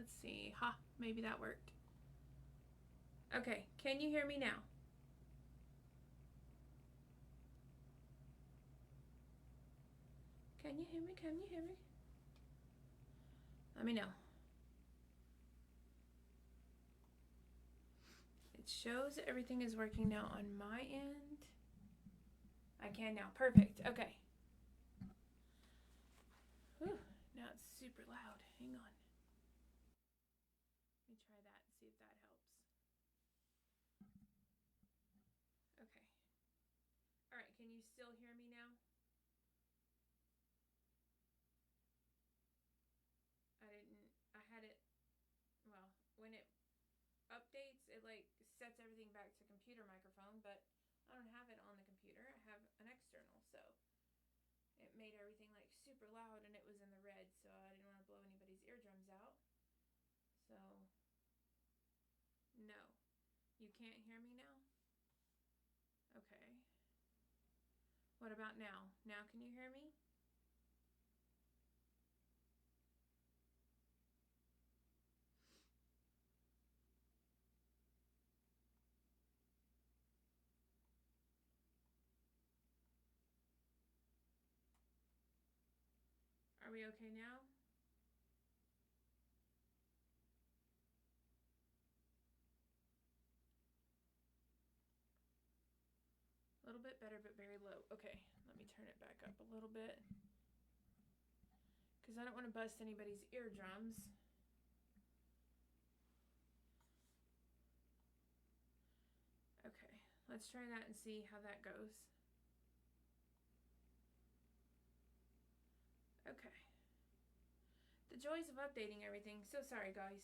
Let's see. Ha, maybe that worked. Okay, can you hear me now? Can you hear me? Can you hear me? Let me know. It shows that everything is working now on my end. I can now. Perfect. Okay. Whew, now it's super loud. Hang on. Let me try that and see if that helps. Okay. All right, can you still hear me now? I had it, well, when it updates, it like sets everything back to computer microphone, but I don't have it on the computer. I have an external, so it made everything like super loud and it was in the red, so I didn't want to blow anybody's eardrums out. So, no. You can't hear me now? Okay. What about now? Now can you hear me? Are we okay now? A little bit better, but very low. Okay, let me turn it back up a little bit, because I don't want to bust anybody's eardrums. Okay, let's try that and see how that goes. Okay. The joys of updating everything. So sorry, guys.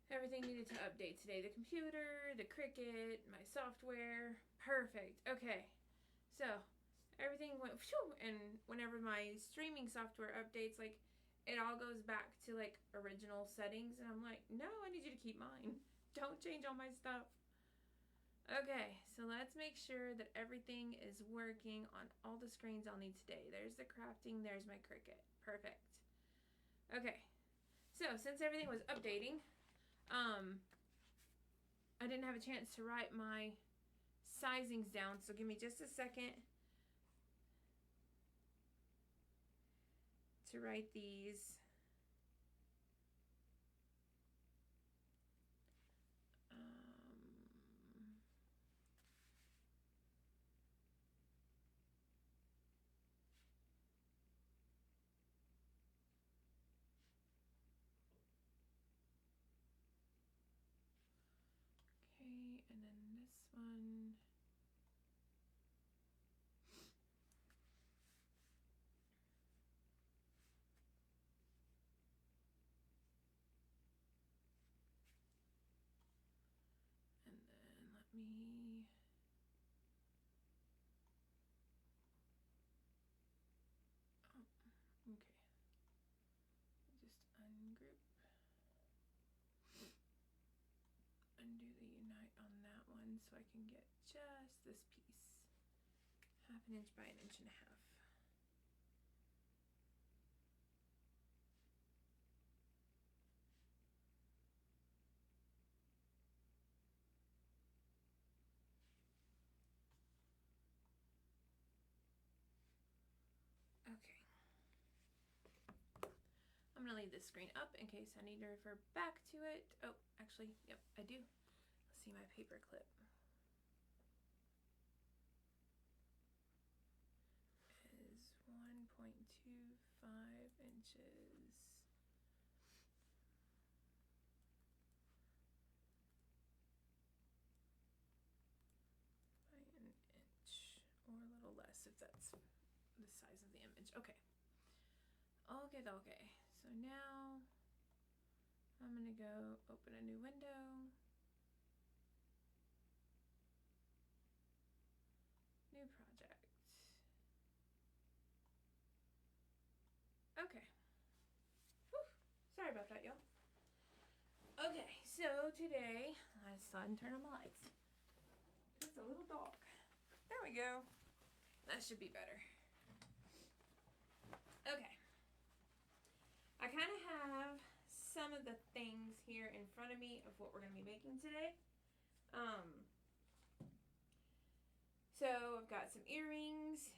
Everything needed to update today. The computer, the Cricut, my software. Perfect. Okay. So, everything went whew, and whenever my streaming software updates, like, it all goes back to, like, original settings. And I'm like, no, I need you to keep mine. Don't change all my stuff. Okay, so let's make sure that everything is working on all the screens I'll need today. There's the crafting, there's my Cricut. Perfect. Okay, so since everything was updating, I didn't have a chance to write my sizings down, so give me just a second to write these. Okay, and then this one. And then let me. Oh, okay. Just ungroup. Undo the unite on that one so I can get just this piece. 1/2 inch by 1.5 inches. Okay. I'm going to leave this screen up in case I need to refer back to it. Oh, actually, yep, I do. Let's see my paper clip. Is 1.25 inches. By 1 inch, or a little less if that's the size of the image. Okay. Okay. So now I'm going to go open a new window. New project. Okay. Whew. Sorry about that, y'all. Okay, so today, I just thought I'd turn on my lights. It's a little dark. There we go. That should be better. Okay. I kind of have some of the things here in front of me of what we're going to be making today. So I've got some earrings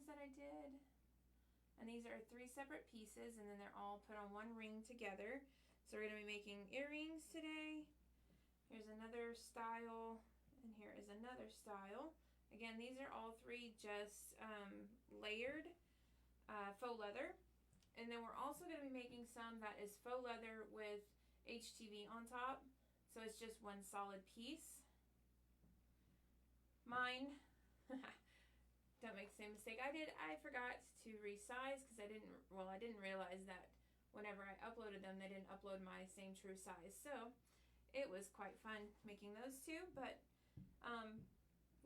that I did, and these are 3 separate pieces, and then they're all put on one ring together. So we're going to be making earrings today. Here's another style, and here is another style. Again, these are all 3 just layered faux leather. And then we're also going to be making some that is faux leather with HTV on top. So it's just one solid piece. Mine, don't make the same mistake I did. I forgot to resize because I didn't realize that whenever I uploaded them, they didn't upload my same true size. So it was quite fun making those 2, but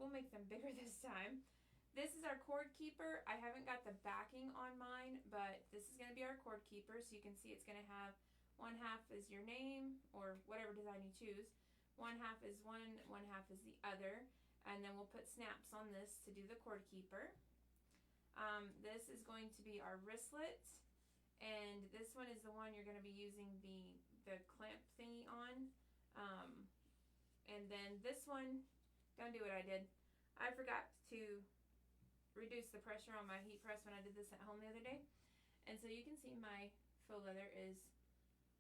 we'll make them bigger this time. This is our cord keeper. I haven't got the backing on mine, but this is going to be our cord keeper. So you can see it's going to have 1/2 is your name, or whatever design you choose. 1/2 is one, 1/2 is the other. And then we'll put snaps on this to do the cord keeper. This is going to be our wristlet. And this one is the one you're going to be using the clamp thingy on. And then this one, don't do what I did. I forgot to reduce the pressure on my heat press when I did this at home the other day. And so you can see my faux leather is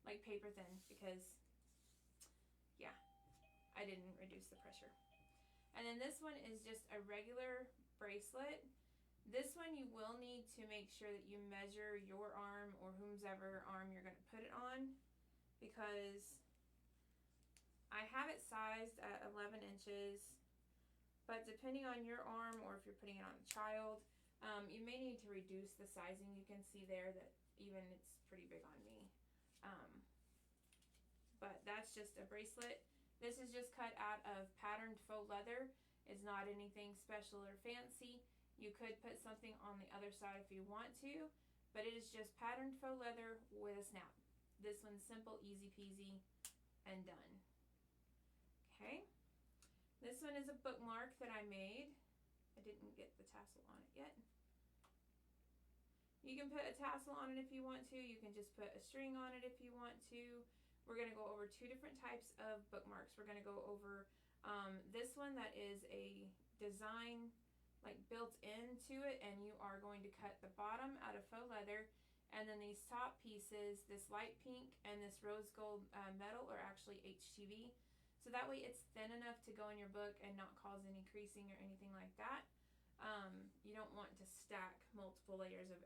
like paper thin because, yeah, I didn't reduce the pressure. And then this one is just a regular bracelet. This one you will need to make sure that you measure your arm or whomsoever arm you're going to put it on, because I have it sized at 11 inches. But depending on your arm, or if you're putting it on a child, you may need to reduce the sizing. You can see there that even it's pretty big on me. But that's just a bracelet. This is just cut out of patterned faux leather. It's not anything special or fancy. You could put something on the other side if you want to, but it is just patterned faux leather with a snap. This one's simple, easy peasy, and done. Okay. This one is a bookmark that I made. I didn't get the tassel on it yet. You can put a tassel on it if you want to. You can just put a string on it if you want to. We're going to go over 2 different types of bookmarks. We're going to go over this one that is a design like built into it, and you are going to cut the bottom out of faux leather, and then these top pieces, this light pink and this rose gold metal, are actually HTV. So that way it's thin enough to go in your book and not cause any creasing or anything like that. You don't want to stack multiple layers of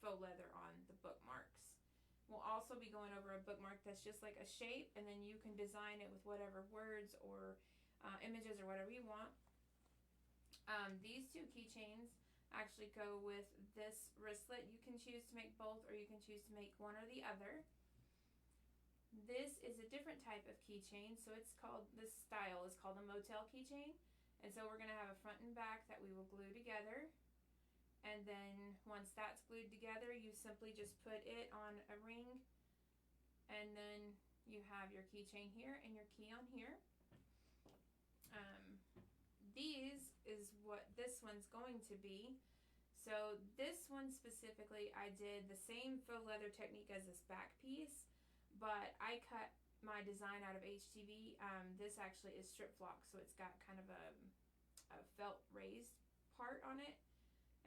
faux leather on the bookmarks. We'll also be going over a bookmark that's just like a shape, and then you can design it with whatever words or images or whatever you want. These 2 keychains actually go with this wristlet. You can choose to make both, or you can choose to make one or the other. This is a different type of keychain, so this style is called a motel keychain. And so we're going to have a front and back that we will glue together. And then once that's glued together, you simply just put it on a ring, and then you have your keychain here and your key on here. These is what this one's going to be. So this one specifically, I did the same faux leather technique as this back piece, but I cut my design out of HTV. This actually is strip flock, so it's got kind of a felt raised part on it.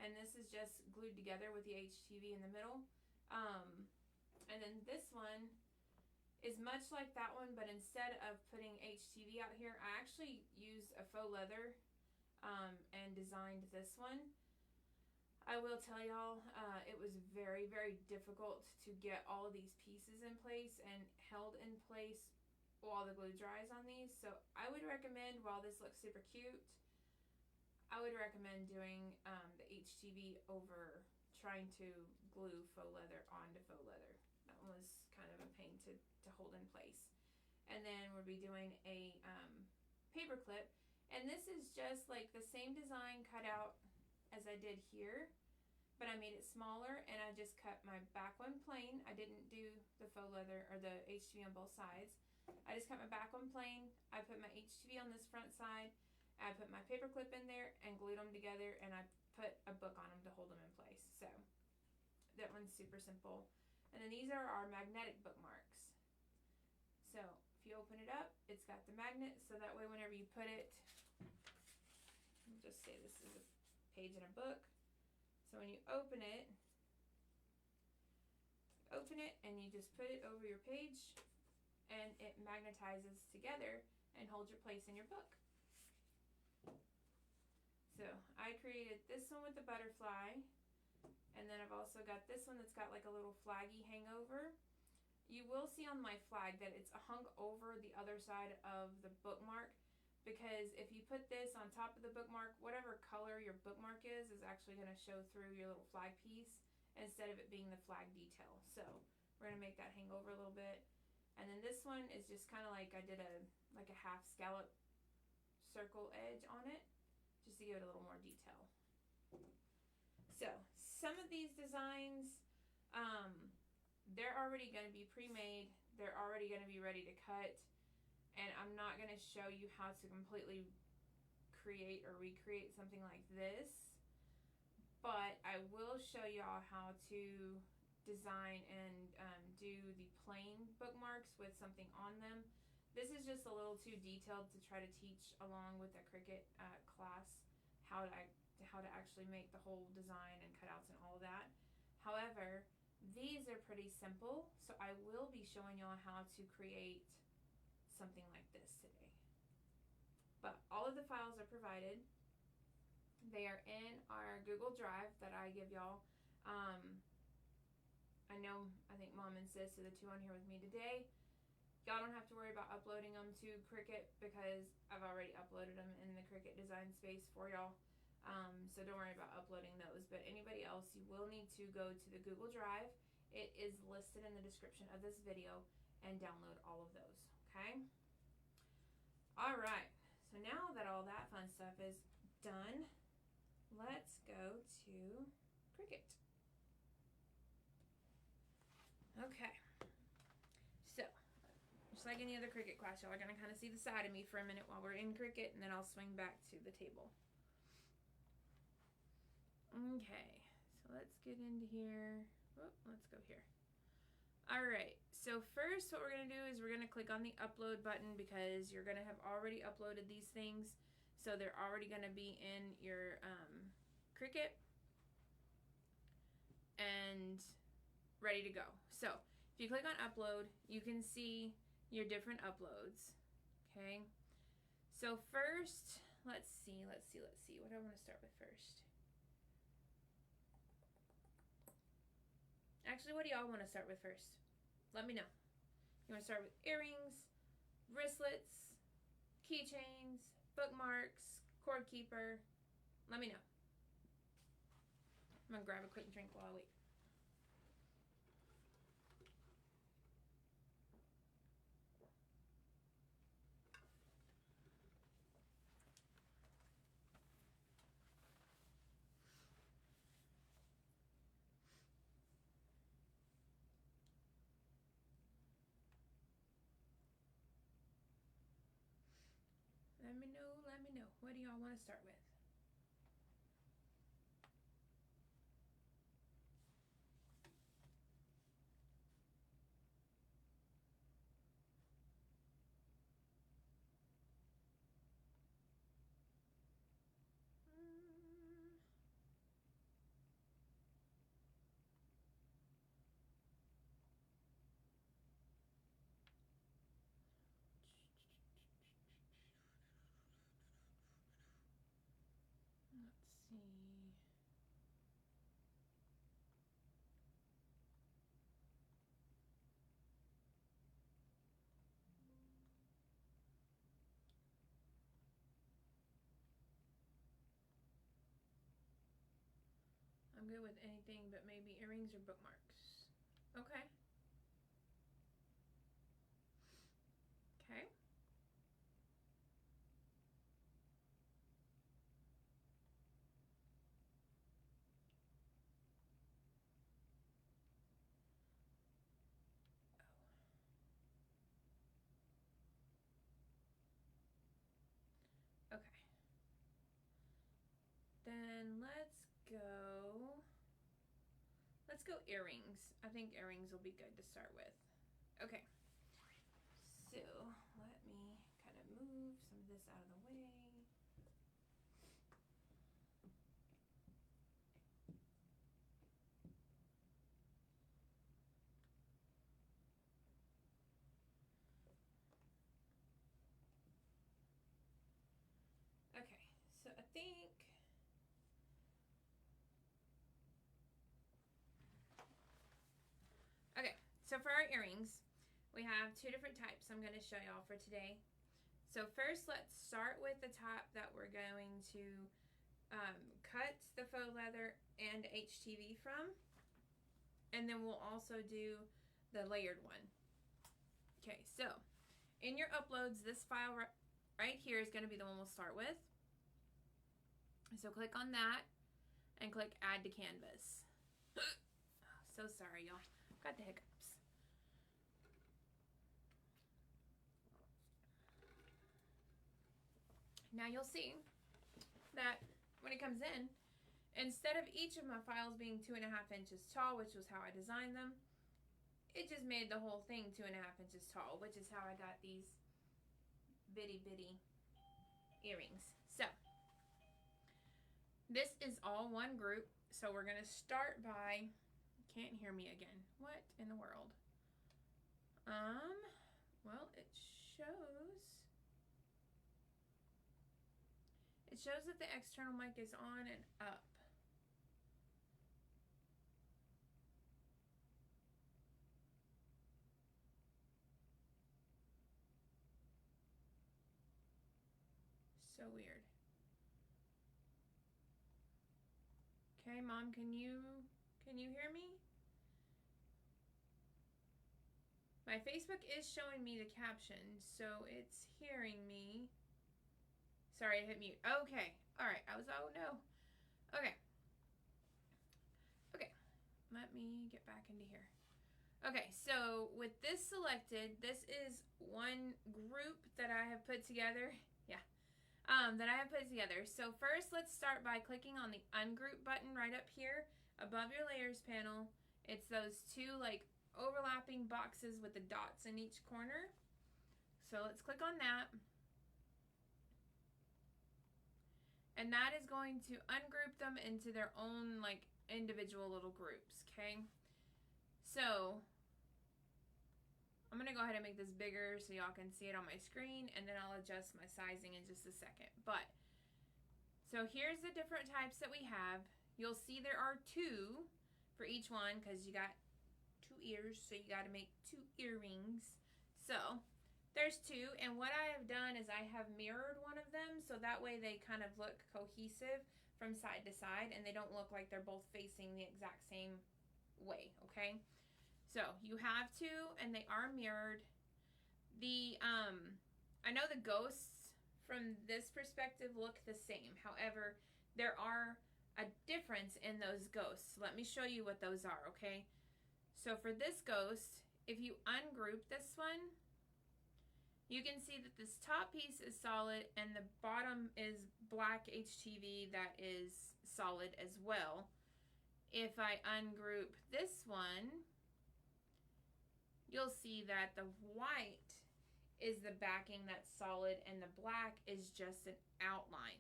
And this is just glued together with the HTV in the middle. And then this one is much like that one, but instead of putting HTV out here, I actually used a faux leather and designed this one. I will tell y'all, it was very, very difficult to get all of these pieces in place and held in place while the glue dries on these. So I would recommend, while this looks super cute, I would recommend doing the HTV over trying to glue faux leather onto faux leather. That one was kind of a pain to hold in place. And then we'll be doing a paper clip. And this is just like the same design cut out as I did here, but I made it smaller, and I just cut my back one plain. I didn't do the faux leather or the HTV on both sides. I just cut my back one plain. I put my HTV on this front side. I put my paper clip in there and glued them together, and I put a book on them to hold them in place. So that one's super simple. And then these are our magnetic bookmarks. So if you open it up, it's got the magnet, so that way whenever you put it, we'll just say this is a page in a book. So when you open it and you just put it over your page and it magnetizes together and holds your place in your book. So I created this one with the butterfly, and then I've also got this one that's got like a little flaggy hangover. You will see on my flag that it's hung over the other side of the bookmark, because if you put this on top of the bookmark, whatever color your bookmark is actually going to show through your little flag piece instead of it being the flag detail. So we're going to make that hang over a little bit. And then this one is just kind of like I did a half scallop circle edge on it, just to give it a little more detail. So some of these designs, they're already going to be pre-made. They're already going to be ready to cut. And I'm not going to show you how to completely create or recreate something like this. But I will show y'all how to design and do the plain bookmarks with something on them. This is just a little too detailed to try to teach along with the Cricut class how to actually make the whole design and cutouts and all of that. However, these are pretty simple, so I will be showing y'all how to create something like this today. But all of the files are provided. They are in our Google Drive that I give y'all. I think Mom and Sis are the two on here with me today. Y'all don't have to worry about uploading them to Cricut because I've already uploaded them in the Cricut design space for y'all. So don't worry about uploading those. But anybody else, you will need to go to the Google Drive. It is listed in the description of this video, and download all of those, okay? All right, so now that all that fun stuff is done, let's go to Cricut. Okay, so just like any other Cricut class, y'all are gonna kind of see the side of me for a minute while we're in Cricut, and then I'll swing back to the table. Okay, so let's get into here. Oh, let's go here. All right, so first what we're gonna do is we're gonna click on the upload button, because you're gonna have already uploaded these things, so they're already gonna be in your Cricut and ready to go. So if you click on upload, you can see your different uploads. Okay, so first let's see what do I want to start with first? Actually, what do y'all want to start with first? Let me know. You want to start with earrings, wristlets, keychains, bookmarks, cord keeper? Let me know. I'm gonna grab a quick drink while I wait. Let me know. What do y'all want to start with? Let's see. I'm good with anything but maybe earrings or bookmarks. Okay. Okay. Okay. Then let's go earrings. I think earrings will be good to start with. Okay. So let me kind of move some of this out of the way. Okay, so I think so for our earrings, we have two different types I'm going to show y'all for today. So first, let's start with the top that we're going to cut the faux leather and HTV from. And then we'll also do the layered one. Okay, so in your uploads, this file right here is going to be the one we'll start with. So click on that and click add to canvas. So sorry, y'all. Got the hiccups. Now you'll see that when it comes in, instead of each of my files being 2.5 inches tall, which was how I designed them, it just made the whole thing 2.5 inches tall, which is how I got these bitty earrings. So this is all one group. So we're gonna start by, can't hear me again. What in the world? Well, it shows that the external mic is on and up. So weird. Okay, Mom, can you hear me? My Facebook is showing me the caption, so it's hearing me. Sorry, I hit mute. Okay. All right. Oh no. Okay. Okay. Let me get back into here. Okay, so with this selected, this is one group that I have put together. Yeah. That I have put together. So first, let's start by clicking on the ungroup button right up here above your layers panel. It's those two like overlapping boxes with the dots in each corner. So let's click on that. And that is going to ungroup them into their own like individual little groups, okay? So I'm gonna go ahead and make this bigger so y'all can see it on my screen, and then I'll adjust my sizing in just a second. But so here's the different types that we have. You'll see there are two for each one because you got 2 ears, so you got to make 2 earrings. So there's 2, and what I have done is I have mirrored one of them so that way they kind of look cohesive from side to side and they don't look like they're both facing the exact same way, okay? So you have 2 and they are mirrored. I know the ghosts from this perspective look the same. However, there are a difference in those ghosts. Let me show you what those are, okay? So for this ghost, if you ungroup this one, you can see that this top piece is solid and the bottom is black HTV that is solid as well. If I ungroup this one, you'll see that the white is the backing that's solid and the black is just an outline.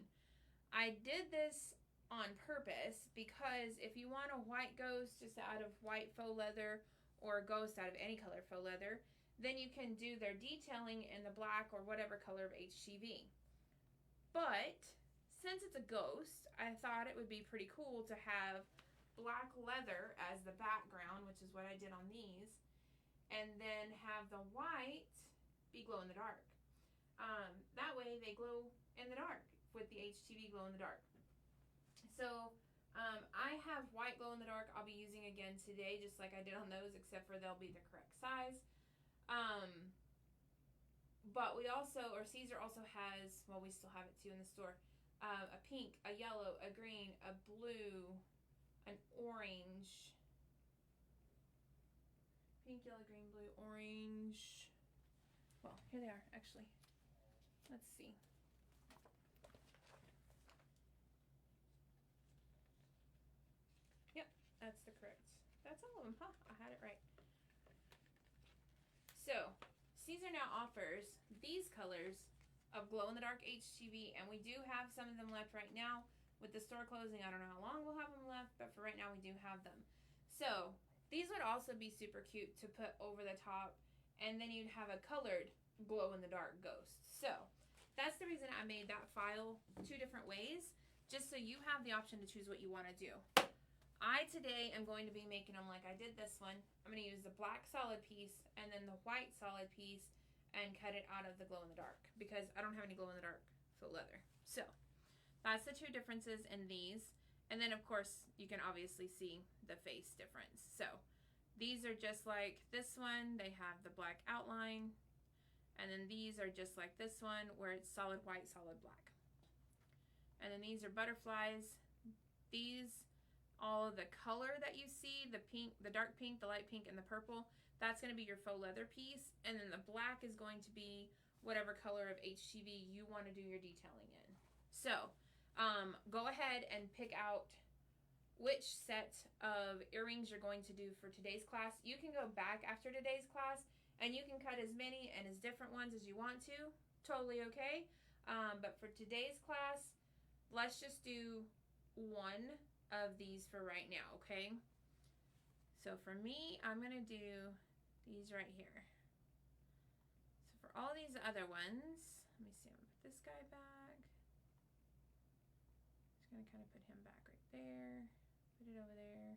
I did this on purpose because if you want a white ghost just out of white faux leather or a ghost out of any color faux leather, then you can do their detailing in the black or whatever color of HTV. But since it's a ghost, I thought it would be pretty cool to have black leather as the background, which is what I did on these, and then have the white be glow in the dark. That way they glow in the dark with the HTV glow in the dark. So I have white glow in the dark I'll be using again today, just like I did on those, except for they'll be the correct size. But we also, or Caesar also has, well, we still have it too in the store, a pink, a yellow, a green, a blue, an orange. Pink, yellow, green, blue, orange. Well, here they are, actually. Let's see. Yep, that's the correct. That's problem. Huh, I had it right. So, Caesar now offers these colors of glow-in-the-dark HGV, and we do have some of them left right now. With the store closing, I don't know how long we'll have them left, but for right now we do have them. So, these would also be super cute to put over the top, and then you'd have a colored glow-in-the-dark ghost. So, that's the reason I made that file 2 different ways, just so you have the option to choose what you want to do. I today am going to be making them like I did this one. I'm going to use the black solid piece and then the white solid piece and cut it out of the glow-in-the-dark because I don't have any glow-in-the-dark faux leather. So, that's the 2 differences in these. And then, of course, you can obviously see the face difference. So, these are just like this one. They have the black outline. And then these are just like this one where it's solid white, solid black. And then these are butterflies. These, all of the color that you see, the pink, the dark pink, the light pink, and the purple, that's going to be your faux leather piece. And then the black is going to be whatever color of HGV you want to do your detailing in. So, go ahead and pick out which set of earrings you're going to do for today's class. You can go back after today's class and you can cut as many and as different ones as you want to. Totally okay. But for today's class, let's just do one of these for right now, okay? So for me, I'm going to do these right here. So for all these other ones, let me see, I'm going to put this guy back. Just going to kind of put him back right there. Put it over there.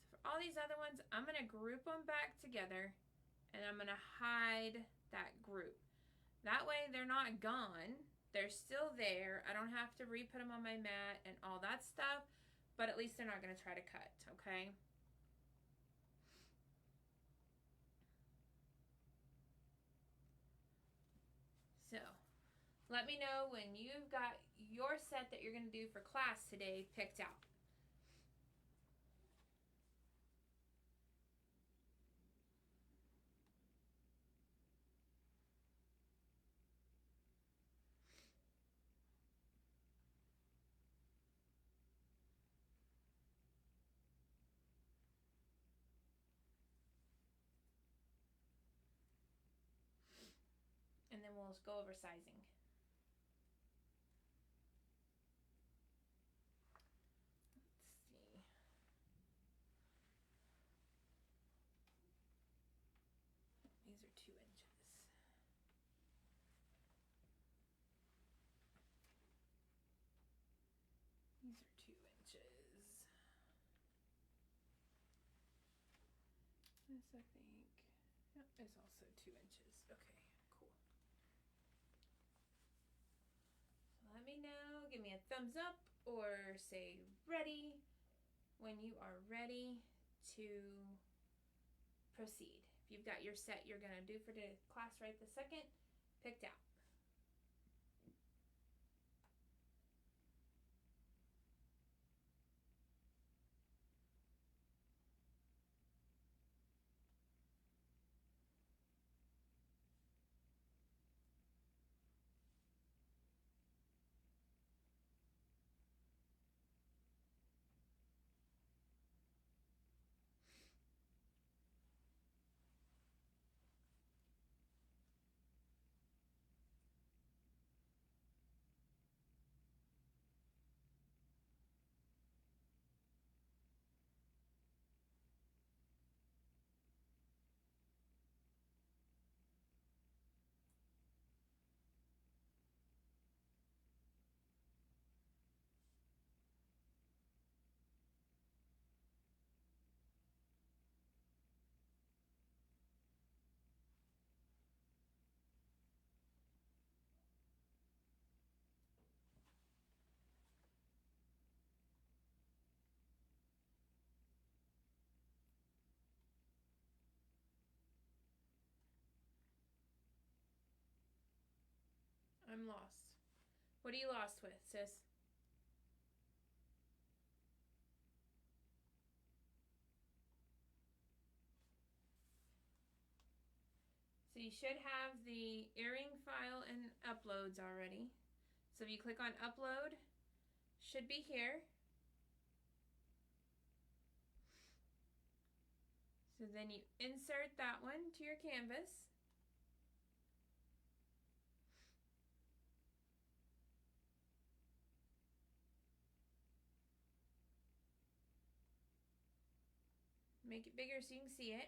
So for all these other ones, I'm going to group them back together and I'm going to hide that group. That way they're not gone. They're still there. I don't have to re-put them on my mat and all that stuff, but at least they're not going to try to cut, okay? So, let me know when you've got your set that you're going to do for class today picked out. And then we'll go over sizing. Let's see. These are 2 inches. These are 2 inches. This, I think, yep, is also 2 inches. Okay, cool. So let me know. Give me a thumbs up or say ready when you are ready to proceed. If you've got your set you're going to do for the class right this second picked out. I'm lost. What are you lost with, sis? So you should have the earring file and uploads already. So if you click on upload, should be here. So then you insert that one to your canvas. Make it bigger so you can see it.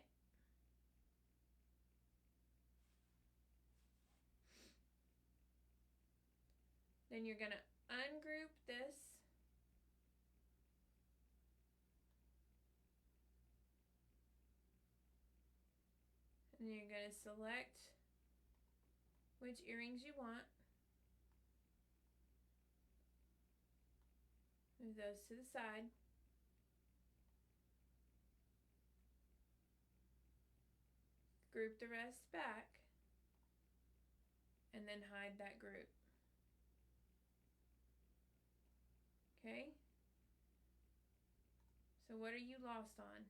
Then you're going to ungroup this. And you're going to select which earrings you want. Move those to the side. Group the rest back. And then hide that group. Okay? So what are you lost on?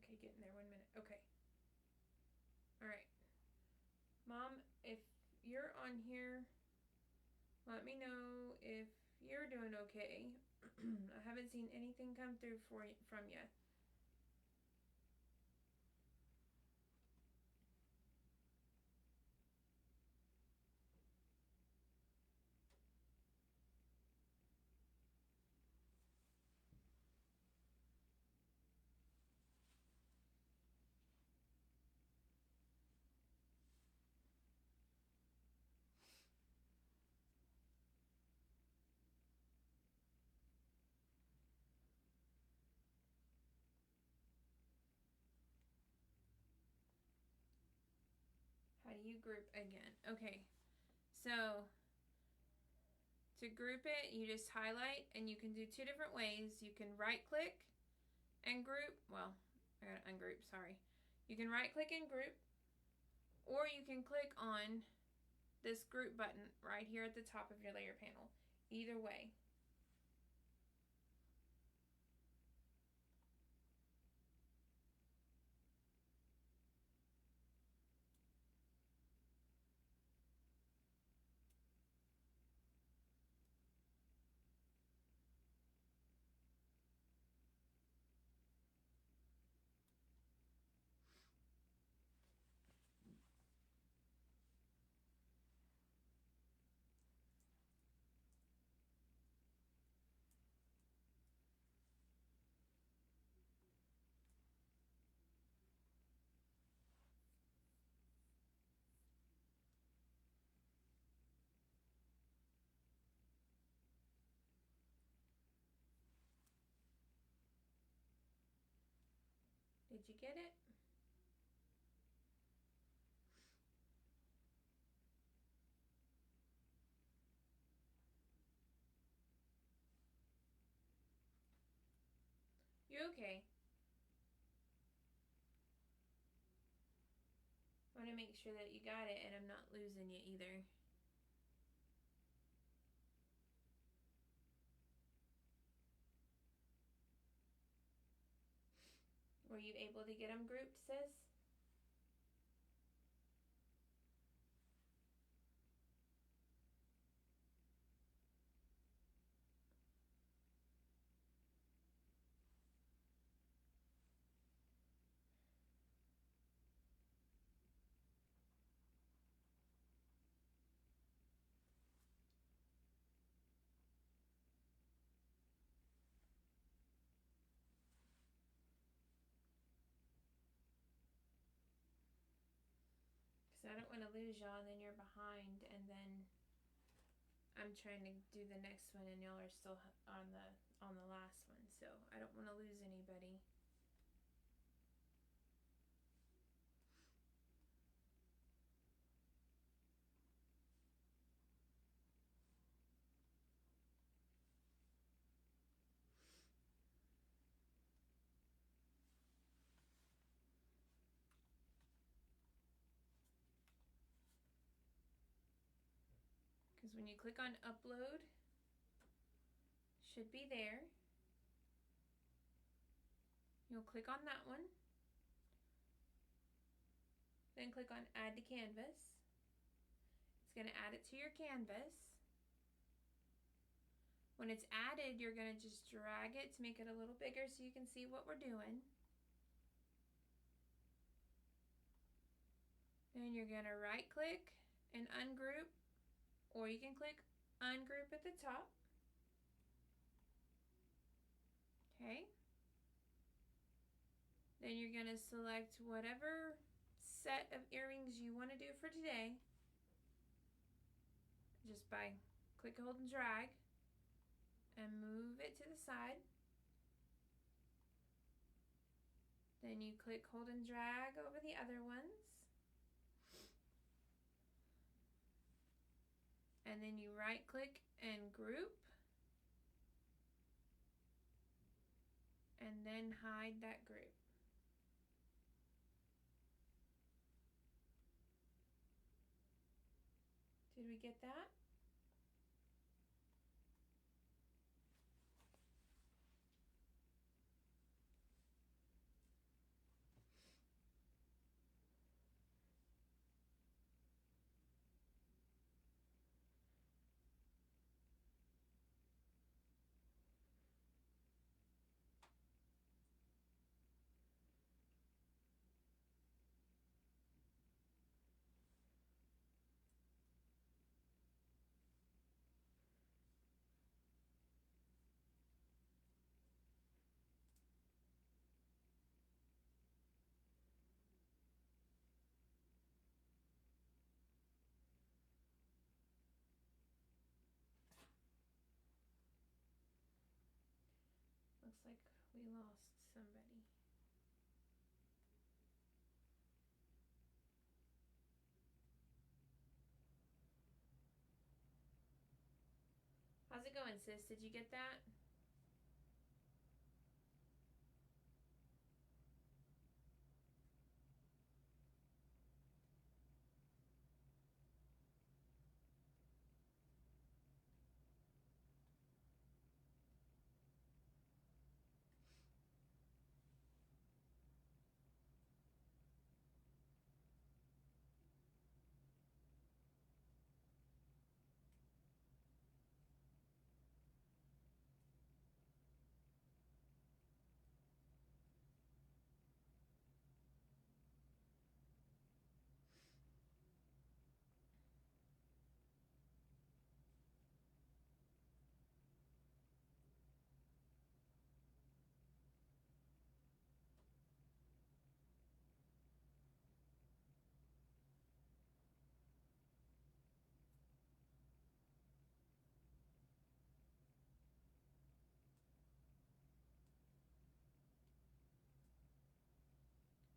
Okay, getting there, 1 minute. Okay. Alright. Mom, if you're on here, let me know if you're doing okay. I haven't seen anything come through from you. How do you group again? Okay, so to group it, you just highlight, and you can do two different ways. You can right click and group. Well, I gotta ungroup, sorry. You can right click and group, or you can click on this group button right here at the top of your layer panel. Either way. Did you get it? You're okay. I want to make sure that you got it and I'm not losing you either. Were you able to get them grouped, sis? Because I don't want to lose y'all and then you're behind and then I'm trying to do the next one and y'all are still on the last one. So I don't want to lose anybody. is when you click on upload, should be there. You'll click on that one. Then click on add to canvas. It's going to add it to your canvas. When it's added, you're going to just drag it to make it a little bigger so you can see what we're doing. Then you're going to right click and ungroup, or you can click ungroup at the top. Okay. Then you're going to select whatever set of earrings you want to do for today, just by click, hold, and drag, and move it to the side. Then you click, hold, and drag over the other ones. And then you right click and group. And then hide that group. Did we get that? Looks like we lost somebody. How's it going, sis? Did you get that?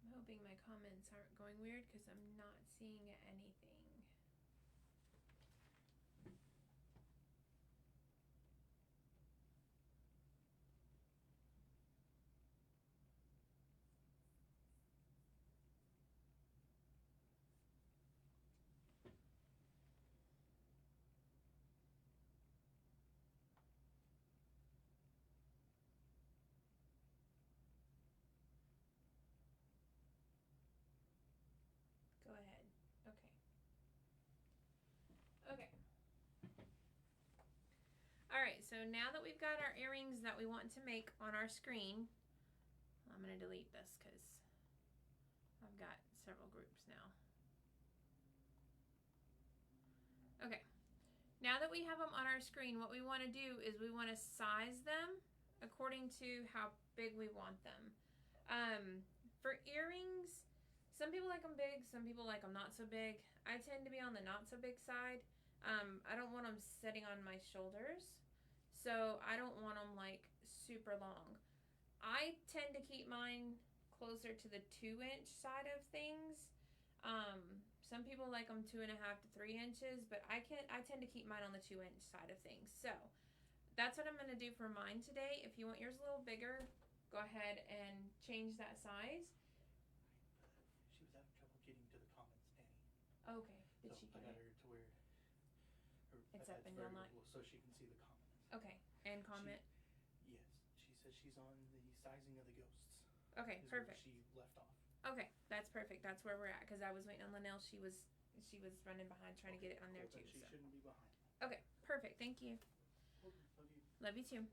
I'm hoping my comments aren't going weird because I'm not seeing anything. Go ahead. Okay. Okay. Alright, so now that we've got our earrings that we want to make on our screen, I'm going to delete this because I've got several groups now. Okay. Now that we have them on our screen, what we want to do is we want to size them according to how big we want them. For earrings, some people like them big, some people like them not so big. I tend to be on the not so big side. I don't want them sitting on my shoulders, so I don't want them like super long. I tend to keep mine closer to the 2-inch side of things. Some people like them 2.5 to 3 inches, but I tend to keep mine on the 2-inch side of things. So that's what I'm going to do for mine today. If you want yours a little bigger, go ahead and change that size. She was having trouble getting to the comments, Danny. Okay. Did so she get I got it? her to where her It's I've up had in very online. little, so she can see the comments. Okay, and comment. Yes, she says she's on the sizing of the ghosts. Okay, Is perfect. Where she left off. Okay, that's perfect. That's where we're at because I was waiting on Linnell. She was running behind trying to get it on there Cool, too. She So. shouldn't be behind. Okay, perfect. Thank you. Love you. Love you too.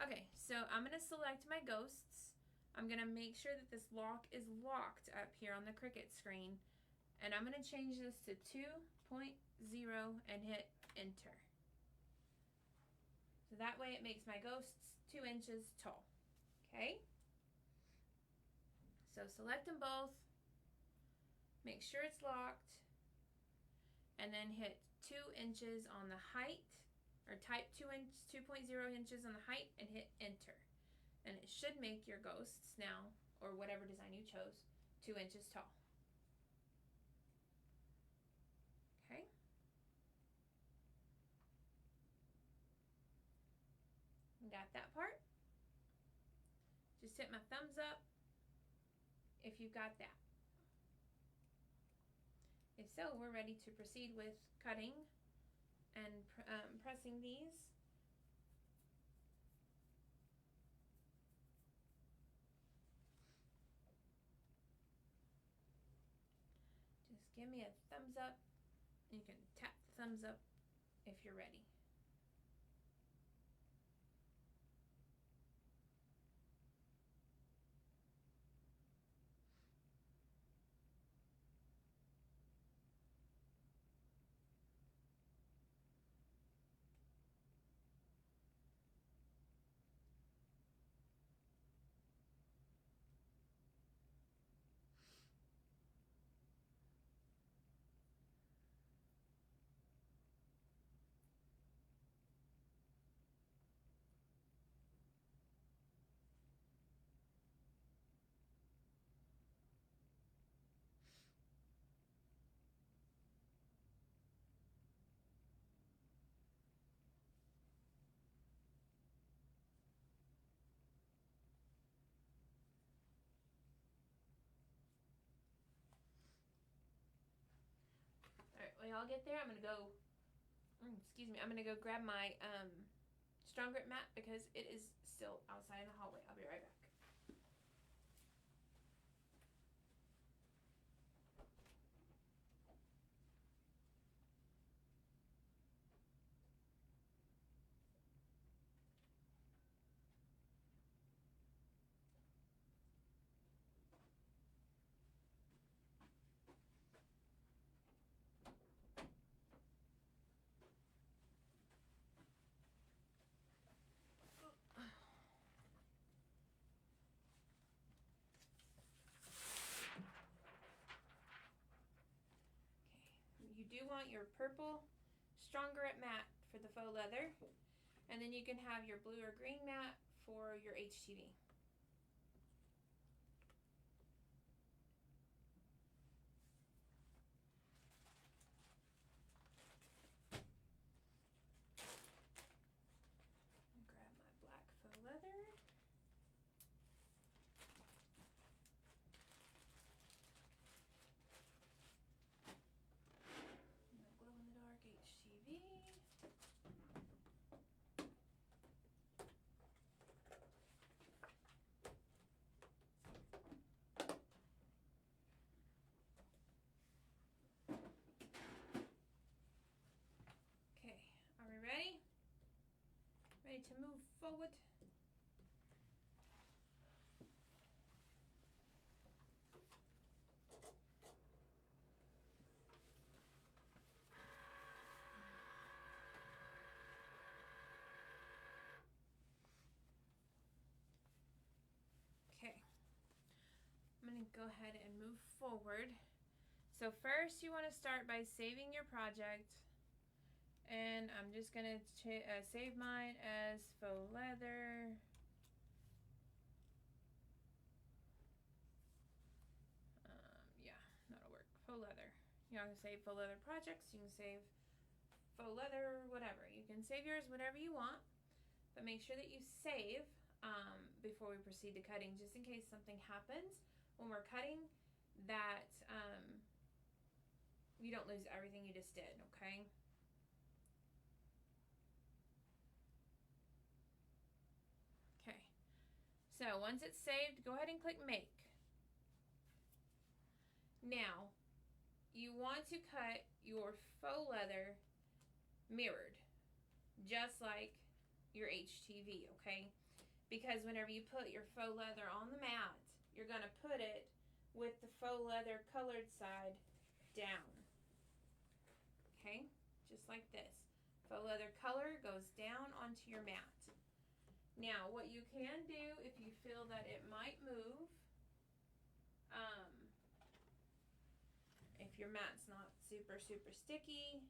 Okay, so I'm gonna select my ghosts. I'm gonna make sure that this lock is locked up here on the Cricut screen, and I'm gonna change this to 2.0 and hit enter. So that way it makes my ghosts 2 inches tall. Okay? So select them both, make sure it's locked, and then hit 2 inches on the height, or type 2.0 inches on the height and hit enter. And it should make your ghosts now, or whatever design you chose, 2 inches tall. Okay? Got that part? Just hit my thumbs up if you got that. If so, we're ready to proceed with cutting and pressing these. Just give me a thumbs up. You can tap the thumbs up if you're ready. When y'all get there, I'm gonna go. Excuse me. I'm gonna go grab my strong grip mat because it is still outside in the hallway. I'll be right back. You do want your purple strong grip mat for the faux leather, and then you can have your blue or green mat for your HTV. Grab my black faux leather. Glow-in-the-dark HTV. Okay, are we ready? Ready to move forward? Okay, I'm going to go ahead and move forward. So first you want to start by saving your project, and I'm just going to save mine as faux leather. Yeah, that'll work. Faux leather. You can save faux leather projects, you can save faux leather, whatever. You can save yours whatever you want, but make sure that you save before we proceed to cutting, just in case something happens when we're cutting that you don't lose everything you just did, okay? So once it's saved, go ahead and click make. Now, you want to cut your faux leather mirrored, just like your HTV, okay? Because whenever you put your faux leather on the mat, you're going to put it with the faux leather colored side down. Okay? Just like this. Faux leather color goes down onto your mat. Now, what you can do if you feel that it might move, if your mat's not super sticky,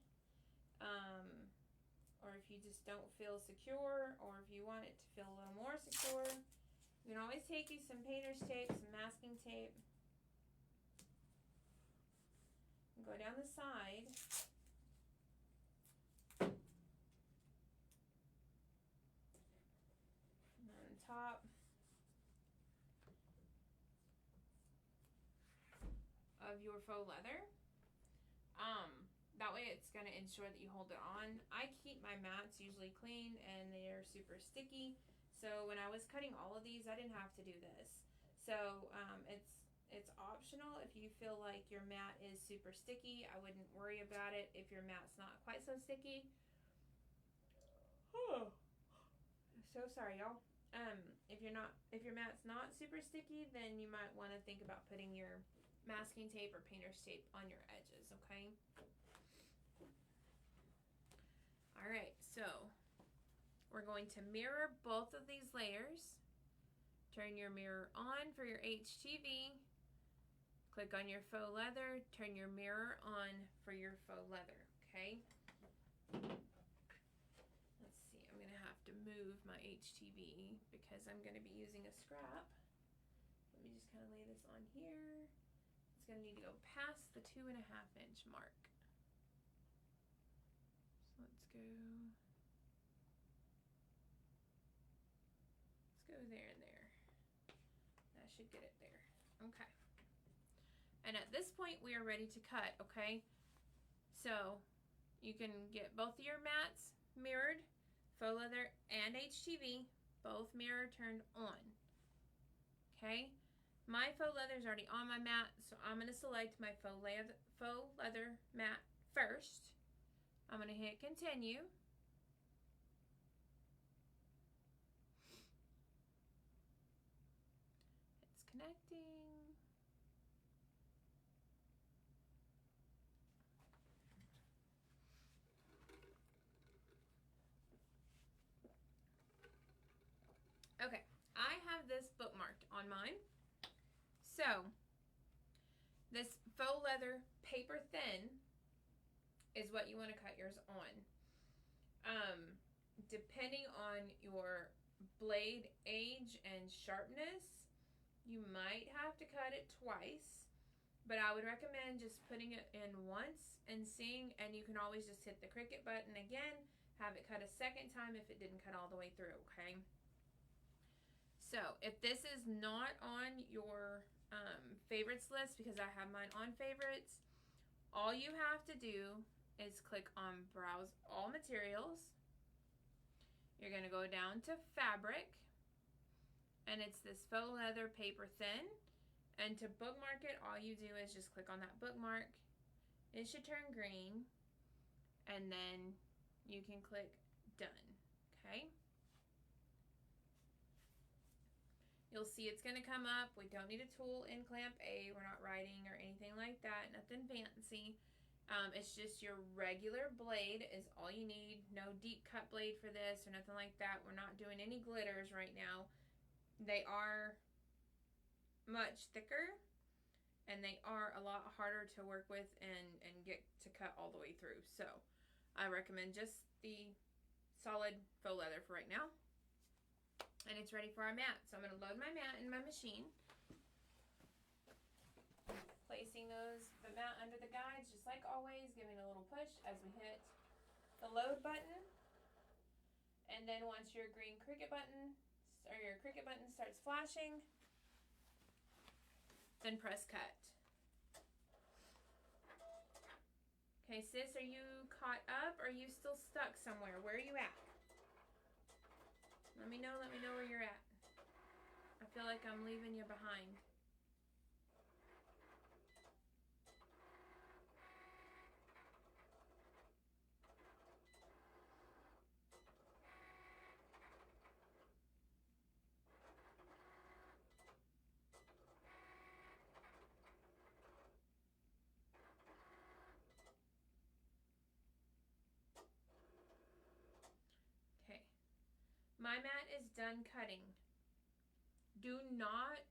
or if you just don't feel secure, or if you want it to feel a little more secure, you can always take you some painter's tape, some masking tape, and go down the side. And on the top of your faux leather. That way it's going to ensure that you hold it on. I keep my mats usually clean and they're super sticky. So when I was cutting all of these, I didn't have to do this. So it's optional if you feel like your mat is super sticky. I wouldn't worry about it if your mat's not quite so sticky. Oh, so sorry, y'all. If your mat's not super sticky, then you might want to think about putting your masking tape or painter's tape on your edges, okay? All right, so we're going to mirror both of these layers. Turn your mirror on for your HTV. Click on your faux leather. Turn your mirror on for your faux leather, okay? Let's see, I'm gonna have to move my HTV because I'm gonna be using a scrap. Let me just kind of lay this on here. It's gonna need to go past the 2.5 inch mark. So let's go there and there. That should get it there. Okay. And at this point we are ready to cut, okay? So you can get both of your mats mirrored, faux leather and HTV, both mirror turned on. Okay? My faux leather is already on my mat, so I'm going to select my faux leather mat first. I'm going to hit continue. It's connecting. Okay, I have this bookmarked on mine. So, this faux leather paper thin is what you want to cut yours on. Depending on your blade age and sharpness, you might have to cut it twice, but I would recommend just putting it in once and seeing, and you can always just hit the Cricut button again, have it cut a second time if it didn't cut all the way through, okay? So if this is not on your favorites list, because I have mine on favorites, all you have to do is click on browse all materials. You're going to go down to fabric, and it's this faux leather paper thin, and to bookmark it, all you do is just click on that bookmark. It should turn green, and then you can click done. Okay, you'll see it's going to come up. We don't need a tool in clamp A. We're not writing or anything like that. Nothing fancy. It's just your regular blade is all you need. No deep cut blade for this or nothing like that. We're not doing any glitters right now. They are much thicker and they are a lot harder to work with and get to cut all the way through. So I recommend just the solid faux leather for right now. And it's ready for our mat. So I'm going to load my mat in my machine. Placing the mat under the guides, just like always, giving a little push as we hit the load button. And then once your green Cricut button, or your Cricut button starts flashing, then press cut. Okay, sis, are you caught up? Or are you still stuck somewhere? Where are you at? Let me know where you're at. feel like I'm leaving you behind. Okay. My mat is done cutting. Do not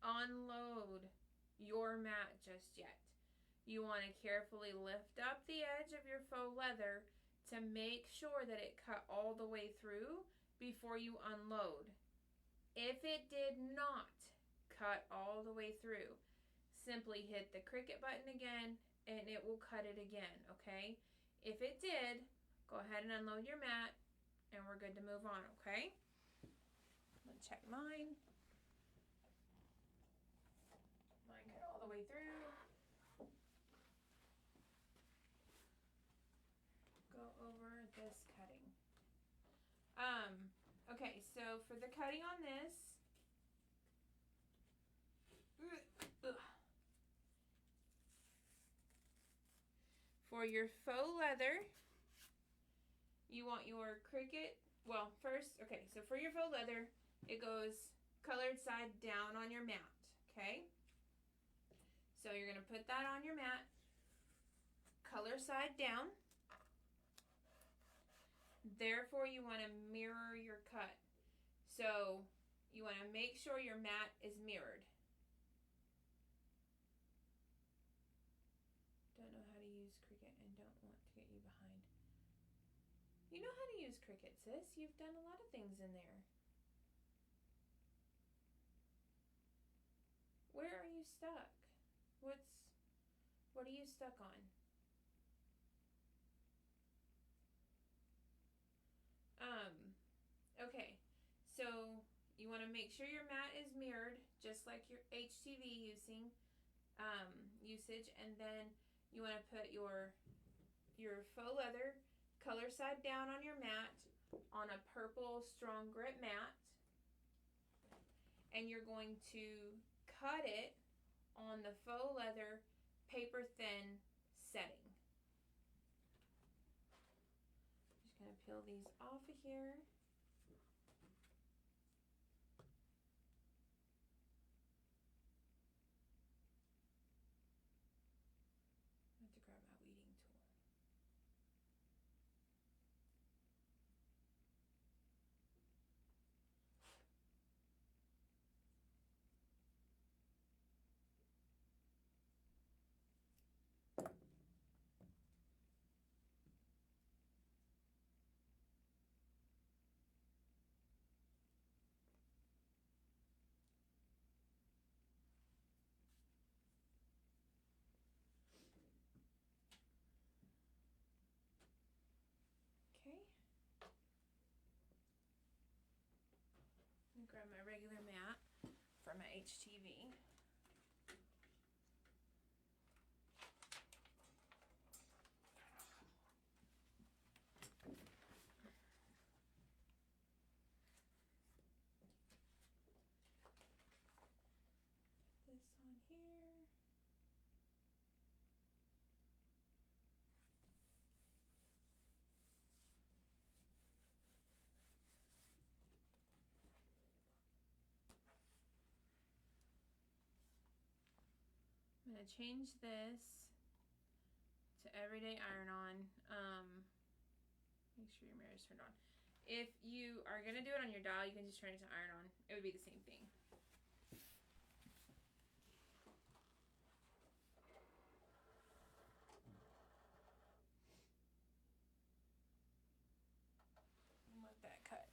unload your mat just yet. You want to carefully lift up the edge of your faux leather to make sure that it cut all the way through before you unload. If it did not cut all the way through, simply hit the Cricut button again and it will cut it again, okay? If it did, go ahead and unload your mat and we're good to move on, okay? I'm gonna check mine. Mine cut all the way through. Go over this cutting. Okay, so for the cutting on this, for your faux leather, you want your Cricut, well, first, okay, so for your faux leather, it goes colored side down on your mat, okay? So you're going to put that on your mat, color side down. Therefore, you want to mirror your cut. So you want to make sure your mat is mirrored. Don't know how to use Cricut and don't want to get you behind. You know how to use Cricut, sis. You've done a lot of things in there. Where are you stuck? What are you stuck on? Okay, so you want to make sure your mat is mirrored, just like your HTV usage, and then you want to put your faux leather color side down on your mat on a purple strong grip mat, and you're going to cut it on the faux leather paper thin setting. Just gonna peel these off of here. I have to grab my weeding tool. Okay. I'm gonna grab my regular mat for my HTV. This on here. I'm going to change this to everyday iron-on. Make sure your mirror is turned on. If you are going to do it on your dial, you can just turn it to iron-on. It would be the same thing. Let that cut.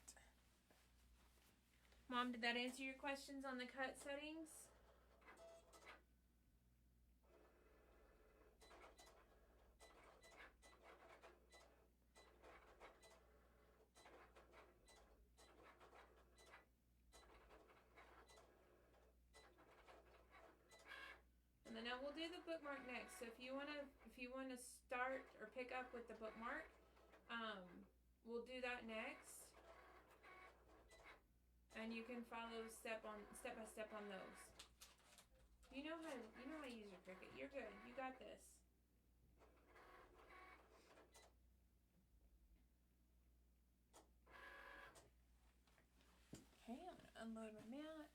Mom, did that answer your questions on the cut settings? And then we'll do the bookmark next. So if you wanna start or pick up with the bookmark, we'll do that next. And then you can follow step by step on those. You know how to use your Cricut. You're good. You got this. Okay, I'm gonna unload my mat.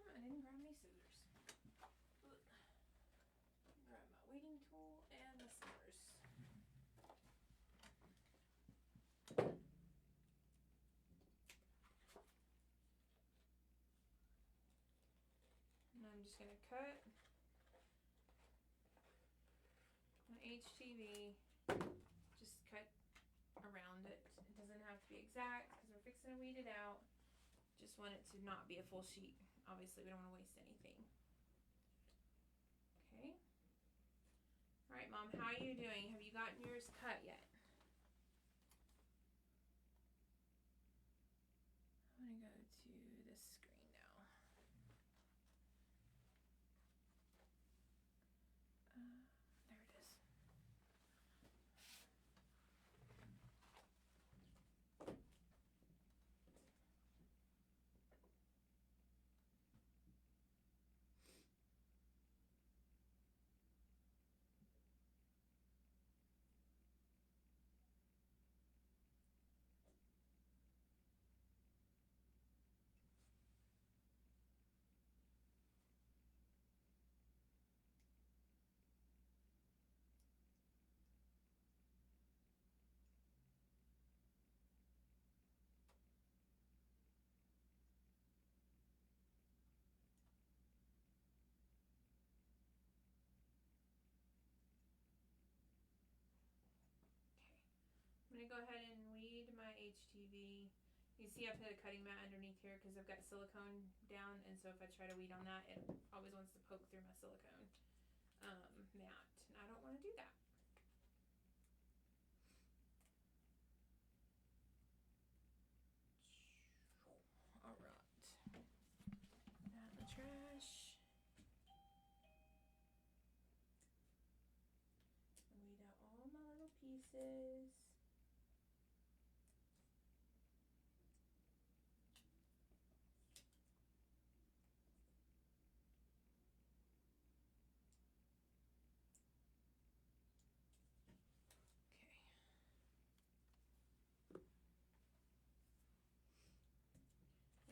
I didn't grab my scissors. Grab my weeding tool and the scissors. And I'm just gonna cut my HTV. Just cut around it. It doesn't have to be exact because we're fixing to weed it out. Just want it to not be a full sheet. Obviously, we don't want to waste anything. Okay. All right, Mom, how are you doing? Have you gotten yours cut yet? I'm going to go to this screen now. There it is. I'm going to go ahead and weed my HTV. You see I put a cutting mat underneath here because I've got silicone down, and so if I try to weed on that, it always wants to poke through my silicone mat, and I don't want to do that. All right. Out the trash. Weed out all my little pieces.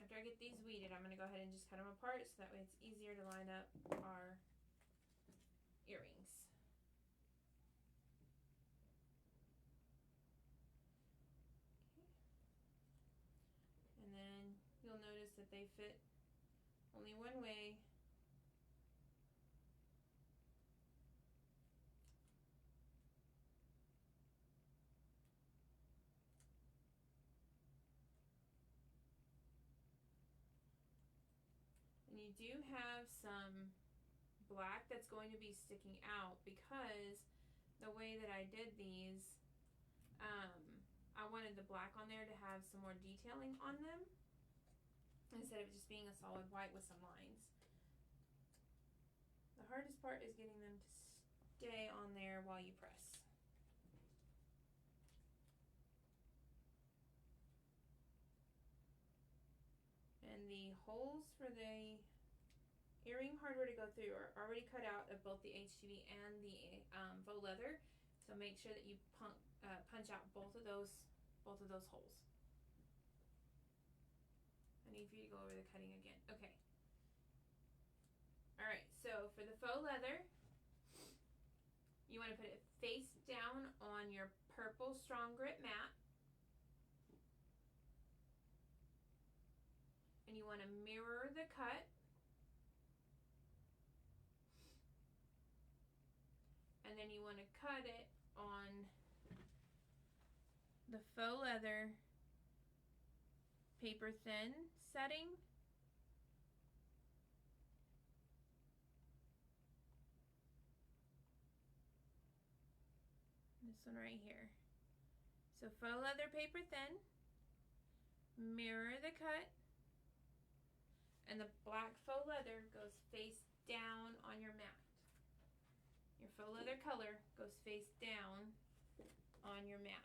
After I get these weeded, I'm going to go ahead and just cut them apart so that way it's easier to line up our earrings. Okay. And then you'll notice that they fit only one way. And you do have some black that's going to be sticking out because the way that I did these, I wanted the black on there to have some more detailing on them instead of just being a solid white with some lines. The hardest part is getting them to stay on there while you press. And the holes for the earring hardware to go through are already cut out of both the HTV and the faux leather. So make sure that you punch out both of those holes. I need for you to go over the cutting again. Okay. All right. So for the faux leather, you want to put it face down on your purple strong grip mat. And you want to mirror the cut. And then you want to cut it on the faux leather paper thin setting. This one right here. So faux leather paper thin, mirror the cut, And the black faux leather goes face down on your mat. Your faux leather color goes face down on your mat.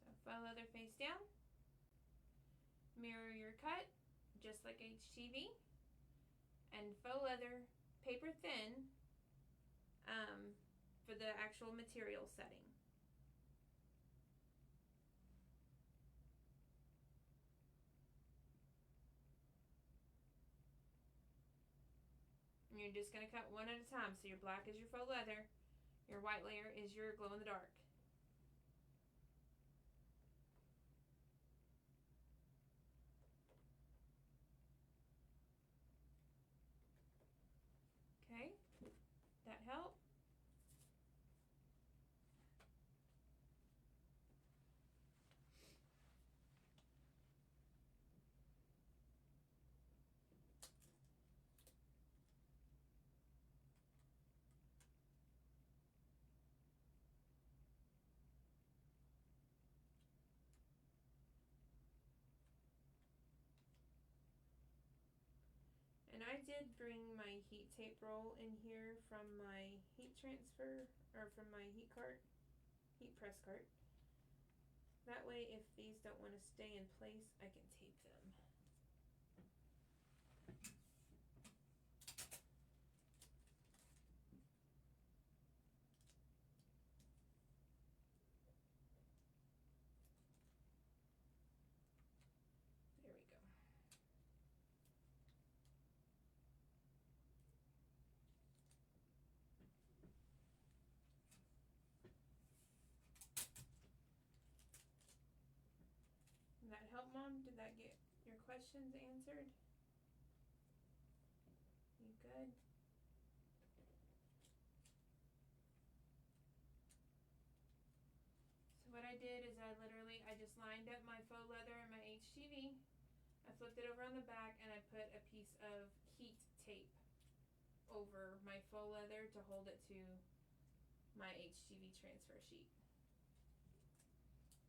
So faux leather face down. Mirror your cut just like HTV. And faux leather paper thin for the actual material setting. And you're just going to cut one at a time. So your black is your faux leather, your white layer is your glow in the dark. Okay, that help? And I did bring my heat tape roll in here from my heat transfer, or from my heat press cart. That way, if these don't want to stay in place, I can tape them. There we go. Did that help, Mom? Did that get your questions answered? You good? So what I did is I just lined up my faux leather and my HTV. I flipped it over on the back and I put a piece of heat tape over my faux leather to hold it to my HTV transfer sheet.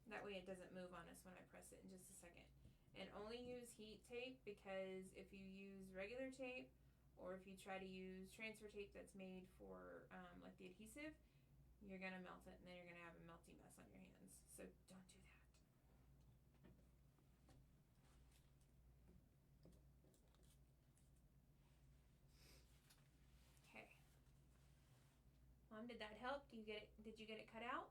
That way it doesn't move on us when I press it in just a second. And only use heat tape, because if you use regular tape, or if you try to use transfer tape that's made for like the adhesive, you're gonna melt it and then you're gonna have a melty mess on your hands. So don't do that. Okay. Mom, did that help? Did you get it cut out?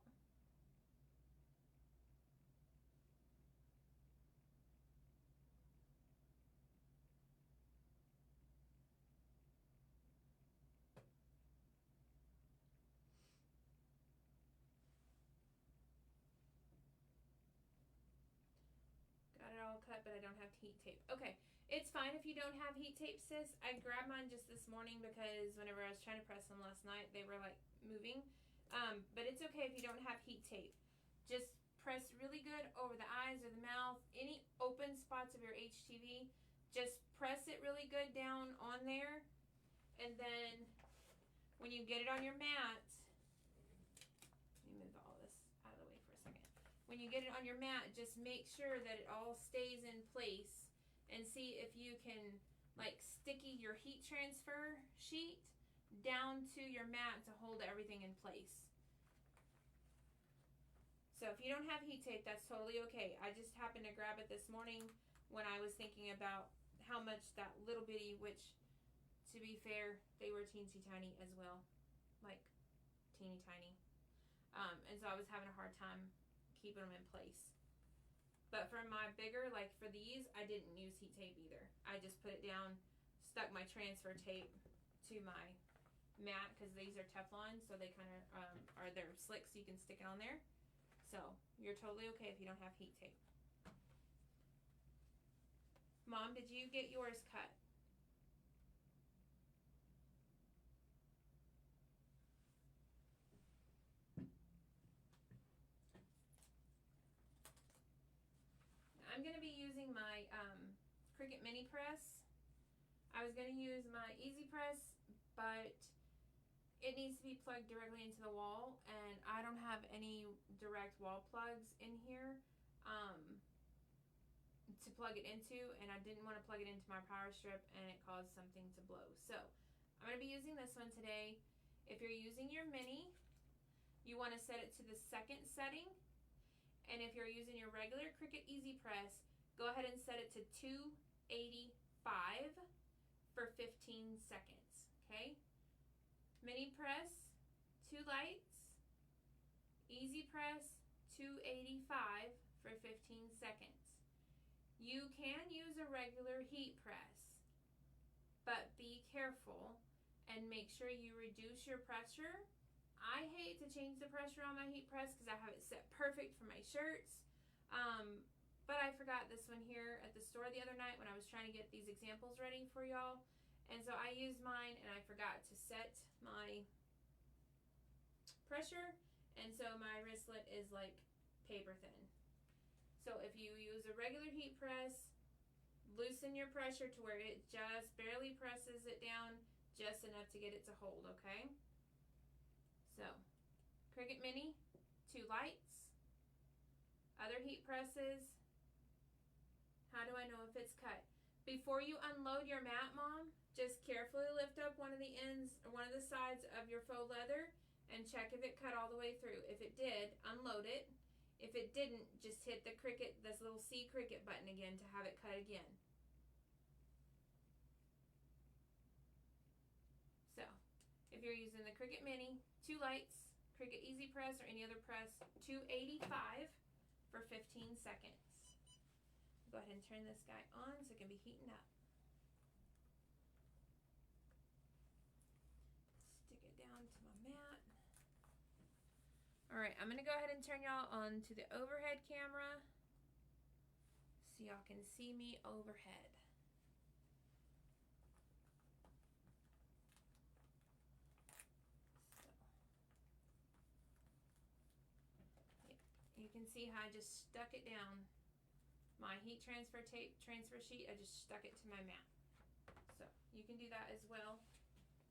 Got it all cut, but I don't have heat tape. Okay, it's fine if you don't have heat tape, sis. I grabbed mine just this morning because whenever I was trying to press them last night, they were like moving. But it's okay if you don't have heat tape. Just press really good over the eyes or the mouth, any open spots of your HTV. Just press it really good down on there, and then when you get it on your mat, let me move all this out of the way for a second. When you get it on your mat, just make sure that it all stays in place, and see if you can like sticky your heat transfer sheet down to your mat to hold everything in place. So if you don't have heat tape, that's totally okay. I just happened to grab it this morning when I was thinking about how much that little bitty, which to be fair, they were teensy tiny as well, like teeny tiny. And so I was having a hard time keeping them in place. But for my bigger, like for these, I didn't use heat tape either. I just put it down, stuck my transfer tape to my mat, because these are Teflon, so they kind of they're slick, so you can stick it on there. So you're totally okay if you don't have heat tape. Mom, did you get yours cut? I'm going to be using my Cricut mini press. I was going to use my easy press, but it needs to be plugged directly into the wall, and I don't have any direct wall plugs in here to plug it into, and I didn't want to plug it into my power strip and it caused something to blow. So I'm going to be using this one today. If you're using your mini, you want to set it to the second setting, and if you're using your regular Cricut Easy Press, go ahead and set it to 285 for 15 seconds, okay? Mini press, 2 lights. Easy press, 285 for 15 seconds. You can use a regular heat press, but be careful and make sure you reduce your pressure. I hate to change the pressure on my heat press because I have it set perfect for my shirts. But I forgot this one here at the store the other night when I was trying to get these examples ready for y'all. And so I used mine and I forgot to set my pressure. And so my wristlet is like paper thin. So if you use a regular heat press, loosen your pressure to where it just barely presses it down just enough to get it to hold, okay? So, Cricut Mini, 2 lights. Other heat presses. How do I know if it's cut? Before you unload your mat, Mom, just carefully lift up one of the ends or one of the sides of your faux leather and check if it cut all the way through. If it did, unload it. If it didn't, just hit the Cricut, this little C Cricut button again to have it cut again. So, if you're using the Cricut Mini, 2 lights, Cricut Easy Press or any other press, 285 for 15 seconds. Go ahead and turn this guy on so it can be heating up. Stick it down to my mat. Alright, I'm going to go ahead and turn y'all on to the overhead camera so y'all can see me overhead. You can see how I just stuck it down. My heat transfer sheet, I just stuck it to my mat. So you can do that as well.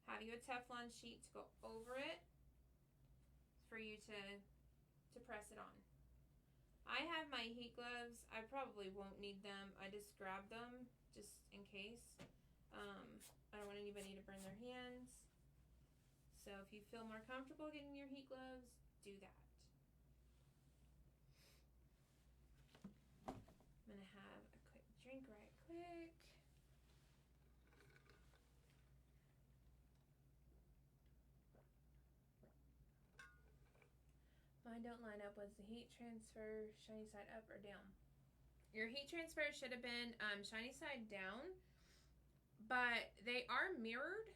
Have you a Teflon sheet to go over it for you to press it on. I have my heat gloves. I probably won't need them. I just grab them just in case. I don't want anybody to burn their hands. So if you feel more comfortable getting your heat gloves, do that. I'm gonna have a quick drink right quick. Mine don't line up. Was the heat transfer shiny side up or down? Your heat transfer should have been shiny side down, but they are mirrored.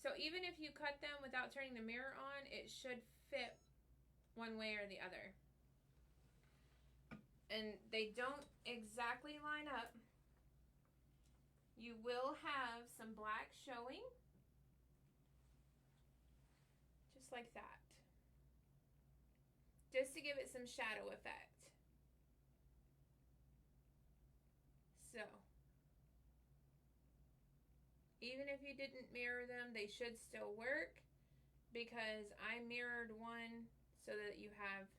So even if you cut them without turning the mirror on, it should fit one way or the other. And they don't exactly line up. You will have some black showing, just like that. Just to give it some shadow effect. So, even if you didn't mirror them, they should still work because I mirrored one so that you have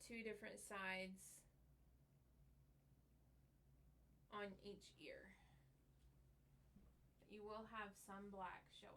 2 different sides on each ear. You will have some black showing.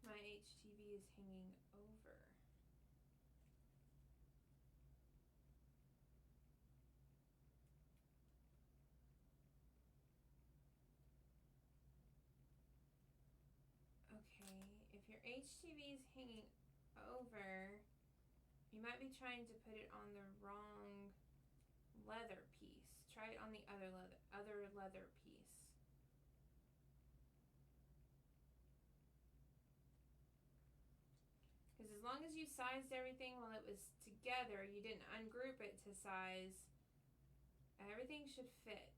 My HTV is hanging over. Okay, if your HTV is hanging over, you might be trying to put it on the wrong leather piece. Try it on the other leather piece. sized everything while it was together. You didn't ungroup it to size. Everything should fit.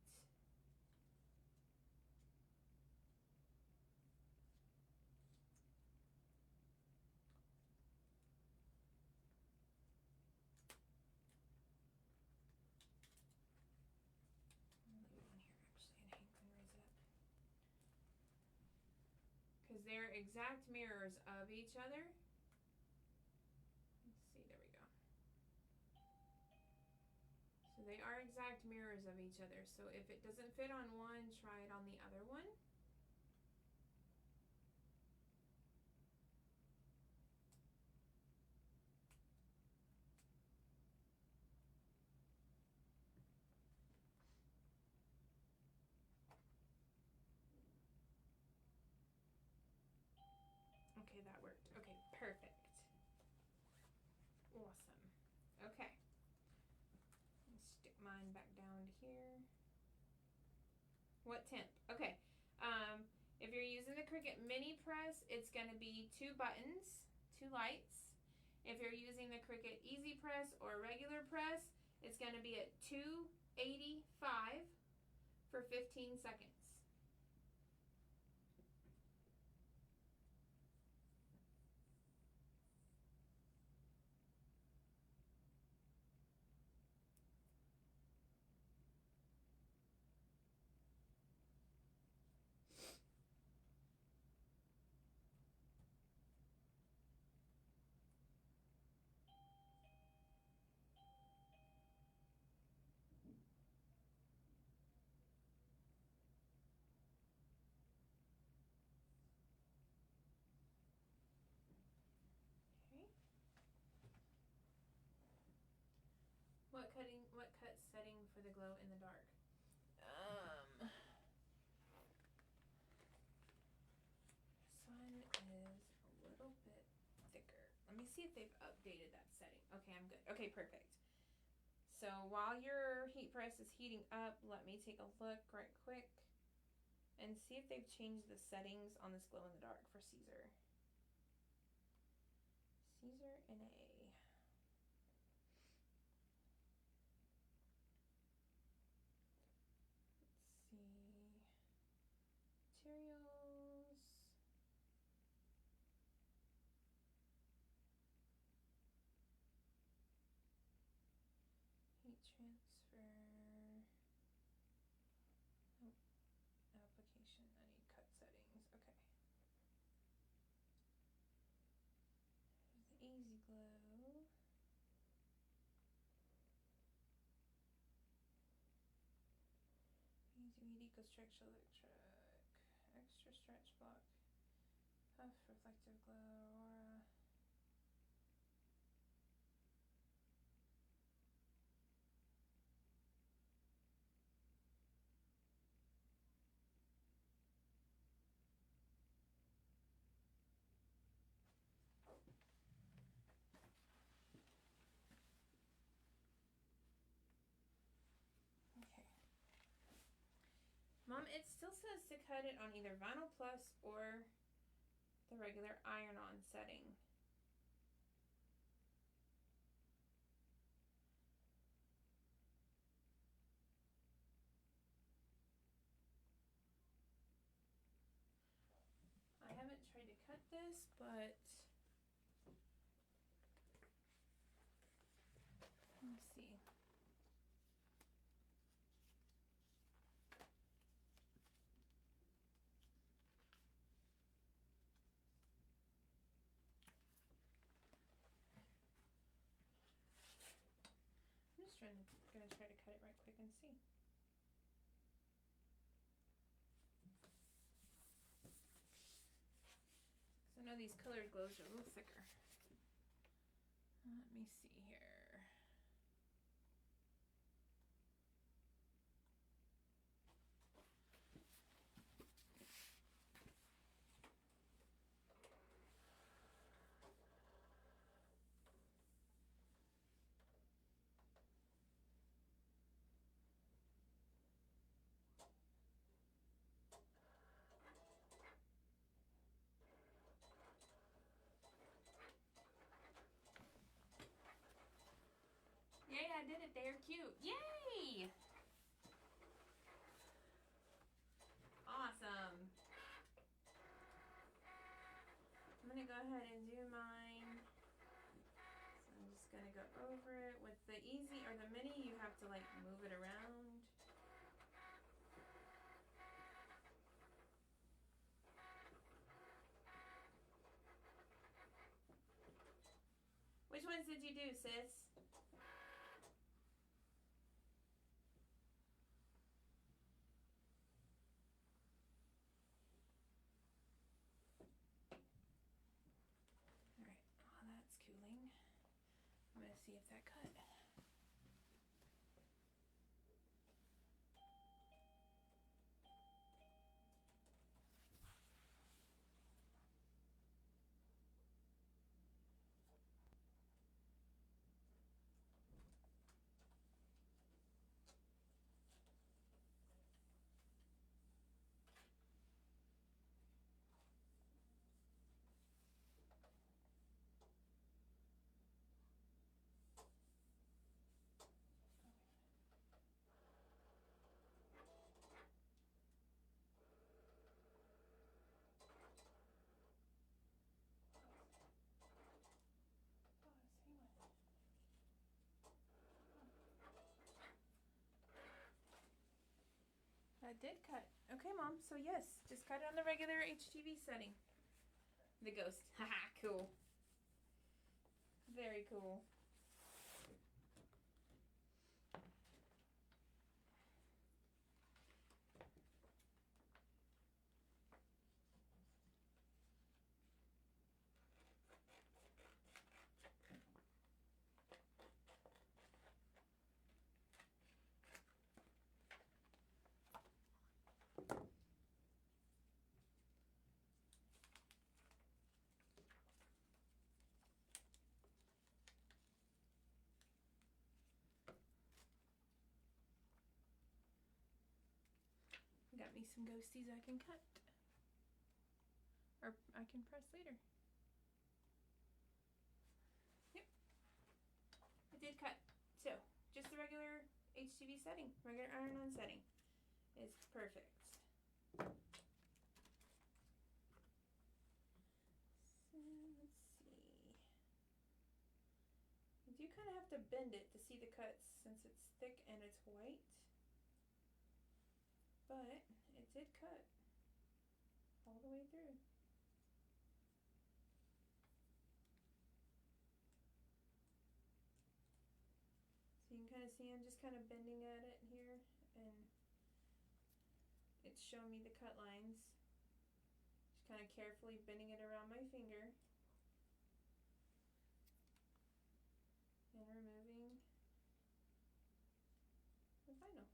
Because they're exact mirrors of each other. Let's see, there we go. So they are exact mirrors of each other. So if it doesn't fit on one, try it on the other one. Okay, that worked. Okay, perfect. Awesome. Okay. Stick mine back down to here. What temp? Okay. If you're using the Cricut mini press, it's going to be 2 buttons, 2 lights. If you're using the Cricut easy press or regular press, it's going to be at 285 for 15 seconds. What cut setting for the glow in the dark? This one is a little bit thicker. Let me see if they've updated that setting. Okay, I'm good. Okay, perfect. So while your heat press is heating up, let me take a look right quick and see if they've changed the settings on this glow in the dark for Caesar. Caesar NA. Materials. Heat transfer. Oh, application. I need cut settings. Okay. There's the Easy Glow. Easy Eco Stretch Electric. Extra stretch block. Puff reflective glow aurora. Okay. Mom, it still says to cut it on either Vinyl Plus or the regular iron-on setting. I haven't tried to cut this, but let me see. I'm just gonna try to cut it right quick and see. I know these colored glows are a little thicker. Let me see here. it. They're cute. Yay! Awesome. I'm going to go ahead and do mine. So I'm just going to go over it. With the easy or the mini, you have to like move it around. Which ones did you do, sis? Alright, while that's cooling, I'm going to see if that cut. That did cut. Okay, Mom. So yes, just cut it on the regular HTV setting. The ghost. Haha, cool. Very cool. Got me some ghosties I can cut. Or I can press later. Yep. It did cut. So, just the regular HTV setting. Regular iron-on setting is perfect. So, let's see. You do kind of have to bend it to see the cuts since it's thick and it's white. But it did cut all the way through. So you can kind of see I'm just kind of bending at it here, and it's showing me the cut lines. Just kind of carefully bending it around my finger and removing the vinyl.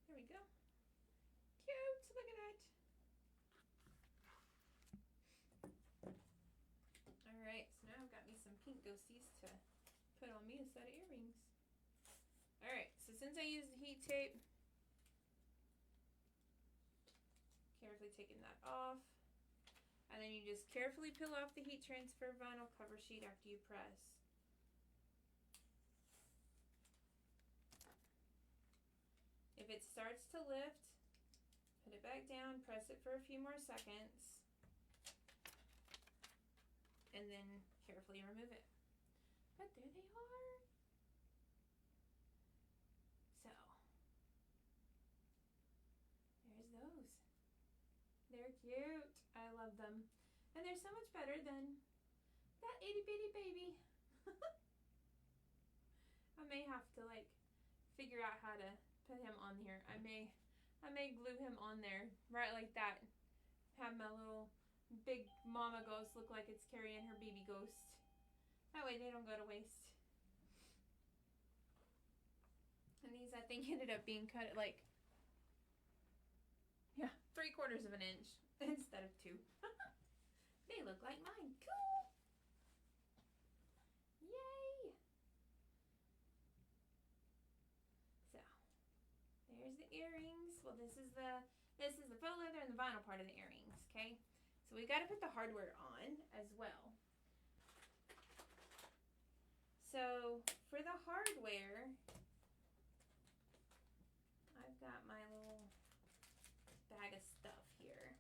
There we go. Cute, look at that. Alright, so now I've got me some pink ghosties to put on me a set of earrings. Alright, so since I used the heat tape, carefully taking that off. And then you just carefully peel off the heat transfer vinyl cover sheet after you press. If it starts to lift, put it back down, press it for a few more seconds, and then carefully remove it. But there they are. So, there's those. They're cute. I love them. And they're so much better than that itty bitty baby. I may have to like figure out how to put him on here. I may glue him on there right like that. Have my little big mama ghost look like it's carrying her baby ghost. That way they don't go to waste. And these I think ended up being cut at like, yeah, 3/4 of an inch instead of 2. They look like mine. Cool. Yay. the earrings. Well, this is the faux leather and the vinyl part of the earrings, okay? So we got to put the hardware on as well. So for the hardware, I've got my little bag of stuff here.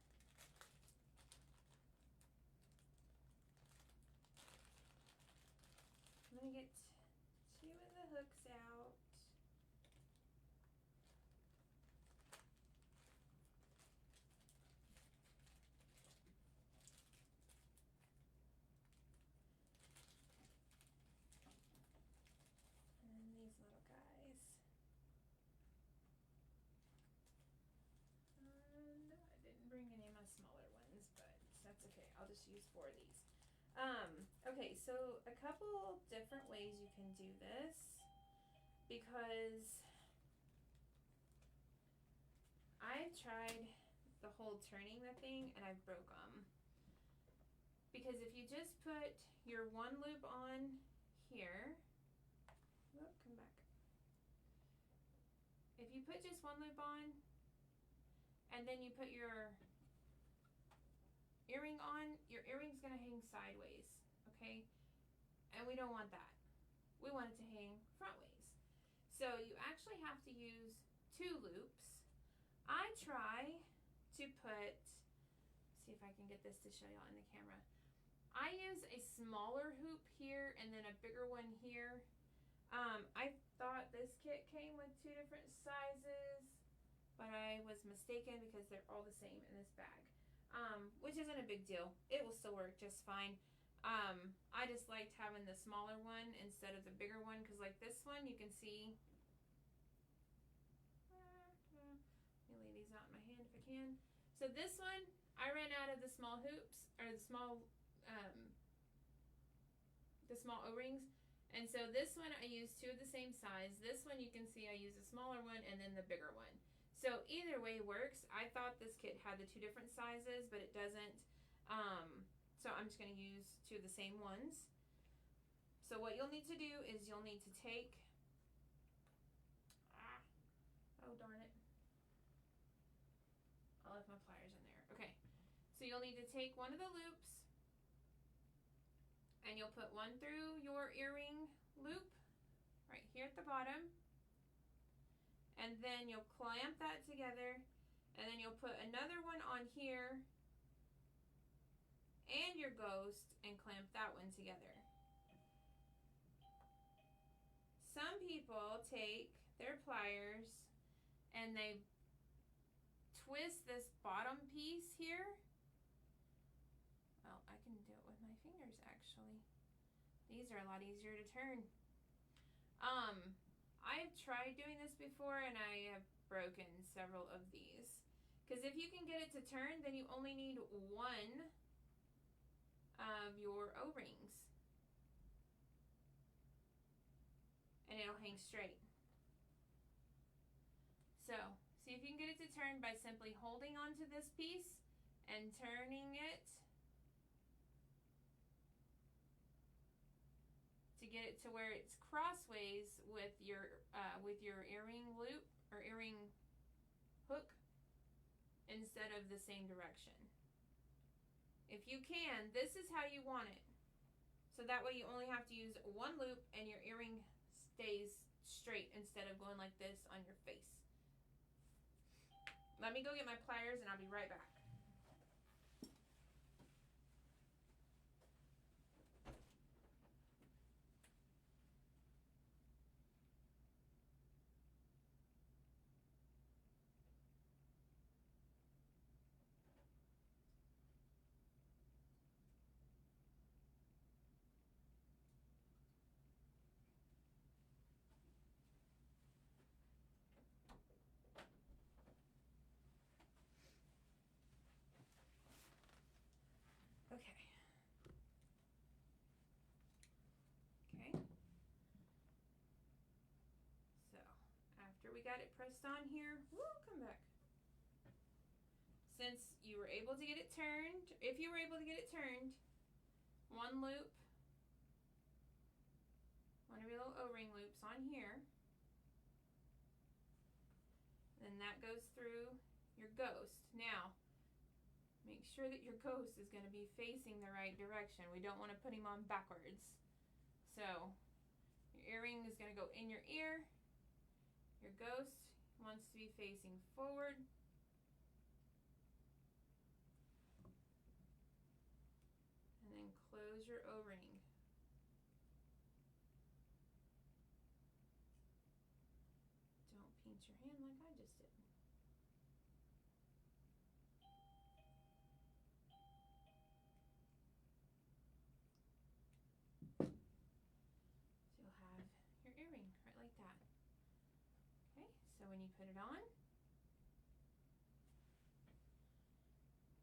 I'm going to get 2 of the hooks out. And these little guys. And I didn't bring any of my smaller ones, but that's okay. I'll just use 4 of these. Okay, so a couple different ways you can do this, because I've tried the whole turning the thing and I've broke them. Because if you just put your one loop on here, whoop, come back. If you put just one loop on and then you put your earring on, your earring's gonna hang sideways, okay? And we don't want that. We want it to hang frontways. So you actually have to use 2 loops. I try to put, see if I can get this to show y'all in the camera. I use a smaller hoop here and then a bigger one here. I thought this kit came with 2 different sizes, but I was mistaken because they're all the same in this bag. Which isn't a big deal. It will still work just fine. I just liked having the smaller one instead of the bigger one, because like this one, you can see. Let me lay these out in my hand if I can. So this one, I ran out of the small hoops, or the small O-rings. And so this one, I used 2 of the same size. This one, you can see I used a smaller one and then the bigger one. So either way works. I thought this kit had the 2 different sizes, but it doesn't. So I'm just going to use 2 of the same ones. So what you'll need to do is you'll need to take, oh darn it. I left my pliers in there. Okay. So you'll need to take one of the loops and you'll put one through your earring loop right here at the bottom. And then you'll clamp that together, and then you'll put another one on here and your ghost and clamp that one together. Some people take their pliers and they twist this bottom piece here. Well, I can do it with my fingers actually. These are a lot easier to turn. I've tried doing this before and I have broken several of these. Because if you can get it to turn, then you only need one of your O-rings. And it'll hang straight. So, see if you can get it to turn by simply holding onto this piece and turning it to get it to where it's crossways with your earring loop or earring hook instead of the same direction. If you can, this is how you want it. So that way you only have to use one loop and your earring stays straight instead of going like this on your face. Let me go get my pliers and I'll be right back. We got it pressed on here. Woo, come back. Since you were able to get it turned, if you were able to get it turned, one loop, one of your little O-ring loops on here. Then and that goes through your ghost. Now, make sure that your ghost is going to be facing the right direction. We don't want to put him on backwards. So, your earring is going to go in your ear. Your ghost wants to be facing forward. And then close your O-ring. Don't pinch your hand like I just did. So you'll have your earring right like that. Okay, so when you put it on,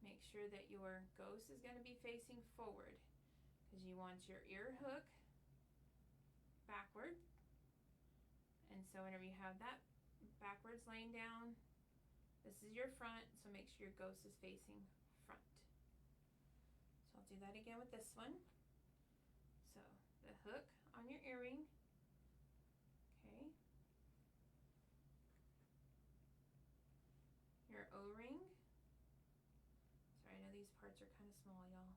make sure that your ghost is going to be facing forward because you want your ear hook backward. And so whenever you have that backwards laying down, this is your front, so make sure your ghost is facing front. So I'll do that again with this one. So the hook on your earring, okay. Your O-ring. Sorry, I know these parts are kind of small, y'all.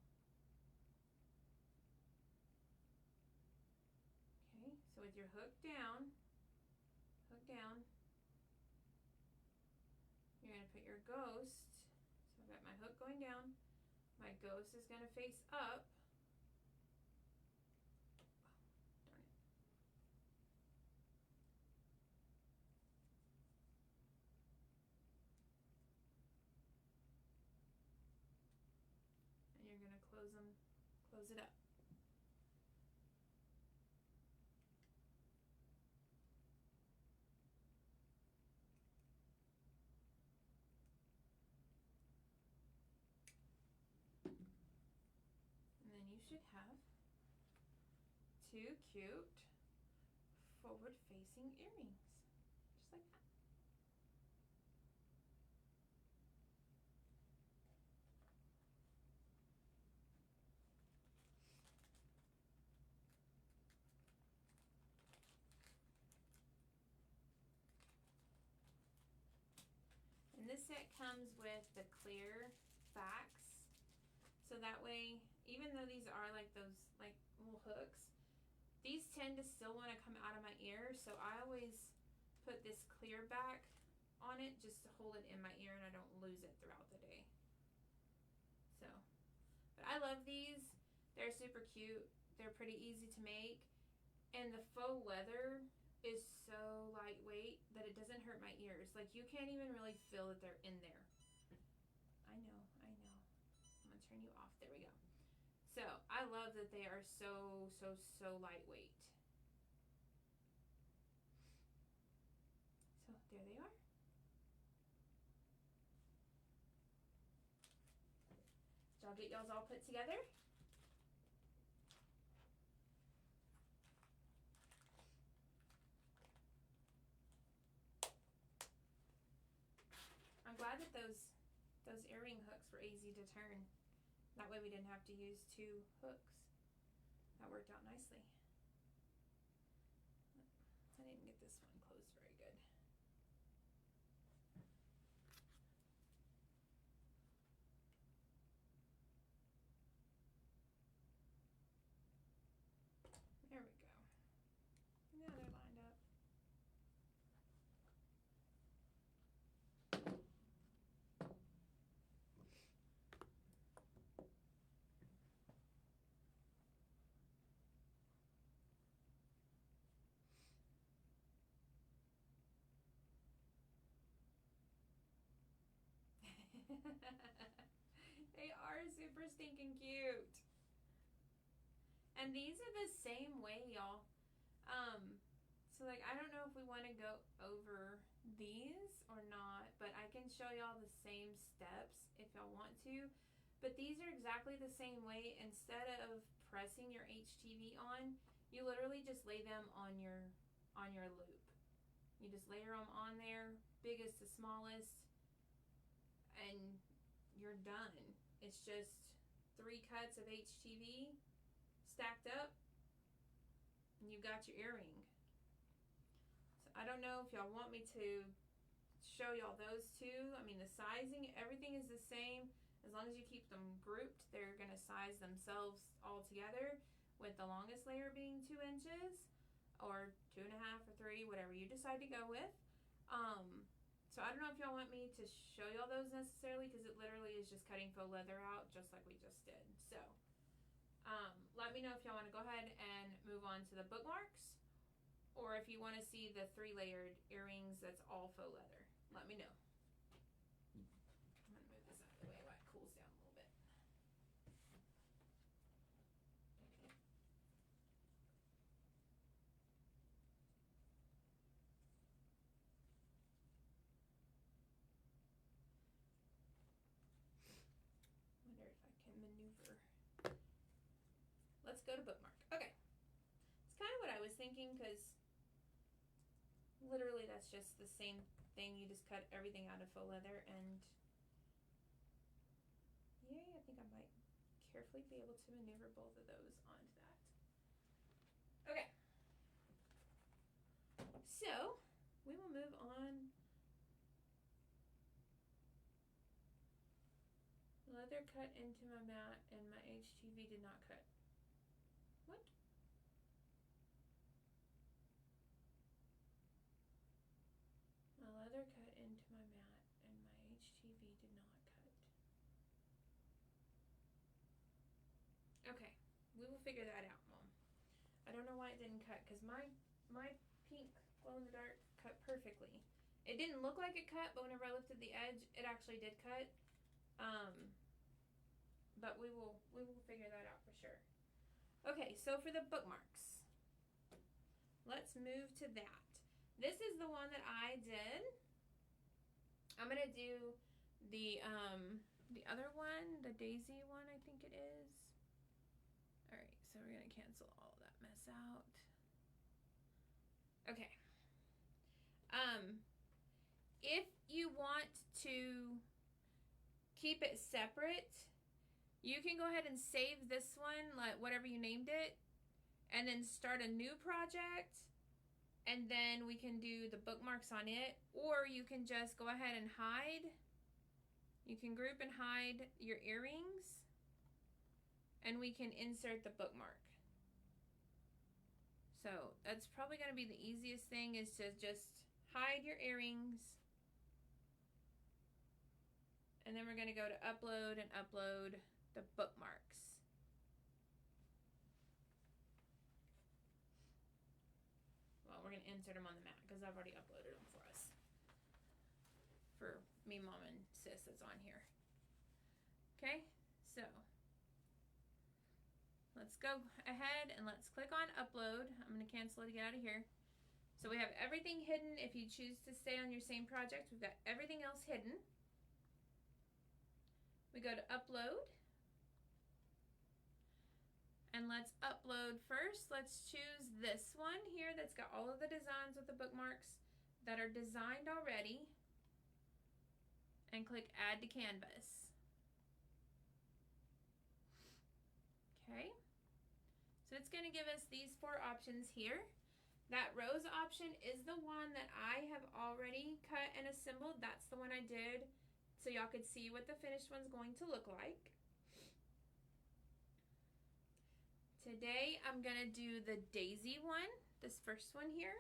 Okay, so with your hook down, you're going to put your ghost. So I've got my hook going down. My ghost is going to face up. Darn it. And you're going to close it up. You should have two cute forward-facing earrings, just like that. And this set comes with the clear backs, so that way, even though these are like those like little hooks, these tend to still want to come out of my ear, so I always put this clear back on it just to hold it in my ear and I don't lose it throughout the day. So, but I love these. They're super cute. They're pretty easy to make, and the faux leather is so lightweight that it doesn't hurt my ears. Like, you can't even really feel that they're in there. I know. I'm gonna turn you off. There we go. So I love that they are so lightweight. So there they are. So I'll get y'all's all put together. I'm glad that those earring hooks were easy to turn. That way we didn't have to use two hooks. That worked out nicely. I didn't get this one closed very good. There we go. Now they're lined up. They are super stinking cute. And these are the same way, y'all. So like, I don't know if we want to go over these or not, but I can show y'all the same steps if y'all want to. But these are exactly the same way. Instead of pressing your HTV on, you literally just lay them on your loop. You just layer them on there, biggest to smallest, and you're done. It's just 3 cuts of HTV stacked up, and you got your earring. So I don't know if y'all want me to show y'all those two. I mean, the sizing, everything is the same. As long as you keep them grouped, they're going to size themselves all together, with the longest layer being 2 inches or 2.5 or 3, whatever you decide to go with. So I don't know if y'all want me to show y'all those necessarily, because it literally is just cutting faux leather out just like we just did. So let me know if y'all want to go ahead and move on to the bookmarks, or if you want to see the 3-layered earrings that's all faux leather. Let me know. I'm going to move this out of the way while it cools down a little bit. Wonder if I can maneuver. Let's go to bookmark. Okay. It's kind of what I was thinking, because literally that's just the same thing. You just cut everything out of faux leather, and yay, I think I might carefully be able to maneuver both of those onto that. Okay. So we will move on. Leather cut into my mat and my HTV did not cut. What? My leather cut into my mat and my HTV did not cut. Okay, we will figure that out, Mom. I don't know why it didn't cut, because my pink glow in the dark cut perfectly. It didn't look like it cut, but whenever I lifted the edge, it actually did cut. But we will figure that out for sure. Okay, so for the bookmarks, let's move to that. This is the one that I did. I'm gonna do the other one, the daisy one, I think it is. All right, so we're gonna cancel all that mess out. Okay. If you want to keep it separate, you can go ahead and save this one, like whatever you named it, and then start a new project, and then we can do the bookmarks on it. Or you can just go ahead and hide. You can group and hide your earrings, and we can insert the bookmark. So that's probably going to be the easiest thing, is to just hide your earrings. And then we're going to go to upload and upload the bookmarks. Well, we're going to insert them on the mat, because I've already uploaded them for us. For me, Mom, and Sis that's on here. Okay, so let's go ahead and let's click on upload. I'm going to cancel it to get out of here. So we have everything hidden. If you choose to stay on your same project, we've got everything else hidden. We go to upload. And let's upload first. Let's choose this one here that's got all of the designs with the bookmarks that are designed already. And click add to canvas. Okay. So it's going to give us these 4 options here. That rose option is the one that I have already cut and assembled. That's the one I did, so y'all could see what the finished one's going to look like. Today I'm gonna do the daisy one, this first one here.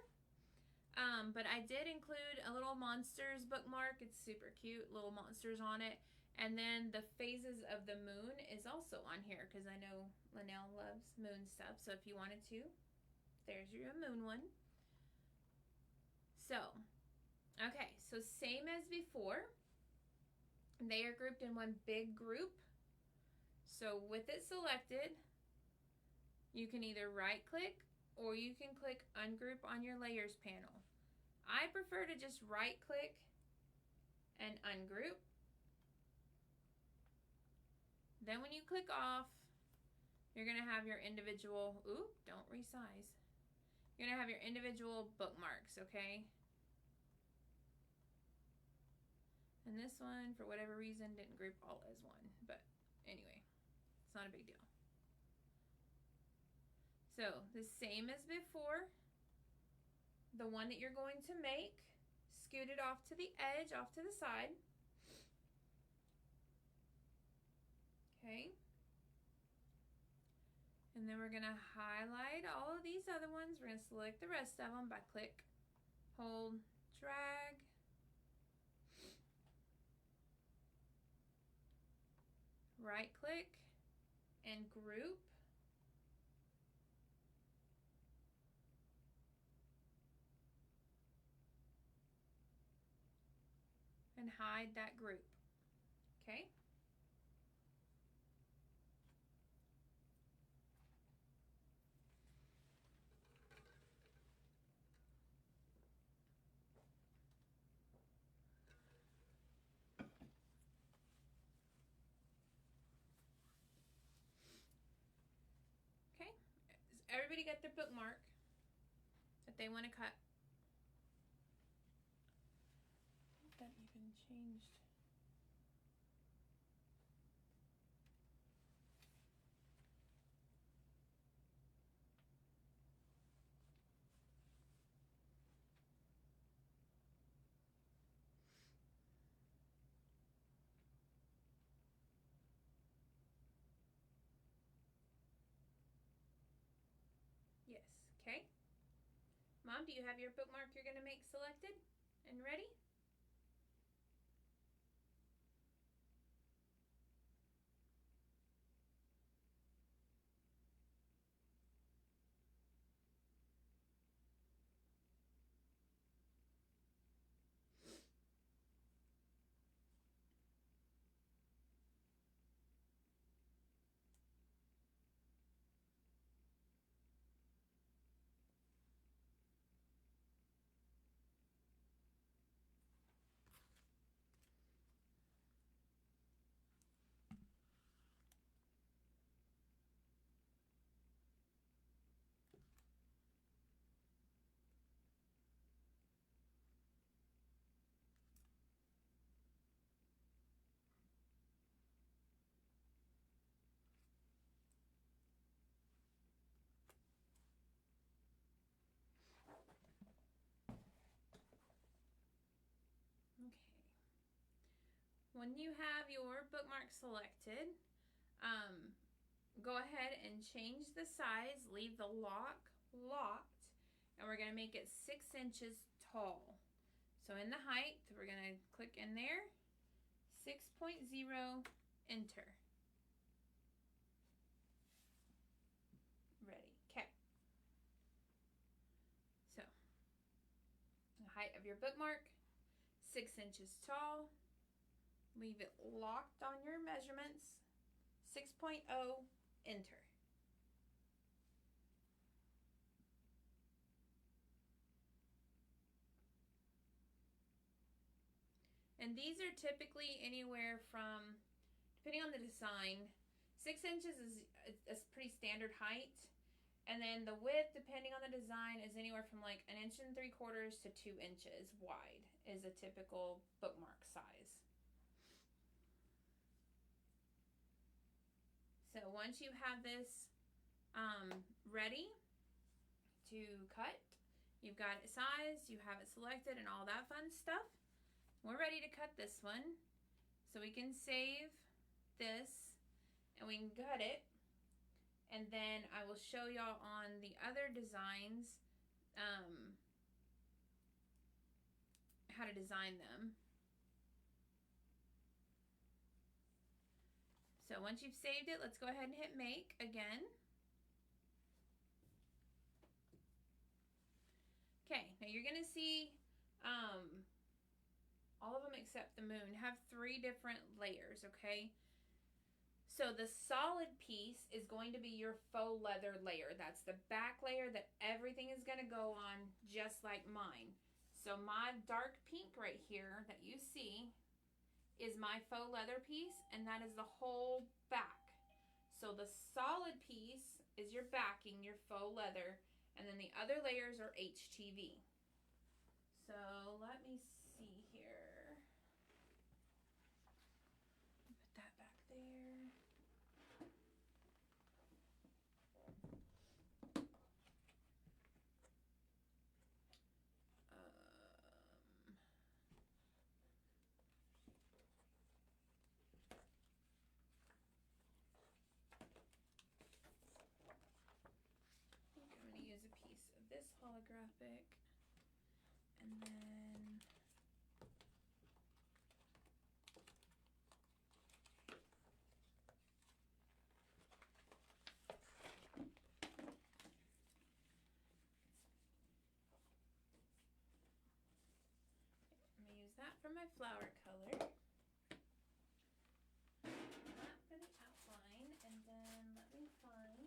But I did include a little monsters bookmark. It's super cute, little monsters on it. And then the phases of the moon is also on here, because I know Linnell loves moon stuff. So if you wanted to, there's your moon one. So, okay, so same as before. They are grouped in one big group. So with it selected, you can either right click or you can click ungroup on your layers panel. I prefer to just right click and ungroup. Then when you click off, you're going to have your individual, ooh, don't resize. You're going to have your individual bookmarks, okay? And this one, for whatever reason, didn't group all as one. But anyway, it's not a big deal. So the same as before. The one that you're going to make, scoot it off to the edge, off to the side. Okay. And then we're going to highlight all of these other ones. We're going to select the rest of them by click, hold, drag. Right click and group. And hide that group. Okay. Okay. Everybody got their bookmark that they want to cut. That even changed. Yes, okay. Mom, do you have your bookmark you're going to make selected and ready? Okay. When you have your bookmark selected, go ahead and change the size, leave the lock locked, and we're going to make it 6 inches tall. So in the height, we're going to click in there, 6.0, enter. Ready, okay. So, the height of your bookmark, 6 inches tall. Leave it locked on your measurements, 6.0, enter. And these are typically anywhere from, depending on the design, 6 inches is a pretty standard height. And then the width, depending on the design, is anywhere from like 1 3/4 inches to 2 inches wide is a typical bookmark size. So once you have this ready to cut, you've got it sized, you have it selected and all that fun stuff. We're ready to cut this one. So we can save this and we can cut it. And then I will show y'all on the other designs how to design them. So once you've saved it, let's go ahead and hit make again. Okay, now you're gonna see all of them except the moon have 3 different layers, okay? So the solid piece is going to be your faux leather layer. That's the back layer that everything is gonna go on just like mine. So my dark pink right here that you see is my faux leather piece, and that is the whole back. So the solid piece is your backing, your faux leather, and then the other layers are HTV. So let me see here. Put that back there. And then I'm going to use that for my flower color. That for the outline. And then let me find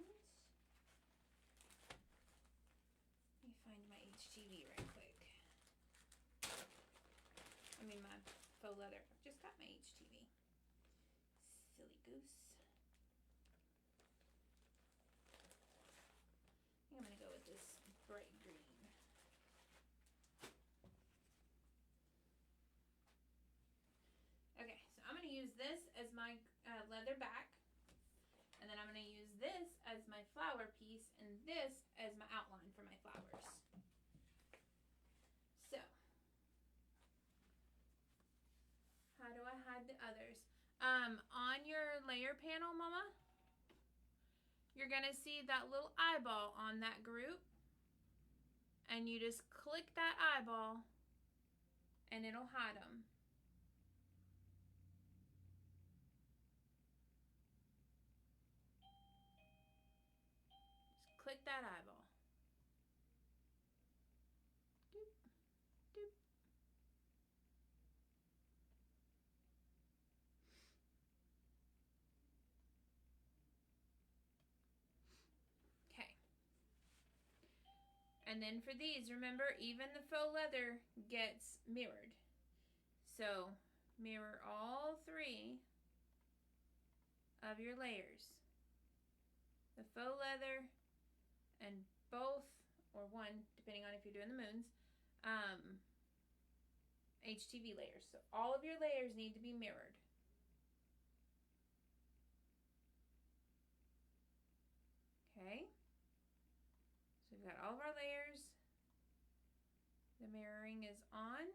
my HTV right quick. I mean my faux leather. I've just got my HTV. Silly goose. I think I'm going to go with this bright green. Okay, so I'm going to use this as my leather back. And then I'm going to use this as my flower piece and this as my outline for my flowers. So, how do I hide the others? On your layer panel, Mama, you're going to see that little eyeball on that group. And you just click that eyeball and it'll hide them. Click that eyeball. Doop, doop. Okay. And then for these, remember, even the faux leather gets mirrored. So mirror all 3 of your layers. The faux leather and both, or one, depending on if you're doing the moons, HTV layers. So all of your layers need to be mirrored. Okay. So we've got all of our layers. The mirroring is on.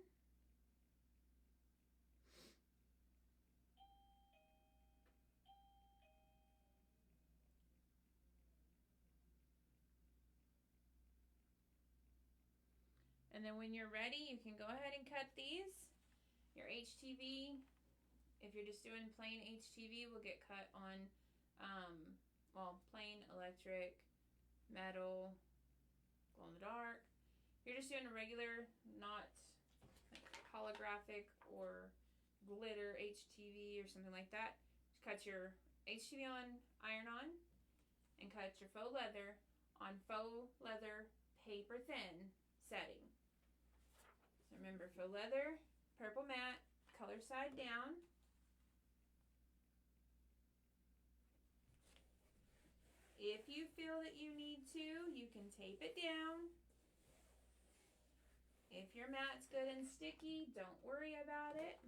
And then when you're ready, you can go ahead and cut these. Your HTV, if you're just doing plain HTV, will get cut on, well, plain, electric, metal, glow in the dark. If you're just doing a regular, not like holographic or glitter HTV or something like that, just cut your HTV on, iron on, and cut your faux leather on faux leather paper thin setting. So remember, faux leather, purple matte, color side down. If you feel that you need to, you can tape it down. If your mat's good and sticky, don't worry about it.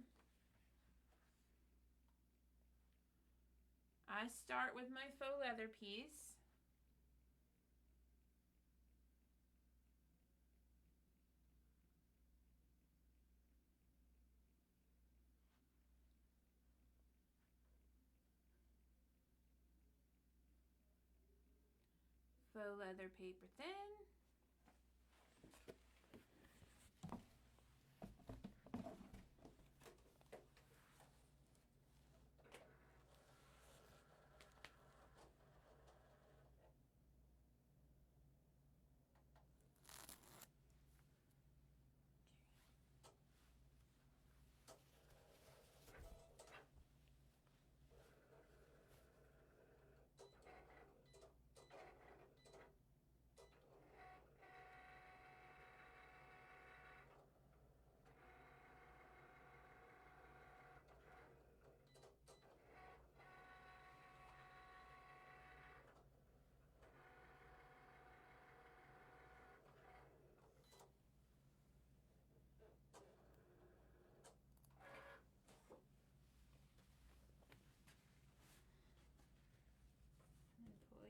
I start with my faux leather piece. Faux leather paper thin.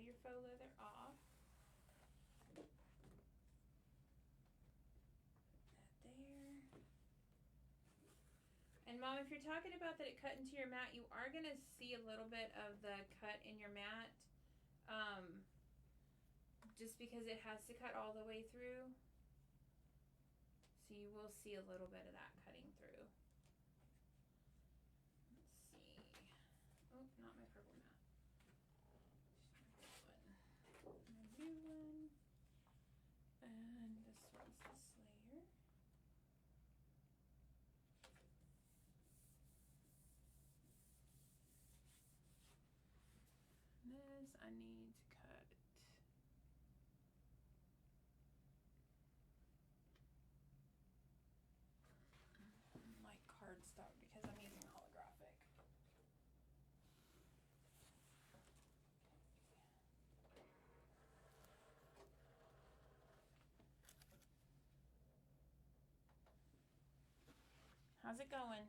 Your faux leather off. Put that there. And Mom, if you're talking about that it cut into your mat, you are going to see a little bit of the cut in your mat. Just because it has to cut all the way through. So you will see a little bit of that cutting through. Let's see. Oh, not my purple mat. This one. And a new one. And this one's this layer. This I need to cut. Like cardstock because I'm using holographic. How's it going?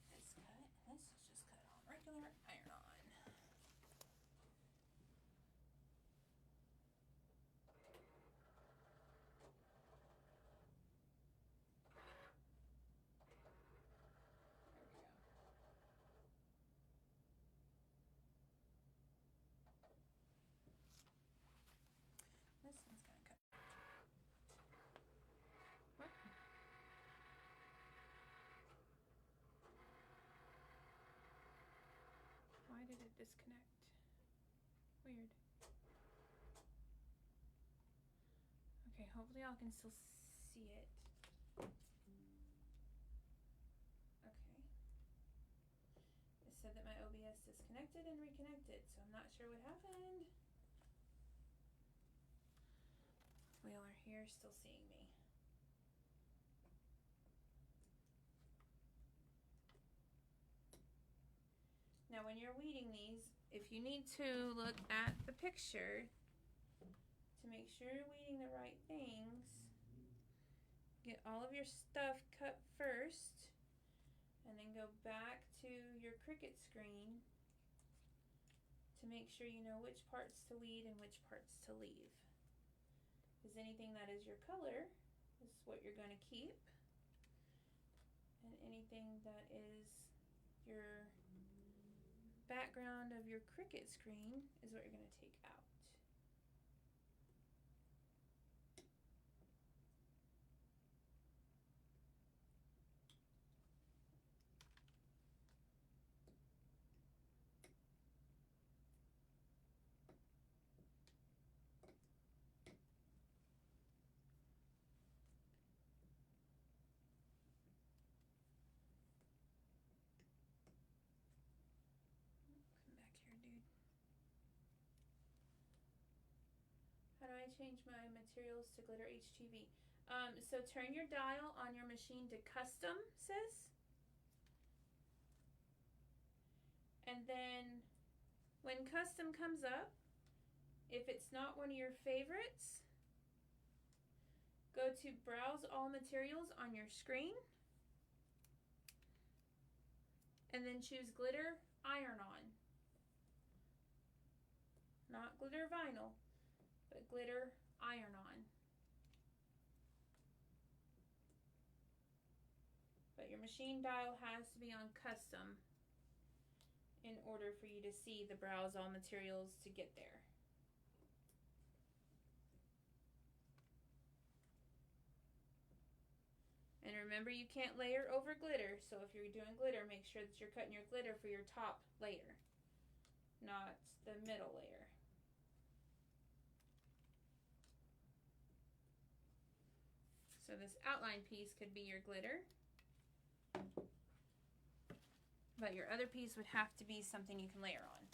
This cut. This is just cut on regular iron-on. This one's gonna cut. What? Why did it disconnect? Weird. Okay, hopefully y'all can still see it. Okay. It said that my OBS disconnected and reconnected, so I'm not sure what happened. We all are here still seeing me. Now when you're weeding these, if you need to look at the picture to make sure you're weeding the right things, get all of your stuff cut first and then go back to your Cricut screen to make sure you know which parts to weed and which parts to leave. Because anything that is your color is what you're going to keep, and anything that is your background of your Cricut screen is what you're going to take out. How do I change my materials to glitter HTV? So turn your dial on your machine to custom, sis. And then When custom comes up, if it's not one of your favorites, go to browse all materials on your screen and then choose glitter iron on. Not glitter vinyl, but glitter iron on. But your machine dial has to be on custom in order for you to see the browse all materials to get there. And remember, you can't layer over glitter, so if you're doing glitter, make sure that you're cutting your glitter for your top layer, not the middle layer. So this outline piece could be your glitter, but your other piece would have to be something you can layer on.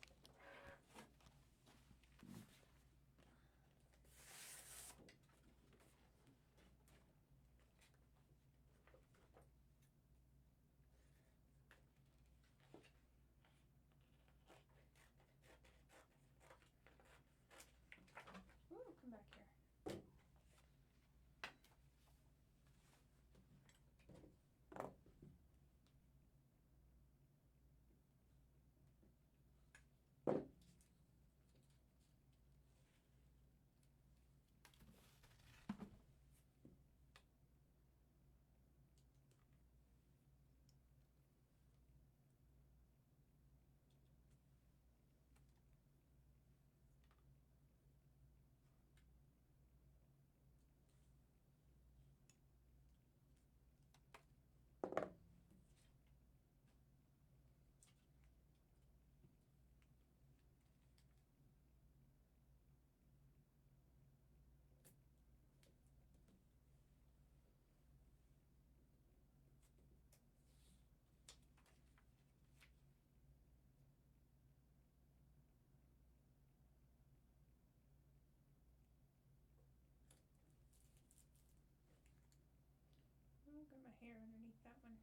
Ooh, come back here. Oh, got my hair underneath that one.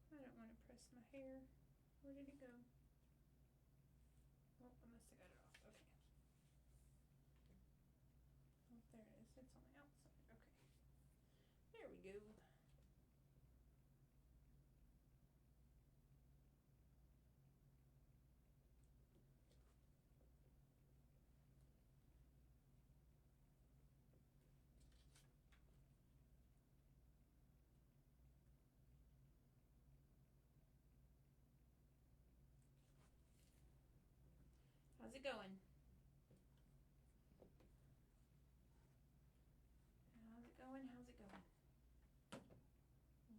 I don't want to press my hair. Where did it go? Oh, I must have got it off. Okay. Oh, there it is. It's on the outside. Okay. There we go. How's it going? How's it going? How's it going?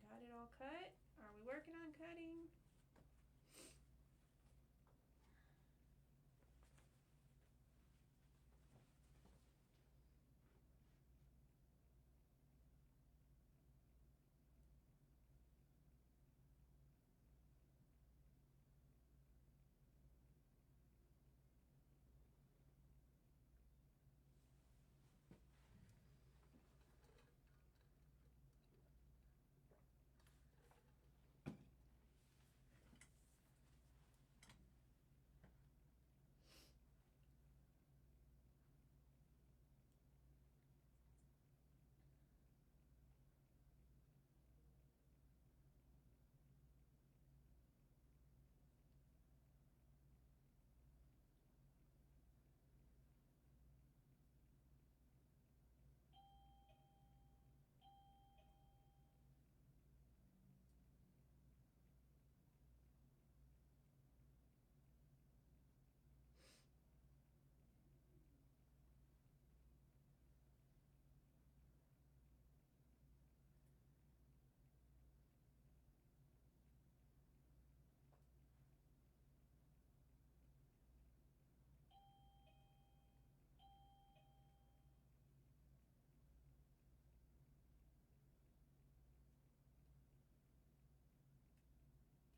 Got it all cut? Are we working on cutting?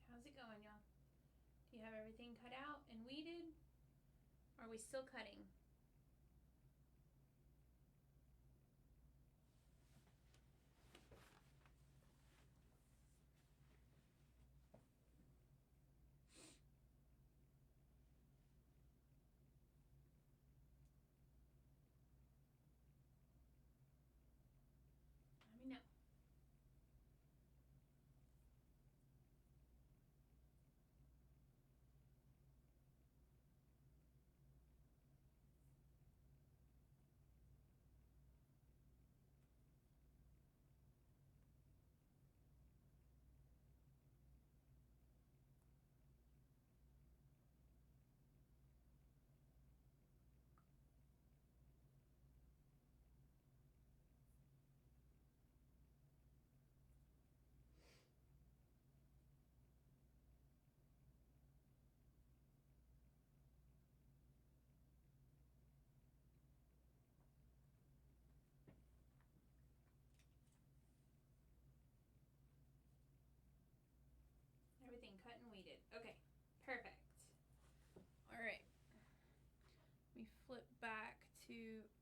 How's it going, y'all? Do you have everything cut out and weeded? Are we still cutting?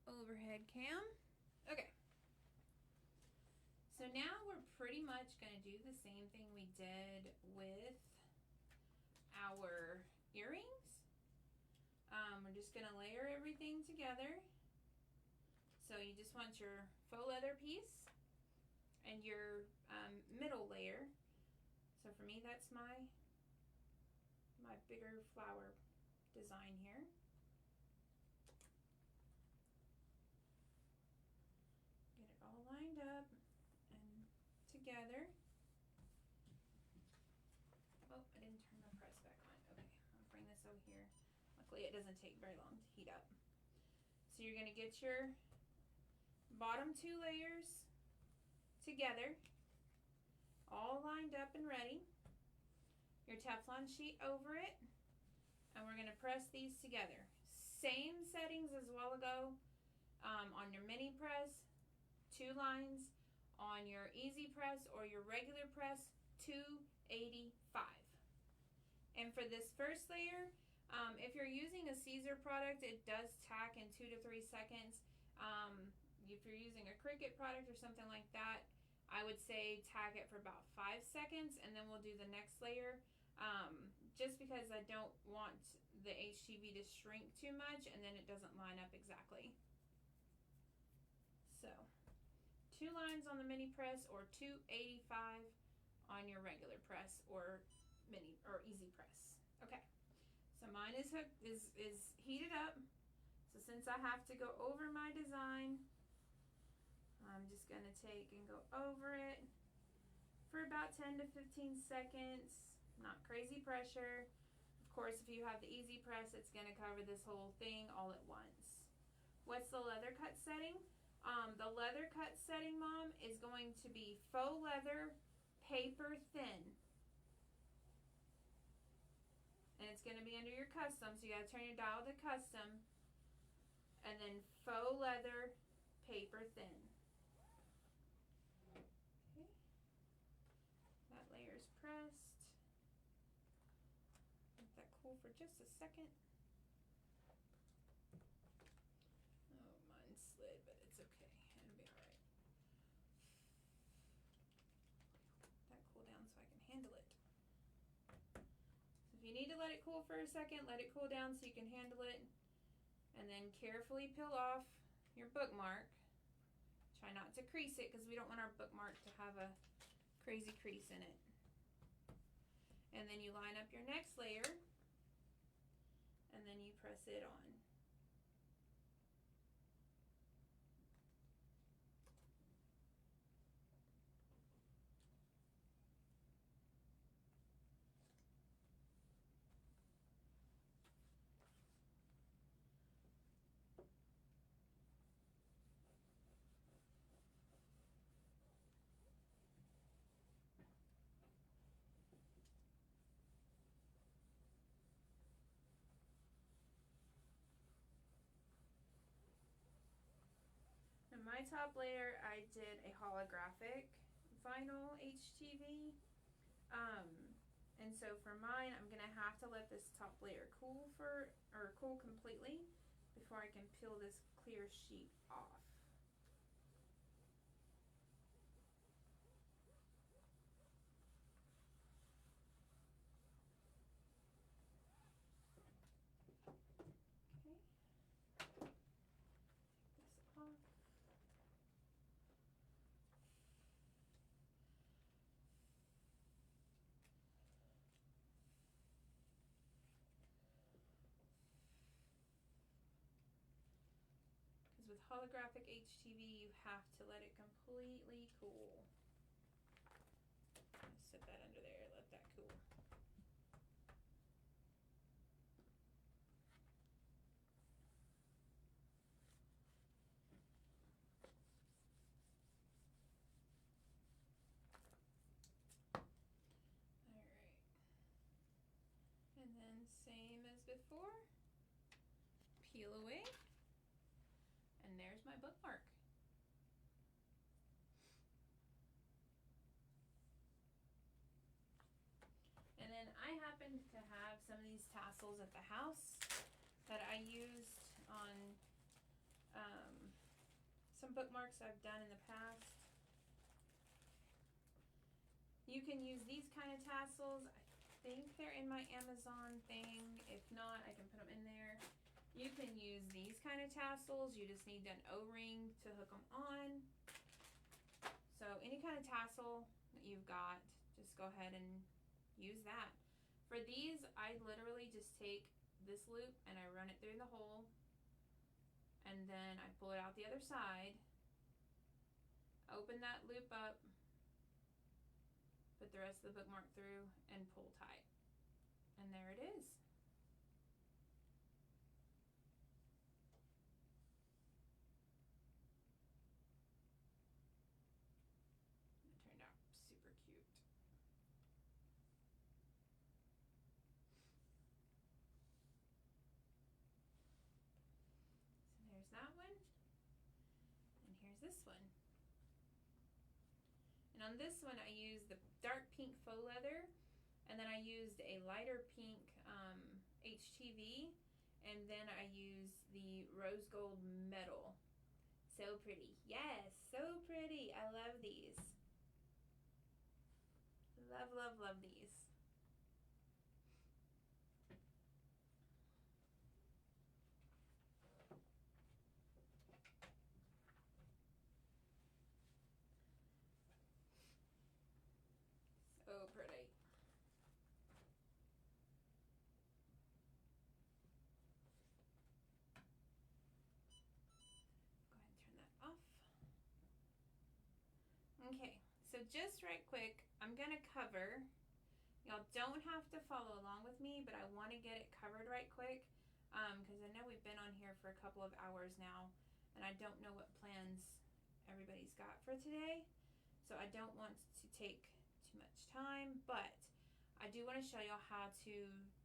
overhead cam. Okay. So now we're pretty much going to do the same thing we did with our earrings. We're just going to layer everything together. So you just want your faux leather piece and your middle layer. So for me, that's my bigger flower design here. Get it all lined up and together. Oh, I didn't turn my press back on. Okay, I'll bring this over here. Luckily, it doesn't take very long to heat up. So you're going to get your bottom 2 layers together, all lined up and ready. Your Teflon sheet over it, and we're going to press these together. Same settings as a while ago. On your mini press, 2 lines. On your easy press or your regular press, 285. And for this first layer, if you're using a Caesar product, it does tack in 2 to 3 seconds. If you're using a Cricut product or something like that, I would say tack it for about 5 seconds, and then we'll do the next layer. Just because I don't want the HTV to shrink too much and then it doesn't line up exactly. So 2 lines on the mini press or 285 on your regular press or mini or easy press. Okay, so mine is heated up. So since I have to go over my design, I'm just gonna take and go over it for about 10 to 15 seconds. Not crazy pressure. Of course, if you have the easy press, it's going to cover this whole thing all at once. What's the leather cut setting? The leather cut setting, Mom, is going to be faux leather, paper thin. And it's going to be under your custom, so you got to turn your dial to custom. And then faux leather, paper thin. Okay. That layer is pressed. For just a second. Oh, mine slid, but it's okay. It'll be all right. That cool down so I can handle it. So if you need to let it cool for a second, let it cool down so you can handle it. And then carefully peel off your bookmark. Try not to crease it because we don't want our bookmark to have a crazy crease in it. And then you line up your next layer. And then you press it on. My top layer, I did a holographic vinyl HTV. And so for mine, I'm going to have to let this top layer cool completely before I can peel this clear sheet off. With holographic HTV, you have to let it completely cool. Set that under there, let that cool. Alright. And then same as before, peel away. And there's my bookmark. And then I happen to have some of these tassels at the house that I used on some bookmarks I've done in the past. You can use these kind of tassels. I think they're in my Amazon thing. If not, I can put them in there. You can use these kind of tassels. You just need an O-ring to hook them on. So any kind of tassel that you've got, just go ahead and use that. For these, I literally just take this loop and I run it through the hole, and then I pull it out the other side, open that loop up, put the rest of the bookmark through, and pull tight. And there it is. It turned out super cute. So there's that one. And here's this one. And on this one, I used the dark pink faux leather, and then I used a lighter pink HTV, and then I used the rose gold metal. So pretty. Yes, so pretty. I love these. Love, love, love these. So pretty. Okay, so just right quick, I'm gonna cover. Y'all don't have to follow along with me, but I want to get it covered right quick, because I know we've been on here for a couple of hours now, and I don't know what plans everybody's got for today, so I don't want to take too much time, but I do want to show y'all how to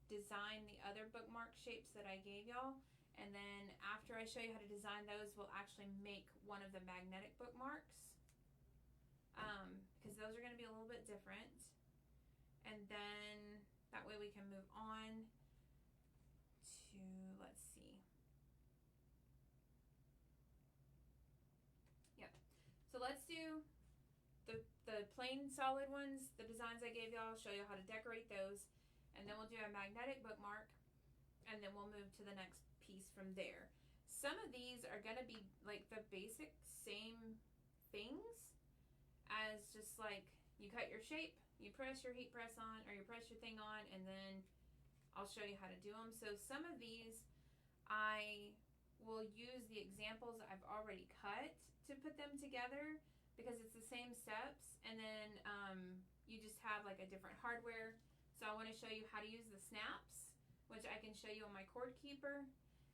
design the other bookmark shapes that I gave y'all, and then after I show you how to design those, we'll actually make one of the magnetic bookmarks. Because those are going to be a little bit different, and then that way we can move on to, let's see, yep, so let's do the plain solid ones, the designs I gave y'all, show you how to decorate those, and then we'll do a magnetic bookmark, and then we'll move to the next piece from there. Some of these are going to be like the basic same things as just like you cut your shape, you press your heat press on, or you press your thing on, and then I'll show you how to do them. So some of these I will use the examples I've already cut to put them together because it's the same steps, and then you just have like a different hardware. So I want to show you how to use the snaps, which I can show you on my cord keeper,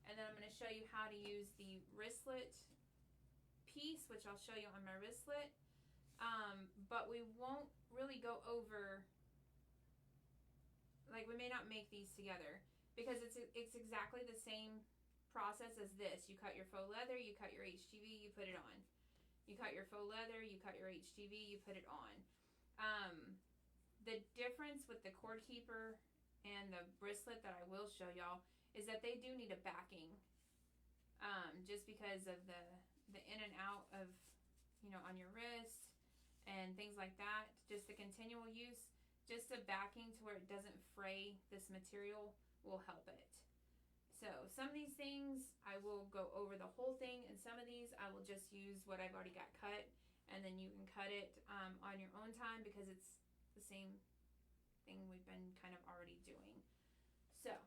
and then I'm going to show you how to use the wristlet piece, which I'll show you on my wristlet. But we won't really go over, like we may not make these together because it's exactly the same process as this. You cut your faux leather, you cut your HTV, you put it on. You cut your faux leather, you cut your HTV, you put it on. The difference with the cord keeper and the wristlet that I will show y'all is that they do need a backing, just because of the in and out of, you know, on your wrist and things like that. Just the continual use, just a backing to where it doesn't fray this material will help it. So some of these things I will go over the whole thing, and some of these I will just use what I've already got cut, and then you can cut it on your own time because it's the same thing we've been kind of already doing. So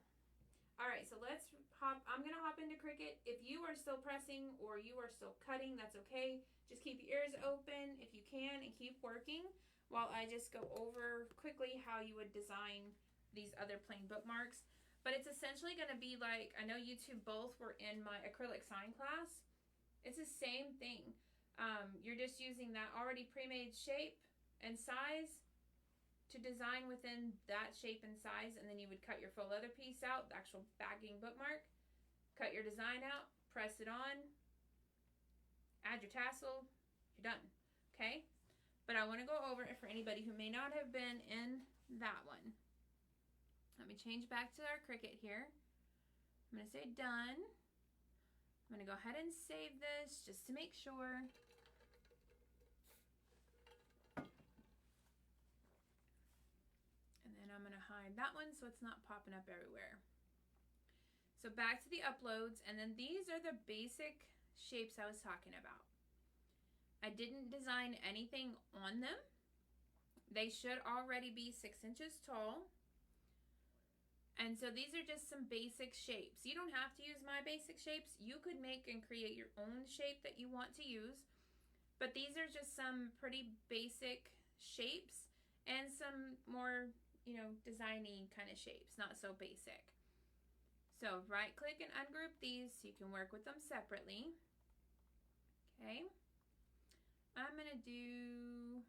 alright, so let's hop. I'm gonna hop into Cricut. If you are still pressing or you are still cutting, that's okay. Just keep your ears open if you can and keep working while I just go over quickly how you would design these other plain bookmarks. But it's essentially going to be like, I know you two both were in my acrylic sign class. It's the same thing. You're just using that already pre-made shape and size to design within that shape and size, and then you would cut your faux leather piece out, the actual backing bookmark, cut your design out, press it on, add your tassel, you're done, okay? But I want to go over it for anybody who may not have been in that one. Let me change back to our Cricut here. I'm going to say done. I'm going to go ahead and save this just to make sure. And then I'm going to hide that one so it's not popping up everywhere. So back to the uploads, and then these are the basic shapes I was talking about. I didn't design anything on them. They should already be 6 inches tall. And so these are just some basic shapes. You don't have to use my basic shapes. You could make and create your own shape that you want to use. But these are just some pretty basic shapes and some more, you know, designy kind of shapes, not so basic. So right click and ungroup these so you can work with them separately. Okay. I'm gonna do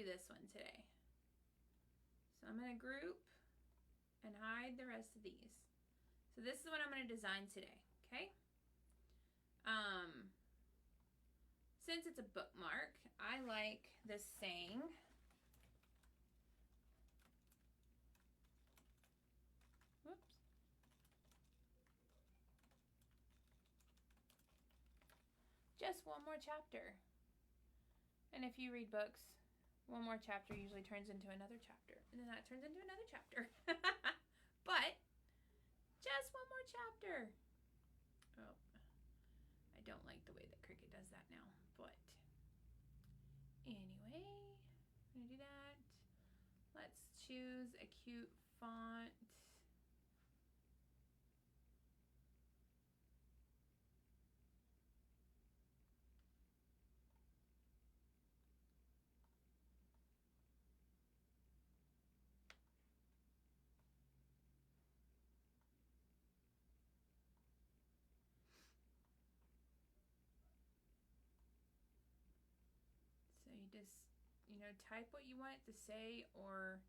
this one today. So I'm gonna group and hide the rest of these. So this is what I'm going to design today, okay? Since it's a bookmark, I like this saying. Whoops. Just one more chapter. And if you read books, one more chapter usually turns into another chapter. And then that turns into another chapter. But just one more chapter. Oh, I don't like the way that Cricut does that now. But anyway, I'm going to do that. Let's choose a cute font. So you just, you know, type what you want it to say, or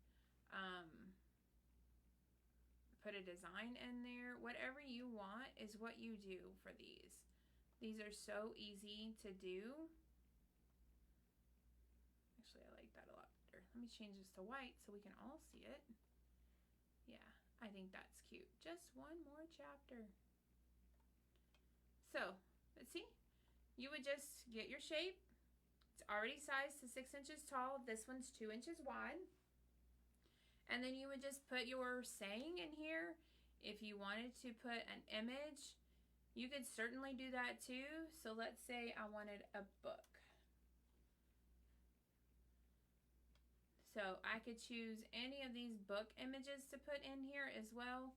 put a design in there. Whatever you want is what you do for these. These are so easy to do. Actually, I like that a lot better. Let me change this to white so we can all see it. Yeah, I think that's cute. Just one more chapter. So, let's see. You would just get your shape. It's already sized to 6 inches tall. This one's 2 inches wide. And then you would just put your saying in here. If you wanted to put an image, you could certainly do that too. So let's say I wanted a book. So I could choose any of these book images to put in here as well.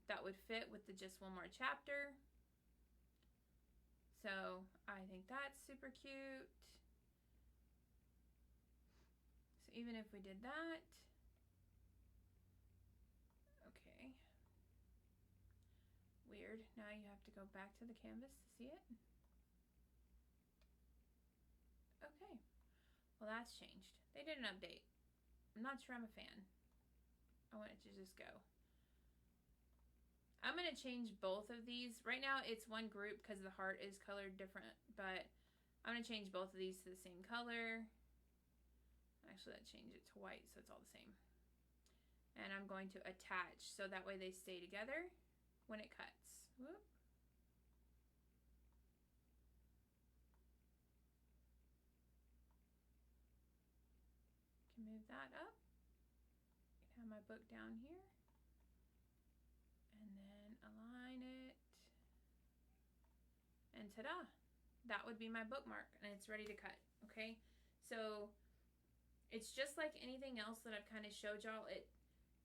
That would fit with the just one more chapter. So I think that's super cute. So even if we did that, okay. Weird. Now you have to go back to the canvas to see it. Okay. Well, that's changed. They did an update. I'm not sure I'm a fan. I want it to just go. I'm going to change both of these. Right now it's one group because the heart is colored different, but I'm going to change both of these to the same color. Actually, that changed it to white so it's all the same. And I'm going to attach so that way they stay together when it cuts. Whoop. Can move that up. I can have my book down here. And then align it. And ta-da! That would be my bookmark, and it's ready to cut, okay? So it's just like anything else that I've kind of showed y'all.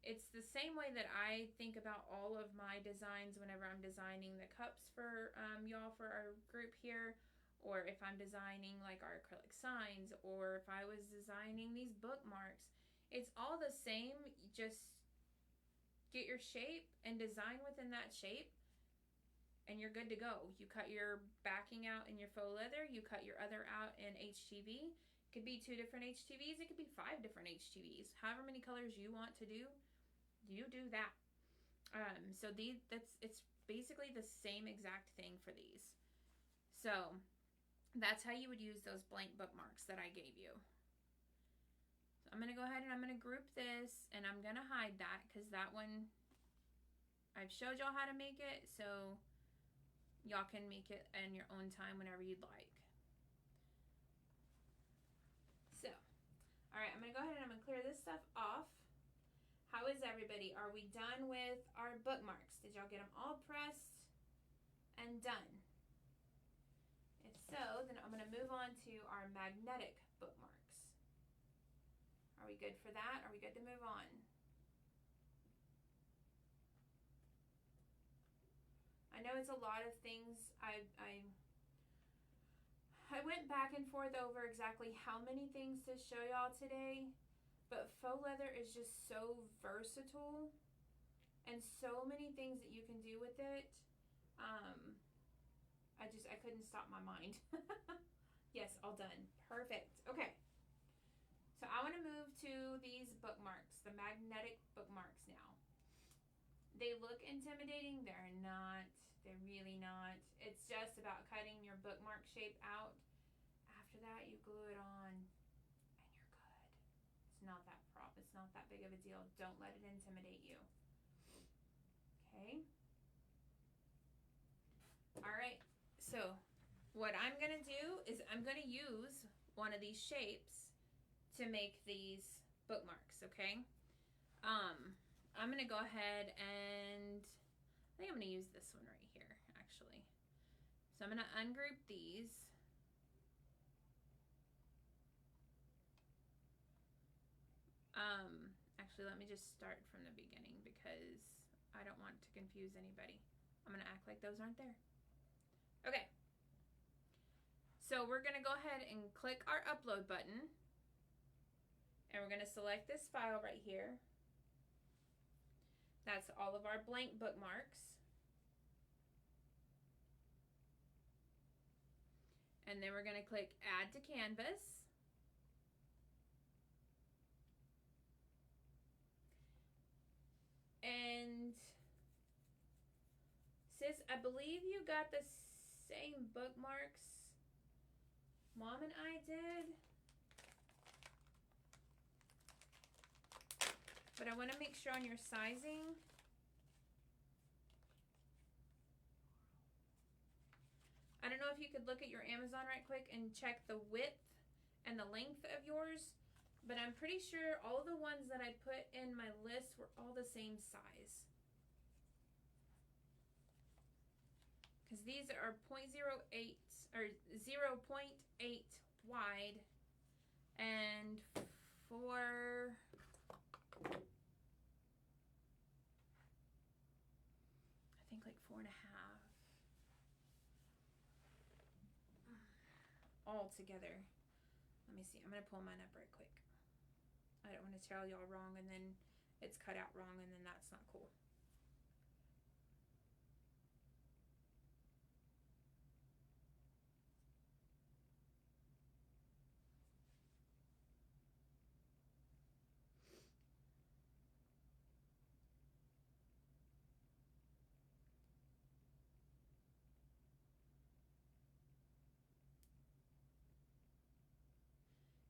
It's the same way that I think about all of my designs whenever I'm designing the cups for y'all for our group here, or if I'm designing like our acrylic signs, or if I was designing these bookmarks. It's all the same. Just get your shape and design within that shape, and you're good to go. You cut your backing out in your faux leather, you cut your other out in HTV. It could be 2 different HTVs, it could be 5 different HTVs. However many colors you want to do, you do that. So it's basically the same exact thing for these. So that's how you would use those blank bookmarks that I gave you. I'm going to go ahead and I'm going to group this, and I'm going to hide that because that one, I've showed y'all how to make it. So y'all can make it in your own time whenever you'd like. So, all right, I'm going to go ahead and I'm going to clear this stuff off. How is everybody? Are we done with our bookmarks? Did y'all get them all pressed and done? If so, then I'm going to move on to our magnetic bookmarks. Are we good for that? Are we good to move on? I know it's a lot of things. I went back and forth over exactly how many things to show y'all today, but faux leather is just so versatile and so many things that you can do with it. I couldn't stop my mind. Yes, all done. Perfect. Okay. So I want to move to these bookmarks, the magnetic bookmarks now. They look intimidating. They're not. They're really not. It's just about cutting your bookmark shape out. After that, you glue it on and you're good. It's not that big of a deal. Don't let it intimidate you. Okay. All right. So what I'm going to do is I'm going to use one of these shapes to make these bookmarks, okay? I'm going to go ahead and I think I'm going to use this one right here, actually. So I'm going to ungroup these. Actually, let me just start from the beginning because I don't want to confuse anybody. I'm going to act like those aren't there. Okay. So we're going to go ahead and click our upload button. And we're going to select this file right here. That's all of our blank bookmarks. And then we're going to click Add to Canvas. And sis, I believe you got the same bookmarks Mom and I did. But I want to make sure on your sizing. I don't know if you could look at your Amazon right quick and check the width and the length of yours, but I'm pretty sure all the ones that I put in my list were all the same size. Because these are 0.08 or 0.8 wide and for I think like 4.5 all together. Let me see. I'm gonna pull mine up right quick. I don't want to tell y'all wrong and then it's cut out wrong and then that's not cool.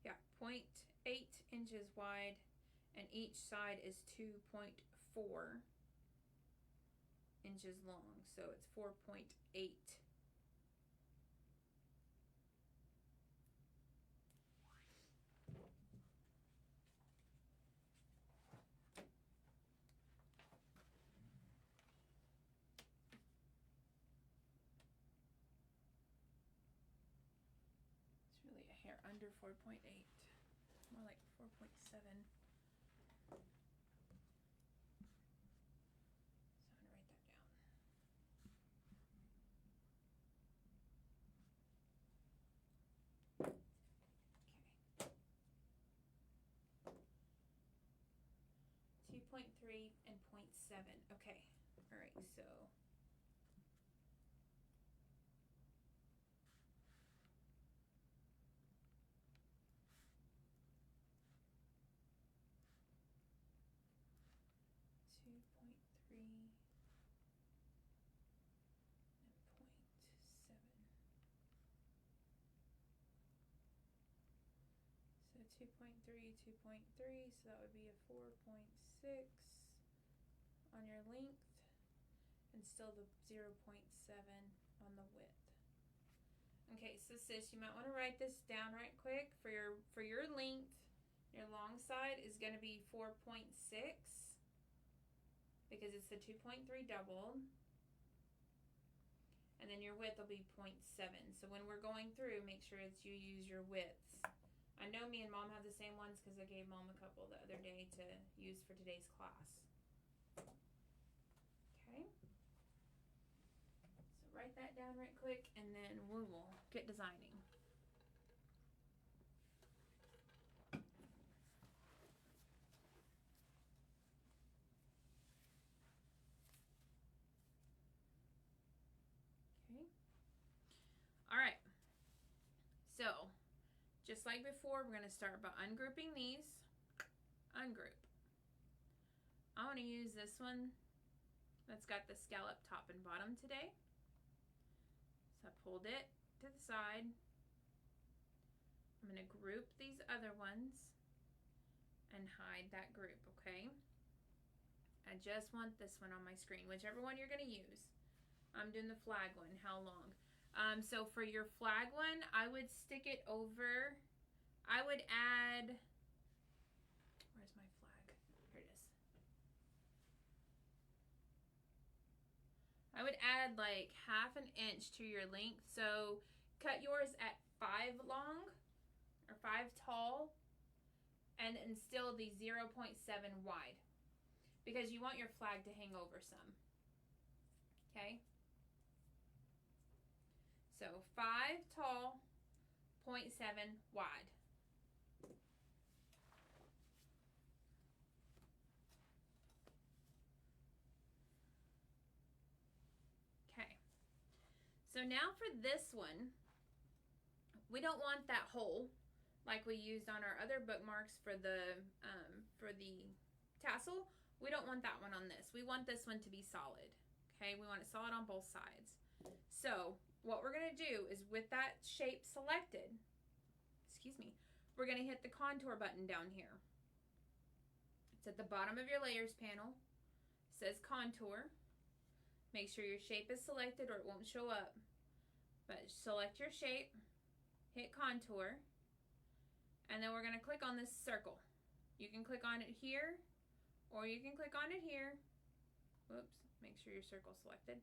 Yeah, 0.8 inches wide and each side is 2.4 inches long, so it's 4.8. It's really a hair under 4.8, more like 4.7. So I'm gonna write that down. 2.3 and 0.7. Okay. All right. So 2.3 and 0.7. So 2.3, 2.3. So that would be a 4.6 on your length, and still the 0.7 on the width. Okay, so sis, you might want to write this down right quick. For your length, your long side is going to be 4.6 because it's the 2.3 doubled. And then your width will be 0.7. So when we're going through, make sure it's you use your widths. I know me and Mom have the same ones because I gave Mom a couple the other day to use for today's class. Okay. So write that down right quick and then we will get designing. Okay. All right. So, just like before, we're going to start by ungrouping these. Ungroup. I want to use this one that's got the scallop top and bottom today. So I pulled it to the side. I'm going to group these other ones and hide that group, okay? I just want this one on my screen, whichever one you're going to use. I'm doing the flag one. How long? So for your flag one, I would stick it over. I would add, where's my flag? Here it is. I would add like 1/2 inch to your length. So cut yours at 5 long or 5 tall and then still the 0.7 wide because you want your flag to hang over some. Okay? So 5 tall, 0.7 wide. Okay. So now for this one, we don't want that hole like we used on our other bookmarks for the tassel. We don't want that one on this. We want this one to be solid. Okay, we want it solid on both sides. So what we're going to do is with that shape selected, we're going to hit the contour button down here. It's at the bottom of your layers panel. It says contour. Make sure your shape is selected or it won't show up. But select your shape, hit contour, and then we're going to click on this circle. You can click on it here or you can click on it here. Whoops, make sure your circle's selected.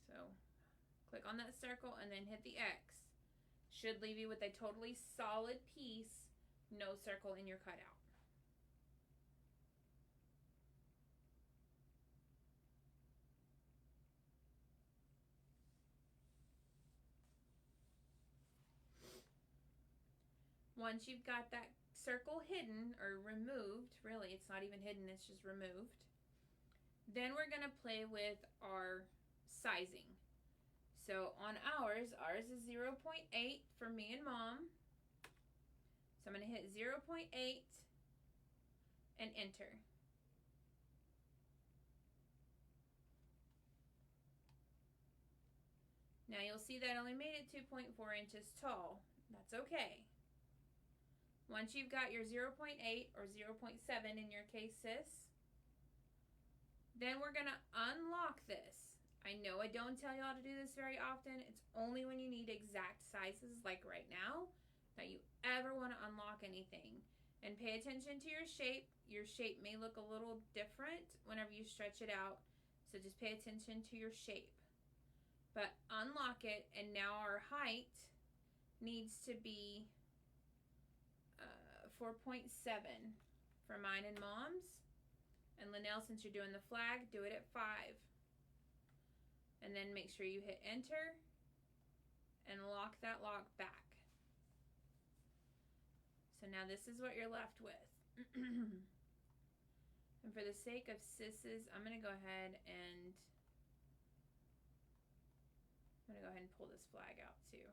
So click on that circle and then hit the X. Should leave you with a totally solid piece, no circle in your cutout. Once you've got that circle hidden or removed, really it's not even hidden, it's just removed, then we're going to play with our sizing. So on ours is 0.8 for me and Mom. So I'm going to hit 0.8 and enter. Now you'll see that I only made it 2.4 inches tall. That's okay. Once you've got your 0.8 or 0.7 in your case, sis, then we're going to unlock this. I know I don't tell y'all to do this very often. It's only when you need exact sizes like right now that you ever want to unlock anything. And pay attention to your shape. Your shape may look a little different whenever you stretch it out. So just pay attention to your shape. But unlock it, and now our height needs to be 4.7 for mine and Mom's. And Linnell, since you're doing the flag, do it at 5. And then make sure you hit enter and lock that lock back. So now this is what you're left with. And for the sake of sis's, I'm going to go ahead and pull this flag out too.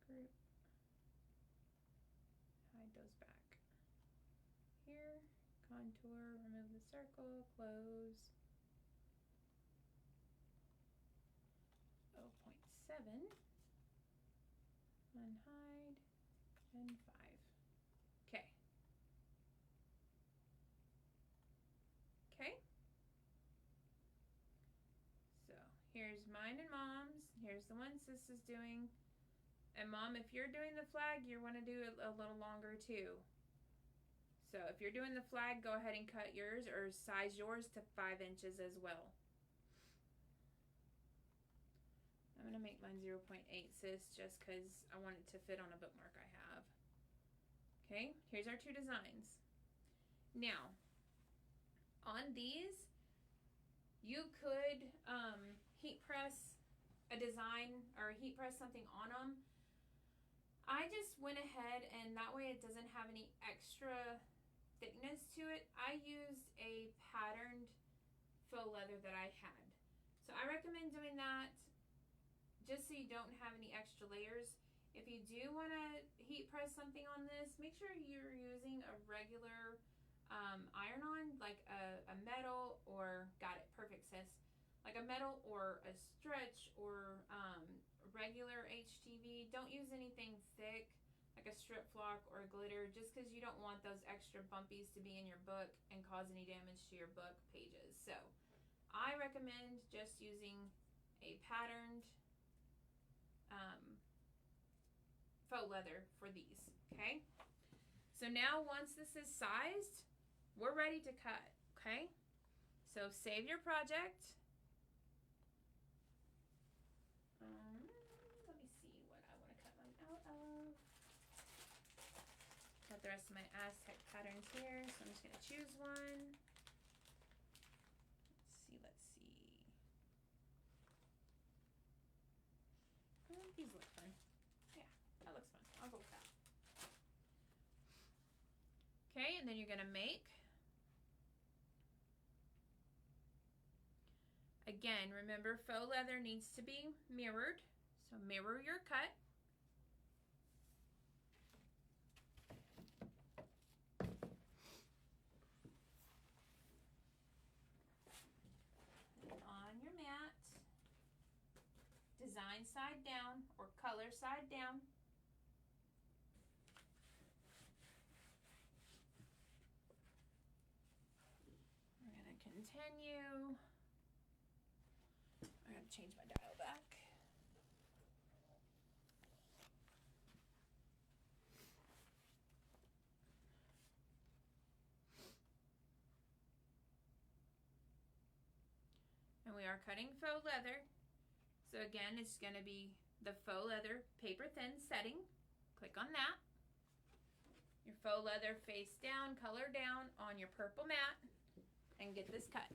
Group. Hide those back. Here, contour, remove the circle, close. 0.7, unhide, and 5. Okay. Here's mine and Mom's. Here's the one Sis is doing. And Mom, if you're doing the flag, you want to do it a little longer too. So if you're doing the flag, go ahead and cut yours or size yours to 5 inches as well. I'm going to make mine 0.8, Sis, just because I want it to fit on a bookmark I have. Okay, here's our 2 designs. Now, on these, you could heat press a design or heat press something on them. I just went ahead and that way it doesn't have any extra thickness to it. I used a patterned faux leather that I had. So I recommend doing that just so you don't have any extra layers. If you do want to heat press something on this, make sure you're using a regular iron-on, like a metal or, got it, perfect Sis, like a metal or a stretch or regular HTV. Don't use anything thick like a strip flock or a glitter, just because you don't want those extra bumpies to be in your book and cause any damage to your book pages. So I recommend just using a patterned faux leather for these. Okay, so now once this is sized, we're ready to cut. Okay, so save your project. Let me see what I want to cut mine out of. Got the rest of my Aztec patterns here, so I'm just going to choose one. Let's see. These look fun. Yeah, that looks fun. I'll go with that. Okay, and then you're going to make. Again, remember, faux leather needs to be mirrored, so mirror your cut. And on your mat, design side down or color side down. We're going to continue. I gotta change my dial back. And we are cutting faux leather. So again, it's going to be the faux leather paper thin setting. Click on that. Your faux leather face down, color down on your purple mat, and get this cut.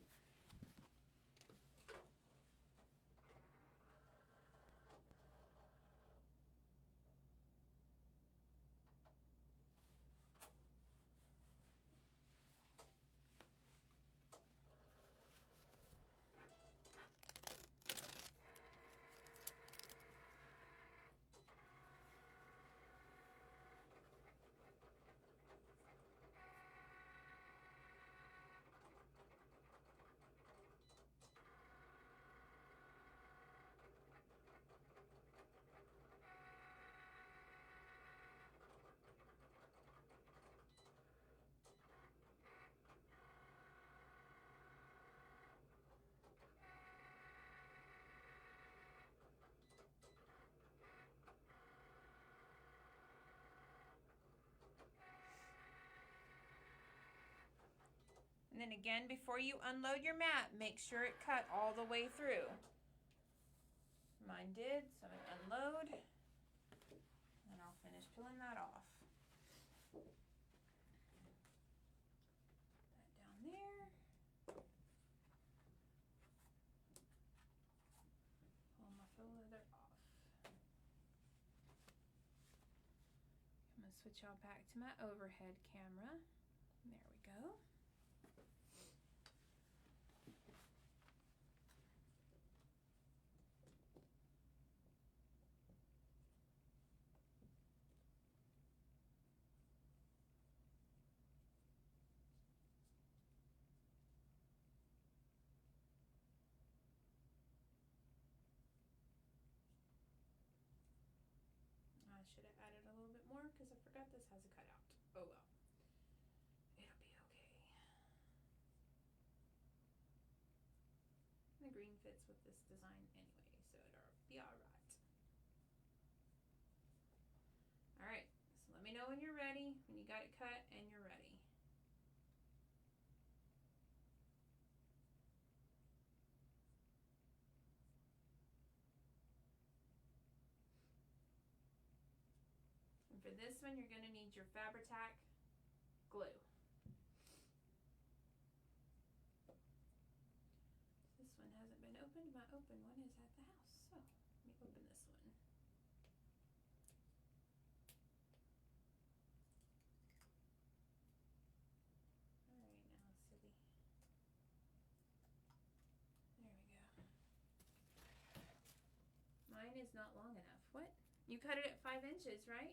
And then again, before you unload your mat, make sure it cut all the way through. Mine did, so I'm going to unload. And I'll finish peeling that off. Put that down there. Pull my faux leather off. I'm going to switch y'all back to my overhead camera. There we go. I should have added a little bit more because I forgot this has a cutout. Oh well. It'll be okay. fits with this design anyway, so it'll be alright. Alright, so let me know when you're ready, when you got it cut and you're ready. And for this one, you're going to need your Fabri-Tac glue. This one hasn't been opened. My open one is at the house, so let me open this one. Alright, now silly. There we go. Mine is not long enough. What? You cut it at 5 inches, right?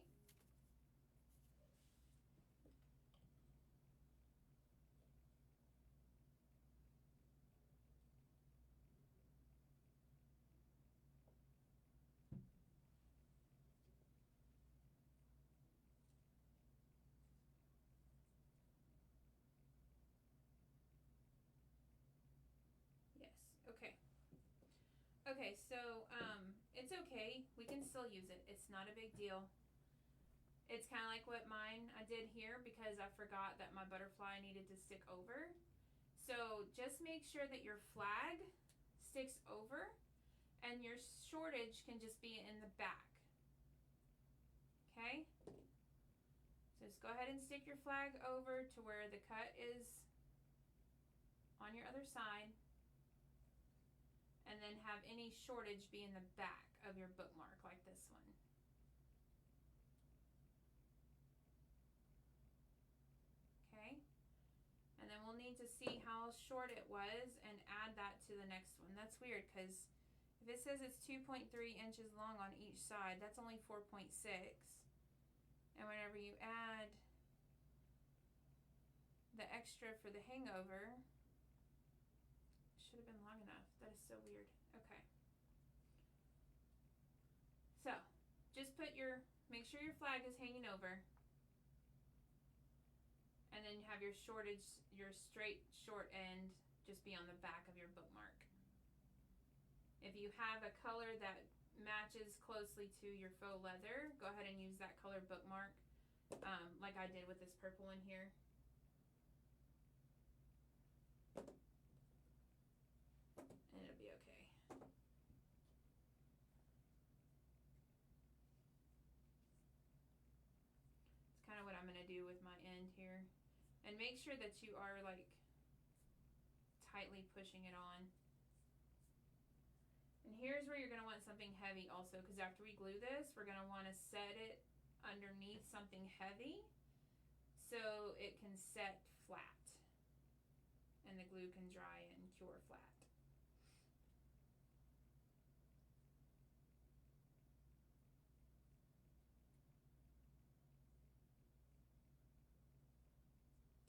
Okay. Okay, so it's okay. We can still use it. It's not a big deal. It's kind of like what mine I did here because I forgot that my butterfly needed to stick over. So just make sure that your flag sticks over and your shortage can just be in the back. Okay? So just go ahead and stick your flag over to where the cut is on your other side. And then have any shortage be in the back of your bookmark like this one. Okay? And then we'll need to see how short it was and add that to the next one. That's weird because if it says it's 2.3 inches long on each side, that's only 4.6. And whenever you add the extra for the hangover, should have been long enough. That is so weird. Okay. So, just make sure your flag is hanging over. And then you have your shortage, your straight short end just be on the back of your bookmark. If you have a color that matches closely to your faux leather, go ahead and use that color bookmark, like I did with this purple one here. And it'll be okay. It's kind of what I'm going to do with my end here. And make sure that you are like tightly pushing it on. And here's where you're going to want something heavy also, because after we glue this, we're going to want to set it underneath something heavy so it can set flat and the glue can dry and cure flat.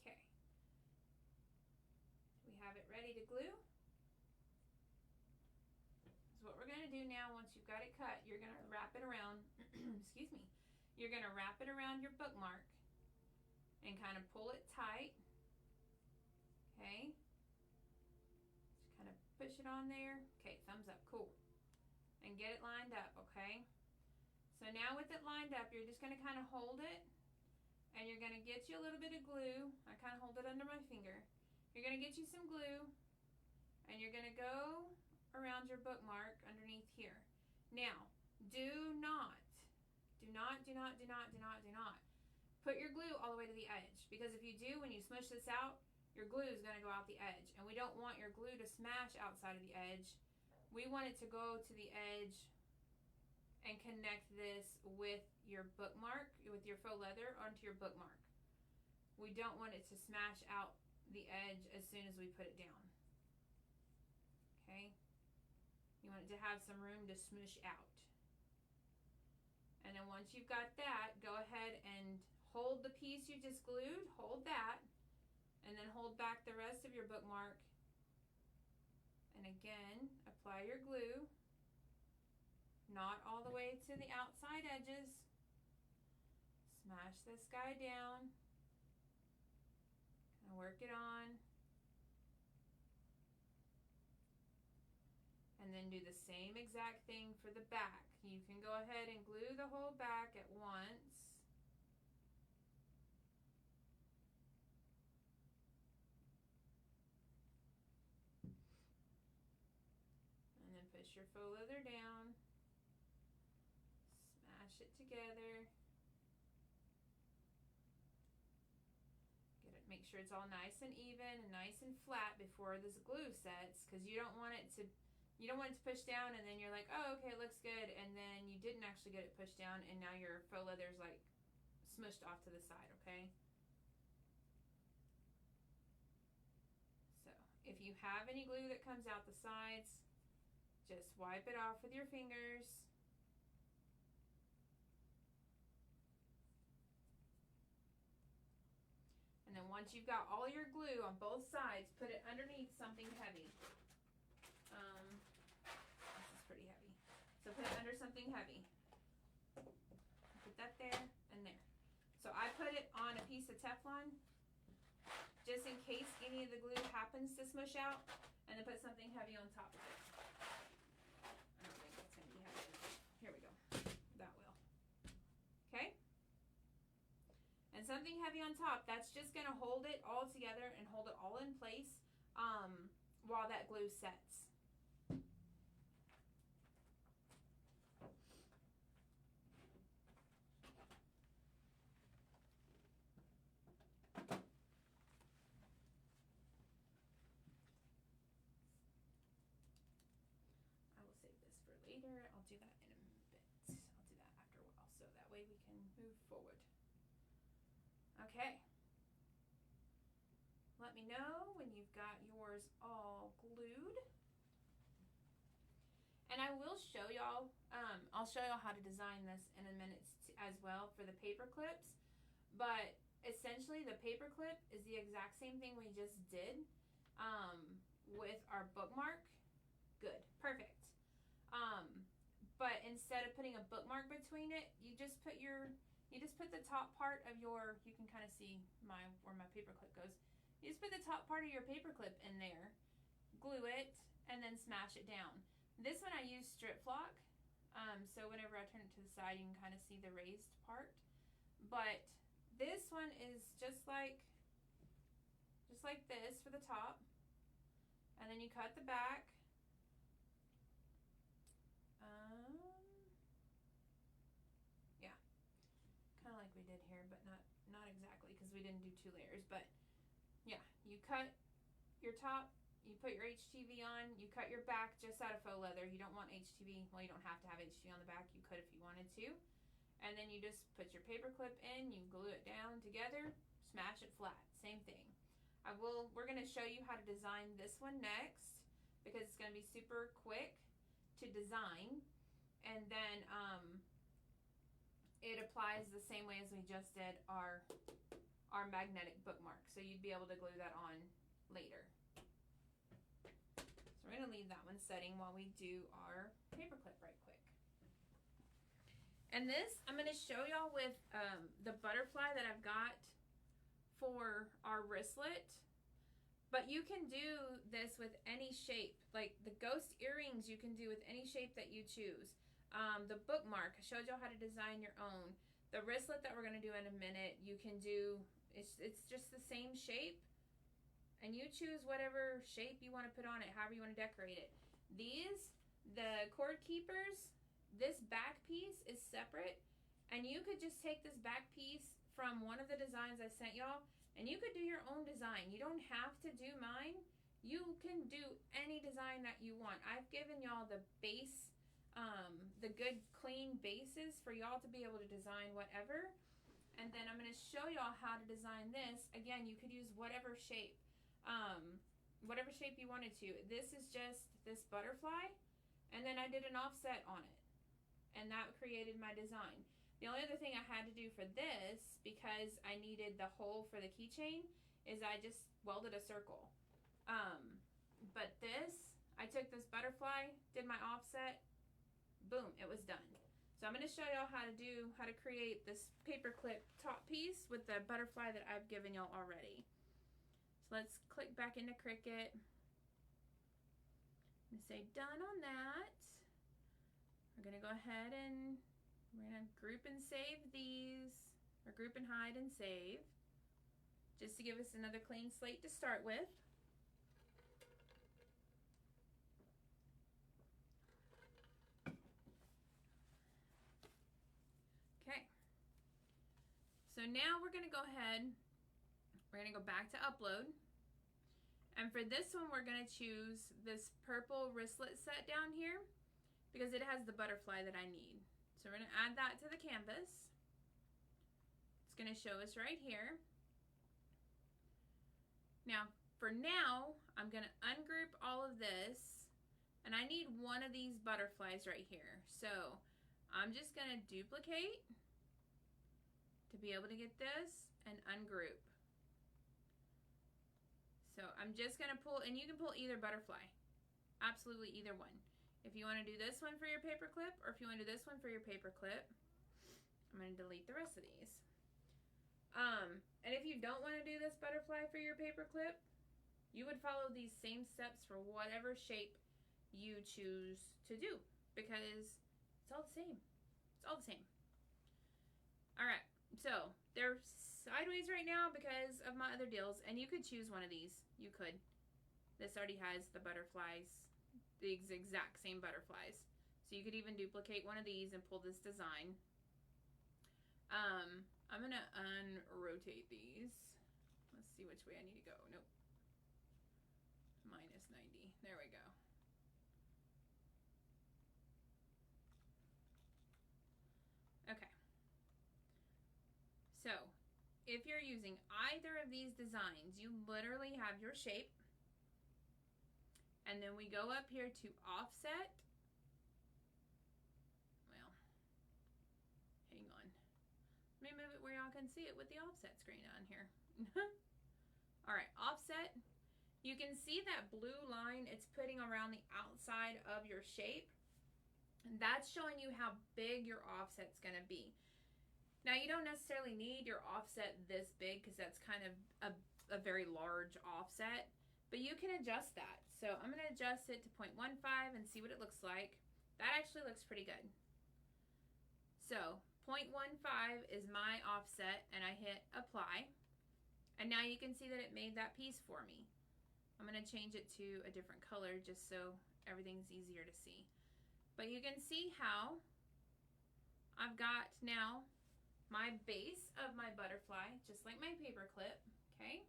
Okay. We have it ready to glue. So what we're going to do now, once you've got it cut, you're going to wrap it around, excuse me, you're going to wrap it around your bookmark and kind of pull it tight. Okay. Just kind of push it on there. Okay, thumbs up, cool. And get it lined up, okay? So now with it lined up, you're just going to kind of hold it and you're going to get you a little bit of glue. I kind of hold it under my finger. You're going to get you some glue and you're going to go around your bookmark underneath here. Now, do not put your glue all the way to the edge, because if you do, when you smush this out, your glue is going to go out the edge, and we don't want your glue to smash outside of the edge. We want it to go to the edge and connect this with your bookmark, with your faux leather onto your bookmark. We don't want it to smash out the edge as soon as we put it down. Okay? You want it to have some room to smush out. And then once you've got that, go ahead and hold the piece you just glued, hold that, and then hold back the rest of your bookmark. And again, apply your glue, not all the way to the outside edges. Smash this guy down, kind of work it on. And then do the same exact thing for the back. You can go ahead and glue the whole back at once. And then push your faux leather down. Smash it together. Make sure it's all nice and even and nice and flat before this glue sets, because you don't want it to push down and then you're like, oh, okay, it looks good, and then you didn't actually get it pushed down and now your faux leather's like smushed off to the side, okay? So if you have any glue that comes out the sides, just wipe it off with your fingers. And then once you've got all your glue on both sides, put it underneath something heavy. This is pretty heavy. So put it under something heavy. Put that there and there. So I put it on a piece of Teflon, just in case any of the glue happens to smush out, and then put something heavy on top of it. I don't think that's going to be heavy. Here we go. That will. Okay? And something heavy on top, that's just going to hold it all together and hold it all in place while that glue sets. I will save this for later. I'll do that in a bit. I'll do that after a while, so that way we can move forward. Okay. Let me know when you've got yours all glued. And I will show y'all, I'll show y'all how to design this in a minute as well for the paper clips. But essentially the paper clip is the exact same thing we just did with our bookmark. Good, perfect. But instead of putting a bookmark between it, you just put the top part of your, you can kind of see where my paper clip goes. You just put the top part of your paper clip in there, glue it, and then smash it down. This one I use strip flock, so whenever I turn it to the side, you can kind of see the raised part. But this one is just like this for the top, and then you cut the back. Yeah, kind of like we did here, but not exactly, because we didn't do 2 layers. But yeah, you cut your top, you put your HTV on, you cut your back just out of faux leather. You don't want HTV, well, you don't have to have HTV on the back. You could if you wanted to. And then you just put your paper clip in, you glue it down together, smash it flat, same thing. We're gonna show you how to design this one next, because it's gonna be super quick to design. And then it applies the same way as we just did our magnetic bookmark. So you'd be able to glue that on later. So we're gonna leave that one setting while we do our paper clip right quick. And this, I'm gonna show y'all with the butterfly that I've got for our wristlet. But you can do this with any shape. Like the ghost earrings you can do with any shape that you choose. The bookmark, I showed y'all how to design your own. The wristlet that we're gonna do in a minute, you can do, it's just the same shape. And you choose whatever shape you wanna put on it, however you wanna decorate it. These, the cord keepers, this back piece is separate. And you could just take this back piece from one of the designs I sent y'all, and you could do your own design. You don't have to do mine. You can do any design that you want. I've given y'all the base, the good clean bases for y'all to be able to design whatever. And then I'm gonna show y'all how to design this. Again, you could use whatever shape you wanted to. This is just this butterfly, and then I did an offset on it, and that created my design. The only other thing I had to do for this, because I needed the hole for the keychain, is I just welded a circle. But this, I took this butterfly, did my offset, boom, it was done. So I'm gonna show y'all how to create this paperclip top piece with the butterfly that I've given y'all already. So let's click back into Cricut. I'm going to say done on that. We're going to go ahead and we're going to group and save these, or group and hide and save, just to give us another clean slate to start with. Okay. So now we're going to go ahead, we're going to go back to upload. And for this one, we're going to choose this purple wristlet set down here because it has the butterfly that I need. So we're going to add that to the canvas. It's going to show us right here. Now, for now, I'm going to ungroup all of this, and I need one of these butterflies right here. So I'm just going to duplicate to be able to get this and ungroup. So I'm just going to pull, and you can pull either butterfly, absolutely either one. If you want to do this one for your paper clip, or if you want to do this one for your paper clip, I'm going to delete the rest of these. And if you don't want to do this butterfly for your paper clip, you would follow these same steps for whatever shape you choose to do, because it's all the same. It's all the same. All right, so they're sideways right now because of my other deals, and you could choose one of these. You could. This already has the butterflies, the exact same butterflies. So you could even duplicate one of these and pull this design. I'm going to unrotate these. Let's see which way I need to go. Nope. Minus 90. There we go. Okay. So, if you're using either of these designs, you literally have your shape. And then we go up here to offset. Well, hang on. Let me move it where y'all can see it with the offset screen on here. All right, offset. You can see that blue line it's putting around the outside of your shape. And that's showing you how big your offset's going to be. Now, you don't necessarily need your offset this big because that's kind of a very large offset. But you can adjust that. So I'm going to adjust it to 0.15 and see what it looks like. That actually looks pretty good. So 0.15 is my offset, and I hit apply. And now you can see that it made that piece for me. I'm going to change it to a different color just so everything's easier to see. But you can see how I've got now my base of my butterfly, just like my paper clip, okay?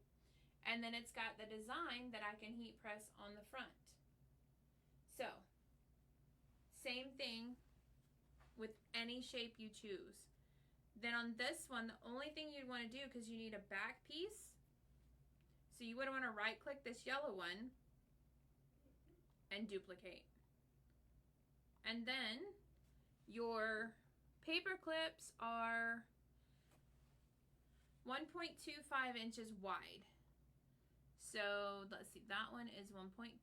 And then it's got the design that I can heat press on the front. So, same thing with any shape you choose. Then on this one, the only thing you'd want to do, because you need a back piece, so you would want to right click this yellow one and duplicate. And then your paper clips are 1.25 inches wide. So let's see, that one is 1.38.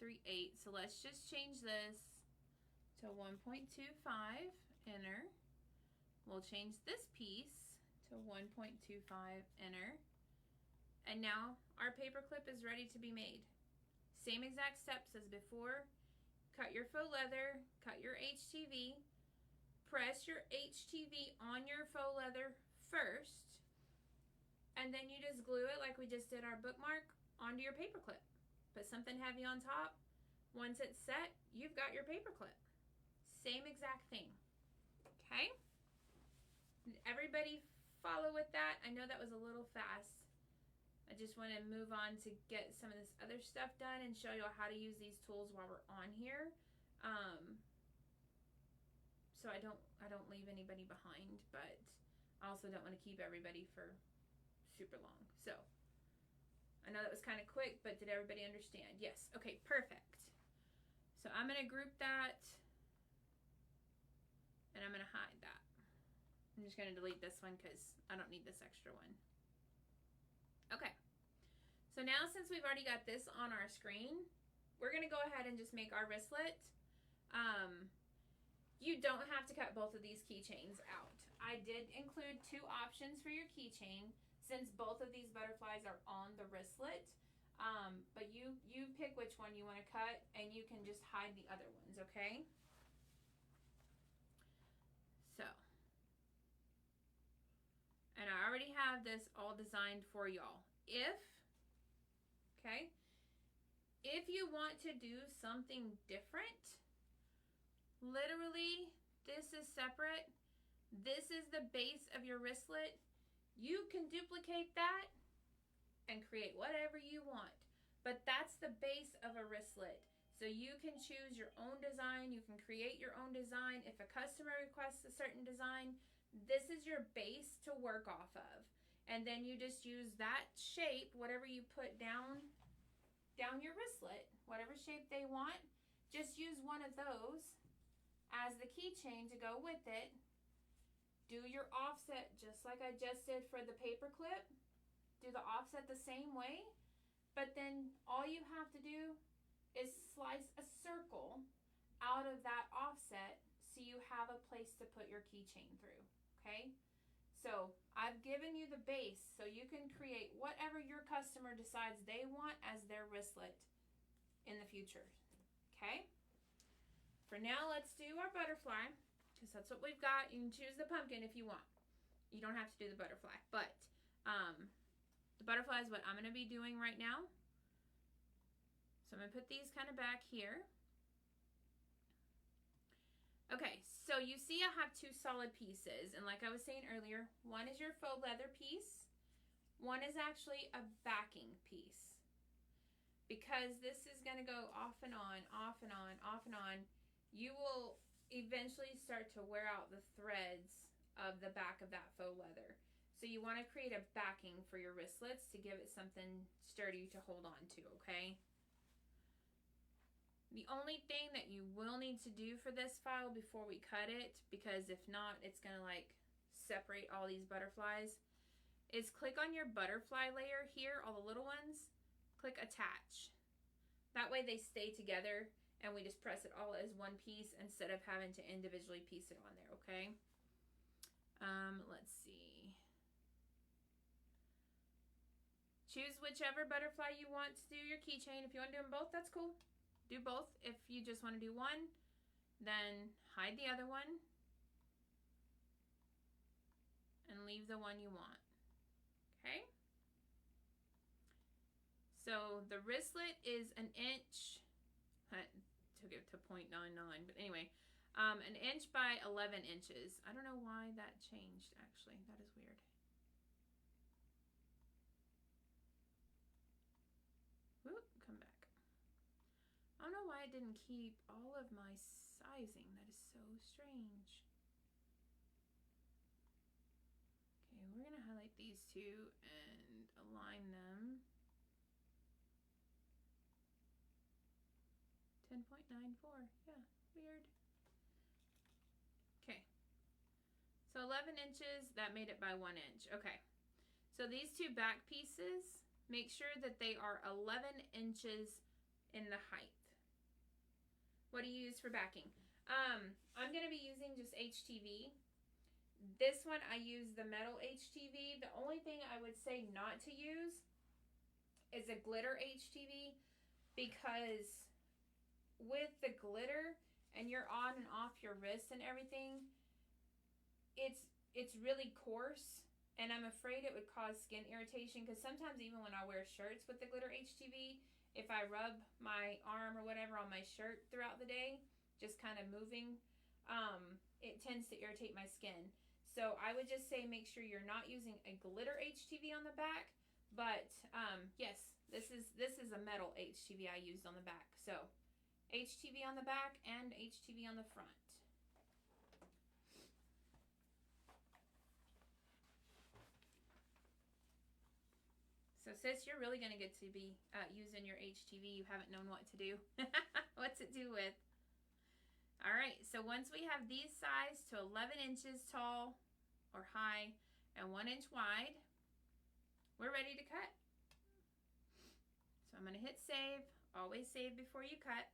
So let's just change this to 1.25, enter. We'll change this piece to 1.25, enter. And now our paper clip is ready to be made. Same exact steps as before. Cut your faux leather, cut your HTV, press your HTV on your faux leather first, and then you just glue it like we just did our bookmark onto your paper clip. Put something heavy on top. Once it's set, you've got your paper clip. Same exact thing. Okay? Did everybody follow with that? I know that was a little fast. I just want to move on to get some of this other stuff done and show you how to use these tools while we're on here. So I don't leave anybody behind, but I also don't want to keep everybody for super long. So I know that was kind of quick, but did everybody understand? Yes. Okay, perfect. So I'm going to group that, and I'm going to hide that. I'm just going to delete this one because I don't need this extra one. Okay. So now since we've already got this on our screen, we're going to go ahead and just make our wristlet. You don't have to cut both of these keychains out. I did include two options for your keychain since both of these butterflies are on the wristlet. But you pick which one you want to cut, and you can just hide the other ones, okay? So, and I already have this all designed for y'all. If you want to do something different, literally, this is separate. This is the base of your wristlet. You can duplicate that and create whatever you want. But that's the base of a wristlet. So you can choose your own design. You can create your own design. If a customer requests a certain design, this is your base to work off of. And then you just use that shape, whatever you put down your wristlet, whatever shape they want, just use one of those as the keychain to go with it. Do your offset just like I just did for the paper clip. Do the offset the same way, but then all you have to do is slice a circle out of that offset so you have a place to put your keychain through, okay? So I've given you the base so you can create whatever your customer decides they want as their wristlet in the future, okay? For now, let's do our butterfly because that's what we've got. You can choose the pumpkin if you want. You don't have to do the butterfly, but the butterfly is what I'm going to be doing right now. So I'm going to put these kind of back here. Okay, so you see I have two solid pieces, and like I was saying earlier, one is your faux leather piece, one is actually a backing piece. Because this is going to go off and on, off and on, off and on, you will eventually start to wear out the threads of the back of that faux leather. So you want to create a backing for your wristlets to give it something sturdy to hold on to, okay? The only thing that you will need to do for this file before we cut it, because if not, it's going to like separate all these butterflies, is click on your butterfly layer here, all the little ones, click attach. That way they stay together and we just press it all as one piece instead of having to individually piece it on there, okay? Let's see. Choose whichever butterfly you want to do your keychain. If you want to do them both, that's cool. Do both. If you just want to do one, then hide the other one and leave the one you want. Okay? So the wristlet is an inch. I took it to 0.99, but anyway, an inch by 11 inches. I don't know why that changed, actually. That is weird. Whoop, come back. I don't know why it didn't keep all of my sizing. That is so strange. Okay, we're going to highlight these two and align them. 10.94. Yeah, weird. Okay. So 11 inches, that made it by 1 inch. Okay. So these two back pieces, make sure that they are 11 inches in the height. What do you use for backing? I'm going to be using just HTV. This one I use the metal HTV. The only thing I would say not to use is a glitter HTV, because with the glitter and you're on and off your wrists and everything, it's really coarse, and I'm afraid it would cause skin irritation, because sometimes even when I wear shirts with the glitter HTV, if I rub my arm or whatever on my shirt throughout the day, just kind of moving, it tends to irritate my skin. So I would just say make sure you're not using a glitter HTV on the back. But yes, this is a metal HTV I used on the back. So HTV on the back and HTV on the front. So sis, you're really going to get to be using your HTV. You haven't known what to do. What to do with. All right, so once we have these sized to 11 inches tall or high and 1 inch wide, we're ready to cut. So I'm going to hit save. Always save before you cut.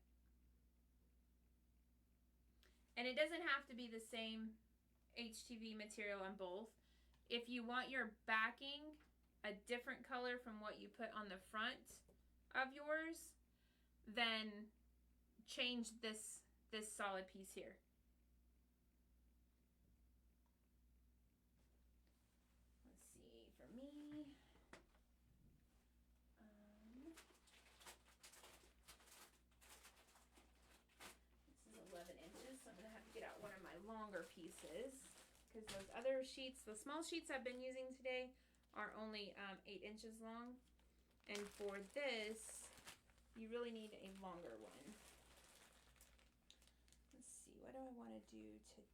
And it doesn't have to be the same HTV material on both. If you want your backing a different color from what you put on the front, of yours, then change this solid piece here. Let's see, for me, this is 11 inches, so I'm gonna have to get out one of my longer pieces because those other sheets, the small sheets I've been using today, are only 8 inches long. And for this, you really need a longer one. Let's see, what do I want to do today?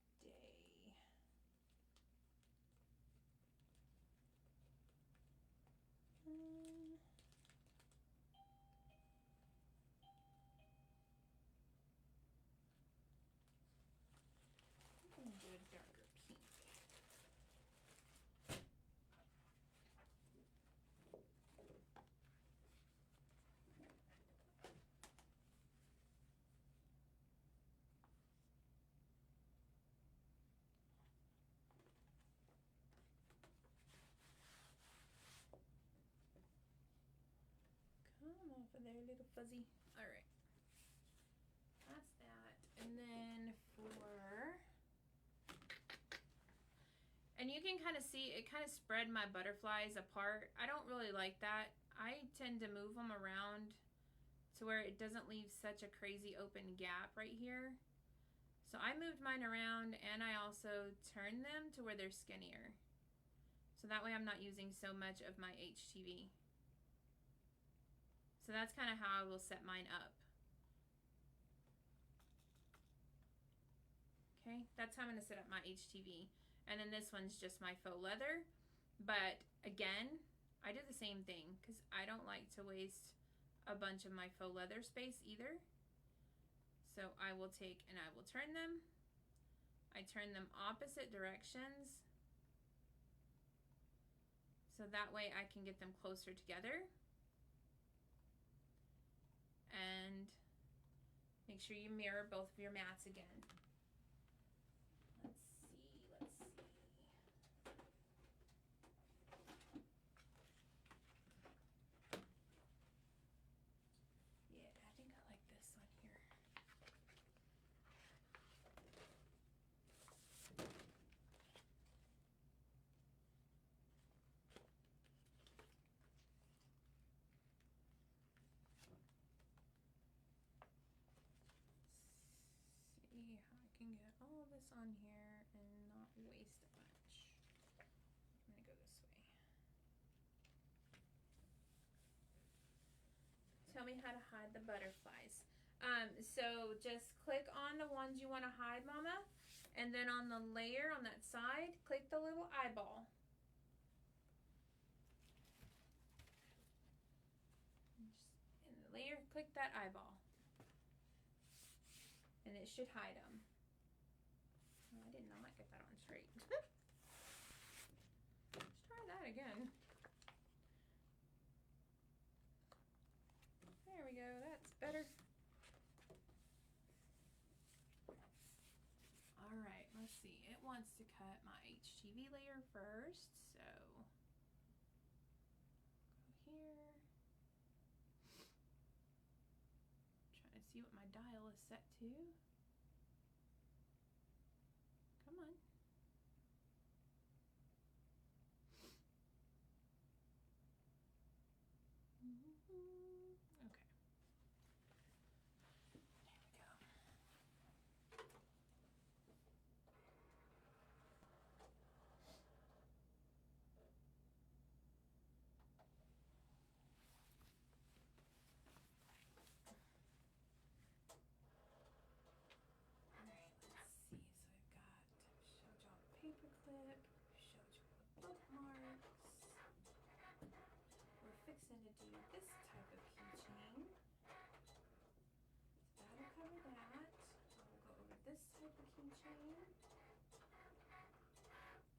I'm going to do a darker pink. Come off of there, little fuzzy. All right. That's that. And then and you can kind of see, it kind of spread my butterflies apart. I don't really like that. I tend to move them around to where it doesn't leave such a crazy open gap right here. So I moved mine around, and I also turned them to where they're skinnier. So that way I'm not using so much of my HTV. So that's kind of how I will set mine up. Okay, that's how I'm going to set up my HTV. And then this one's just my faux leather. But again, I do the same thing because I don't like to waste a bunch of my faux leather space either. So I will take and I will turn them. I turn them opposite directions. So that way I can get them closer together. And make sure you mirror both of your mats again. Let's see. Yeah, I think I like this one here. See how I can get all of this on here and not waste a bunch. I'm gonna go this way. Tell me how to hide the butterflies. So just click on the ones you want to hide, Mama, and then on the layer on that side, click the little eyeball. In the layer, click that eyeball. And it should hide them. Oh, I did not get that on straight. Let's try that again. There we go, that's better. All right, let's see. It wants to cut my HTV layer first, so go here. Trying to see what my dial is set to. Come on. Okay. There we go. Alright, let's see. So I've got showed y'all the paper clip, showed y'all the bookmarks. We're fixing to do this type of keychain. So that'll cover that. We'll go over this type of keychain.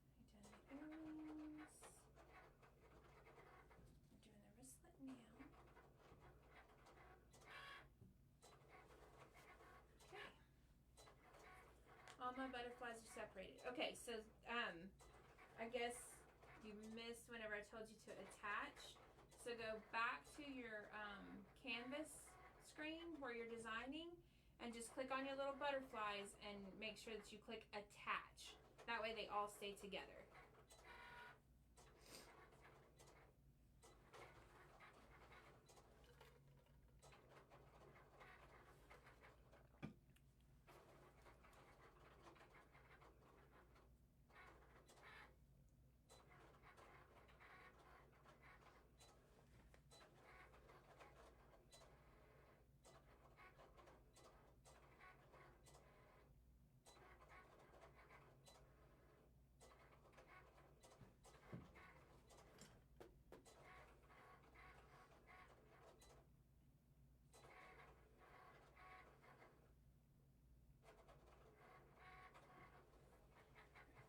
I've done the earrings. We're doing the wristlet now. Okay. All my butterflies are separated. Okay, so I guess you missed whenever I told you to attach. So go back to your canvas screen where you're designing and just click on your little butterflies and make sure that you click attach. That way they all stay together.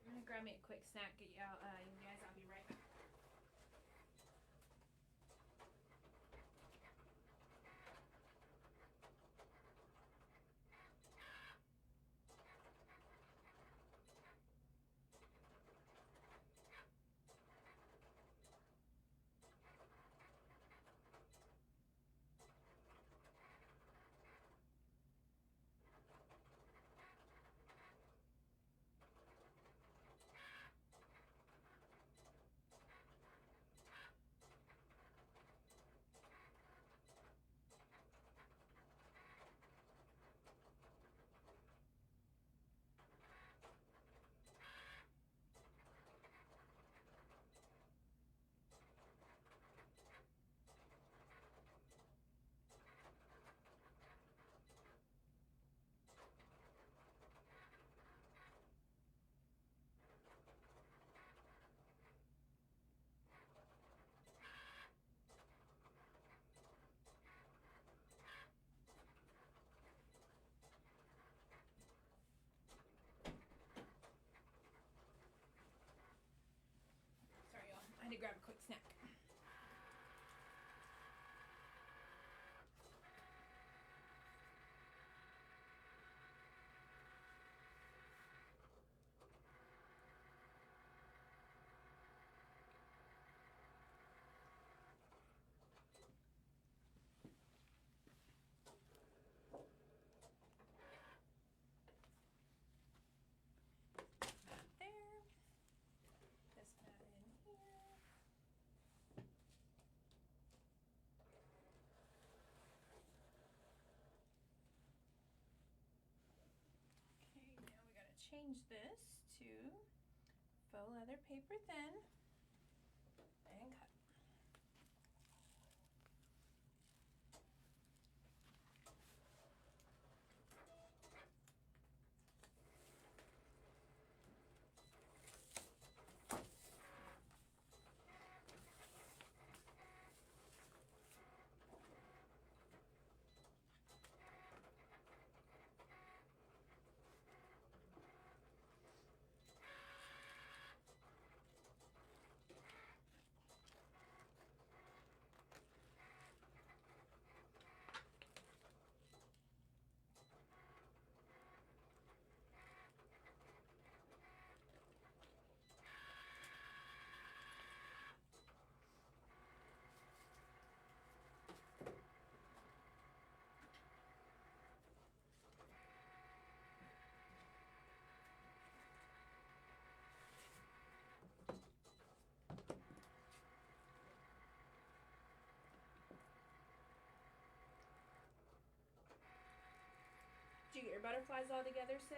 I'm gonna grab me a quick snack, you guys. I'll be right back. Sorry, y'all. I had to grab a quick snack. Change this to faux leather paper thin and cut. Did you get your butterflies all together, sis?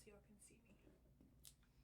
so y'all can see me. Sorry about that.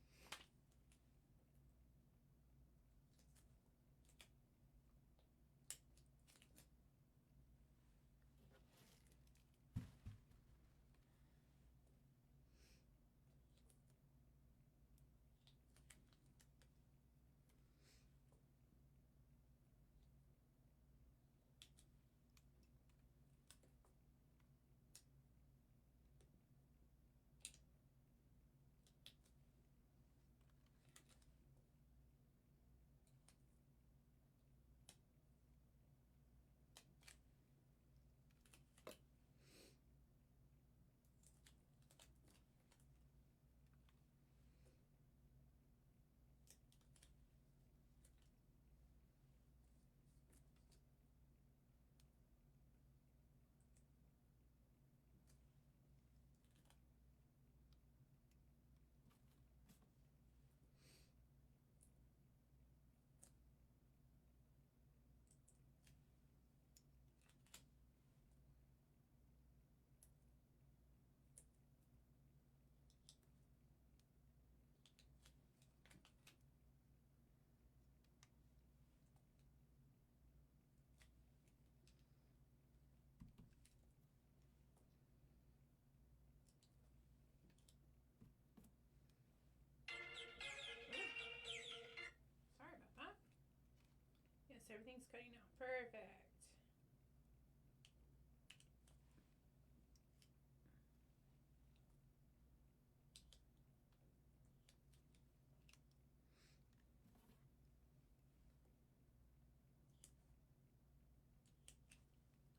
Yes, everything's cutting out. Perfect.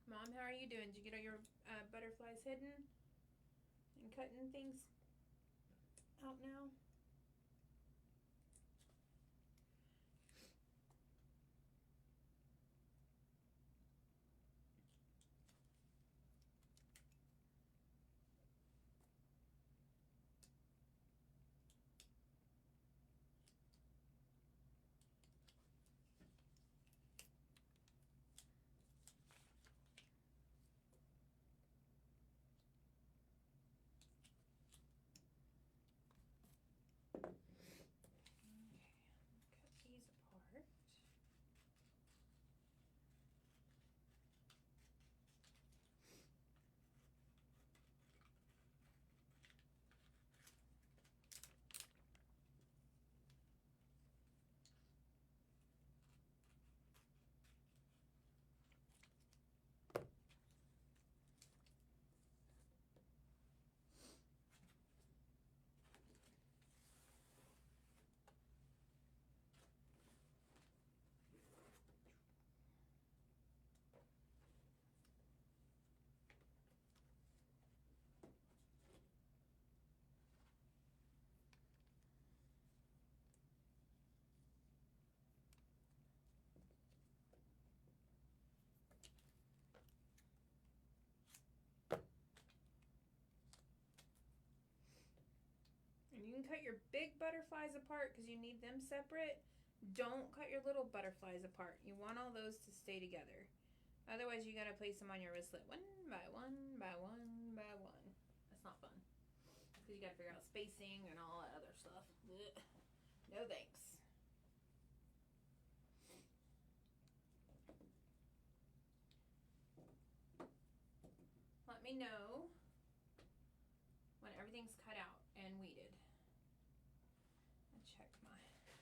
Mom, how are you doing? Did you get all your butterflies hidden and cutting things out now? And you can cut your big butterflies apart because you need them separate. Don't cut your little butterflies apart. You want all those to stay together. Otherwise, you gotta place them on your wristlet one by one by one by one. That's not fun. Because you gotta figure out spacing and all that other stuff. Ugh. No thanks. Let me know when everything's cut out and weeded. I'll check my bookmark.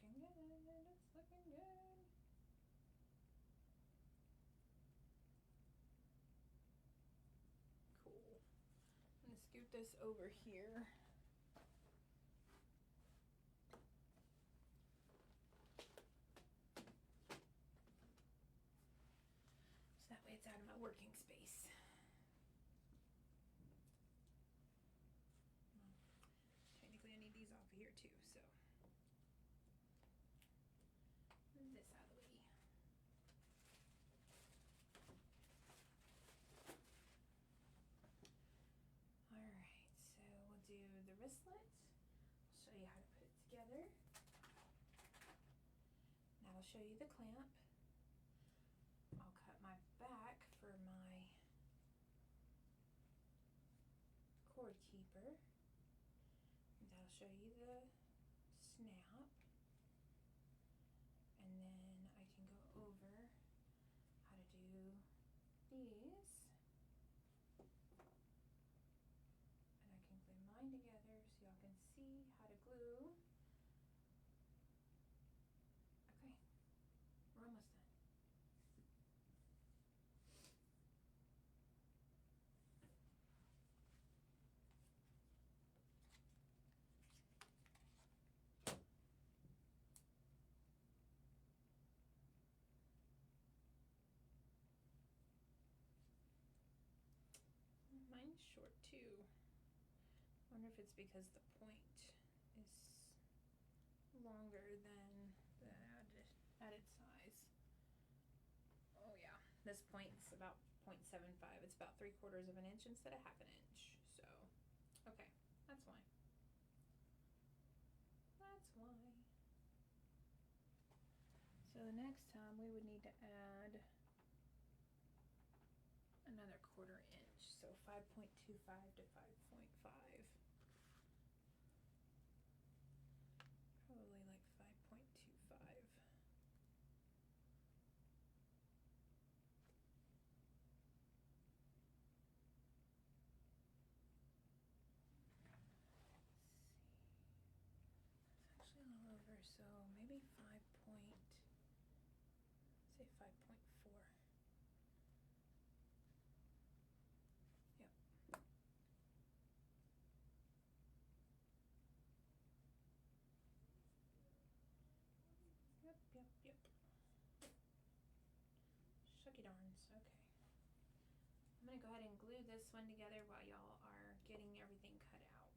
It's looking good. It's looking good. Cool. I'm gonna scoot this over here. That way it's out of my working space. Technically I need these off of here too, so. This out of the way. Alright, so we'll do the wristlet. I'll show you how to put it together. Now I'll show you the clamp. I'll cut my back cord keeper. That'll show you the snap. And then I can go over how to do these. And I can glue mine together so y'all can see how to glue. Okay, we're almost done. Mine's short too. I wonder if it's because the point is longer than the added size. Oh yeah, this point's about 0.75. It's about 3/4 of an inch instead of 1/2 inch. So, okay, that's why. That's why. So the next time we would need to add another 1/4 inch. So 5.25 to 5.5. Probably like 5.25. It's actually a little over, so maybe 5.4. Yep. Yep. Shucky darns. Okay. I'm gonna go ahead and glue this one together while y'all are getting everything cut out.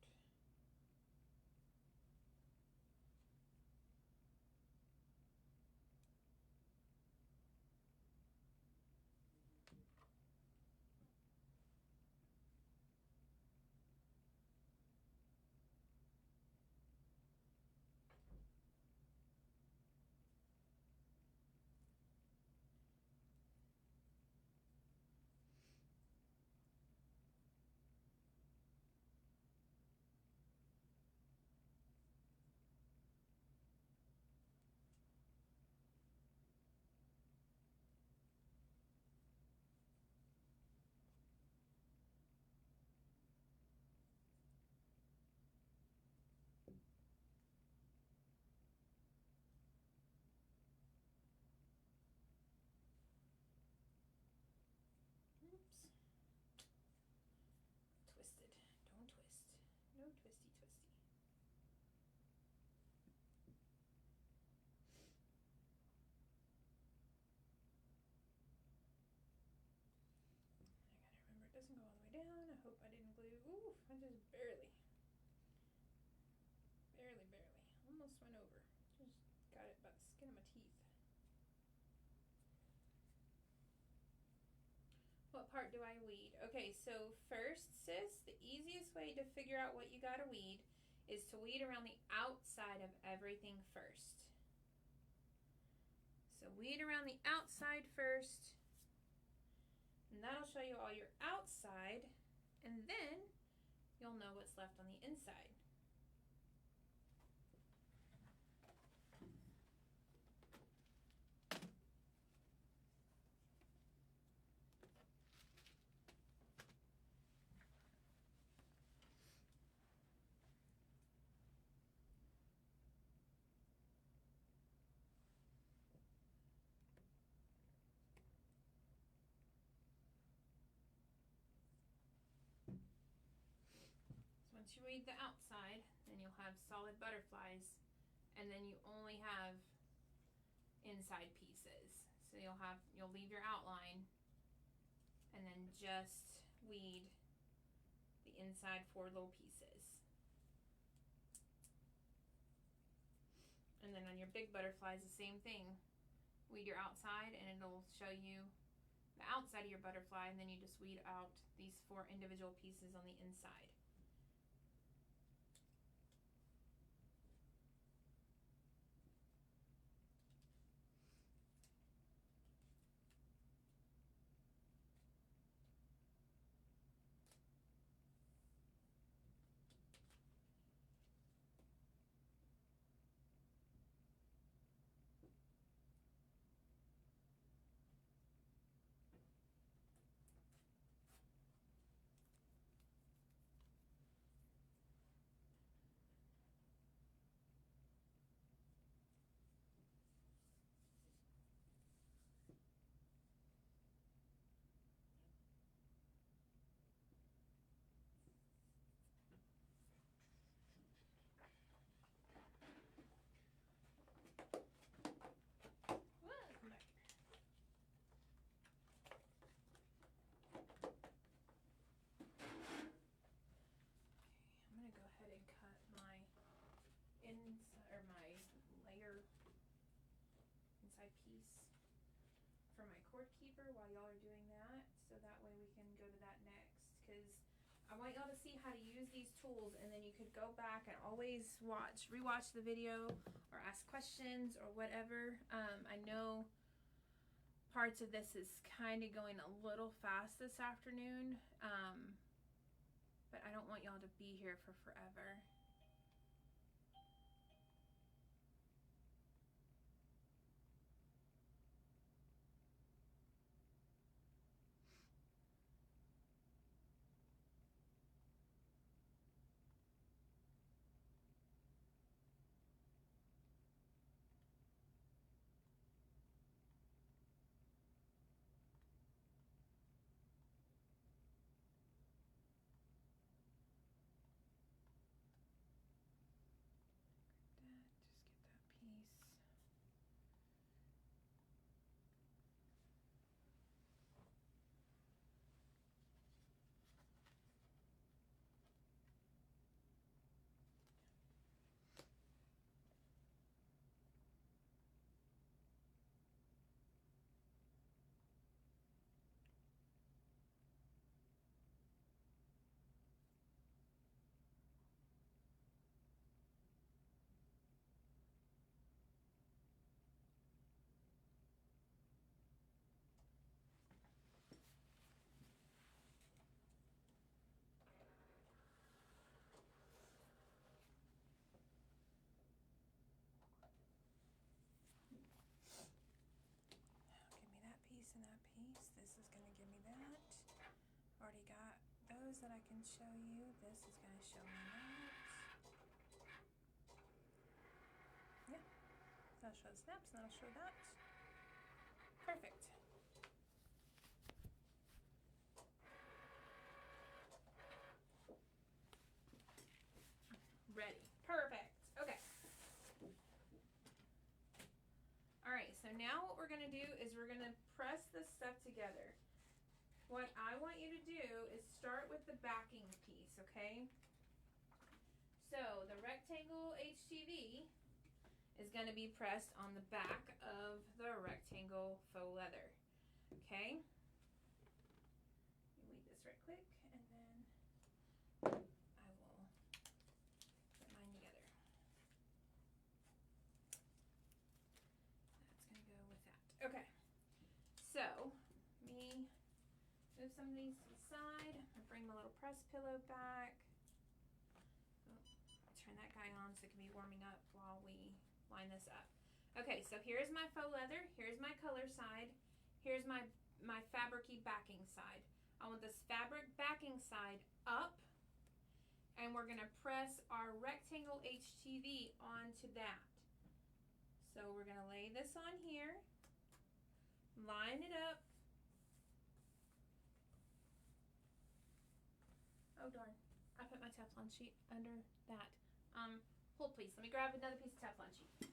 Oops. Twisted. Don't twist. No twisty. I gotta remember it doesn't go all the way down. I hope I didn't glue. Ooh, I just barely. Almost went over. Just got it by the skin of my teeth. What part do I weed? Okay, so first, sis, the easiest way to figure out what you gotta weed is to weed around the outside of everything first. So weed around the outside first, and that'll show you all your outside, and then you'll know what's left on the inside. Once you weed the outside, then you'll have solid butterflies, and then you only have inside pieces. So you'll leave your outline, and then just weed the inside 4 little pieces. And then on your big butterflies, the same thing. Weed your outside, and it'll show you the outside of your butterfly, and then you just weed out these 4 individual pieces on the inside. for my cord keeper while y'all are doing that, so that way we can go to that next, because I want y'all to see how to use these tools, and then you could go back and always rewatch the video or ask questions or whatever. I know parts of this is kind of going a little fast this afternoon, but I don't want y'all to be here for forever. Already got those that I can show you. This is going to show me that. Yeah, that'll show the snaps and that'll show that. Perfect. Ready. Perfect. Okay. All right, so now what we're going to do is we're going to press this stuff together. What I want you to do is start with the backing piece, okay? So the rectangle HTV is going to be pressed on the back of the rectangle faux leather, okay? Let me read this right quick, and then I will put mine together. That's going to go with that. Okay, so move some of these to the side. I'll bring my little press pillow back. Oh, turn that guy on so it can be warming up while we line this up. Okay, so here's my faux leather. Here's my color side. Here's my fabricy backing side. I want this fabric backing side up, and we're gonna press our rectangle HTV onto that. So we're gonna lay this on here, line it up. Oh darn, I put my Teflon sheet under that. Hold please, let me grab another piece of Teflon sheet.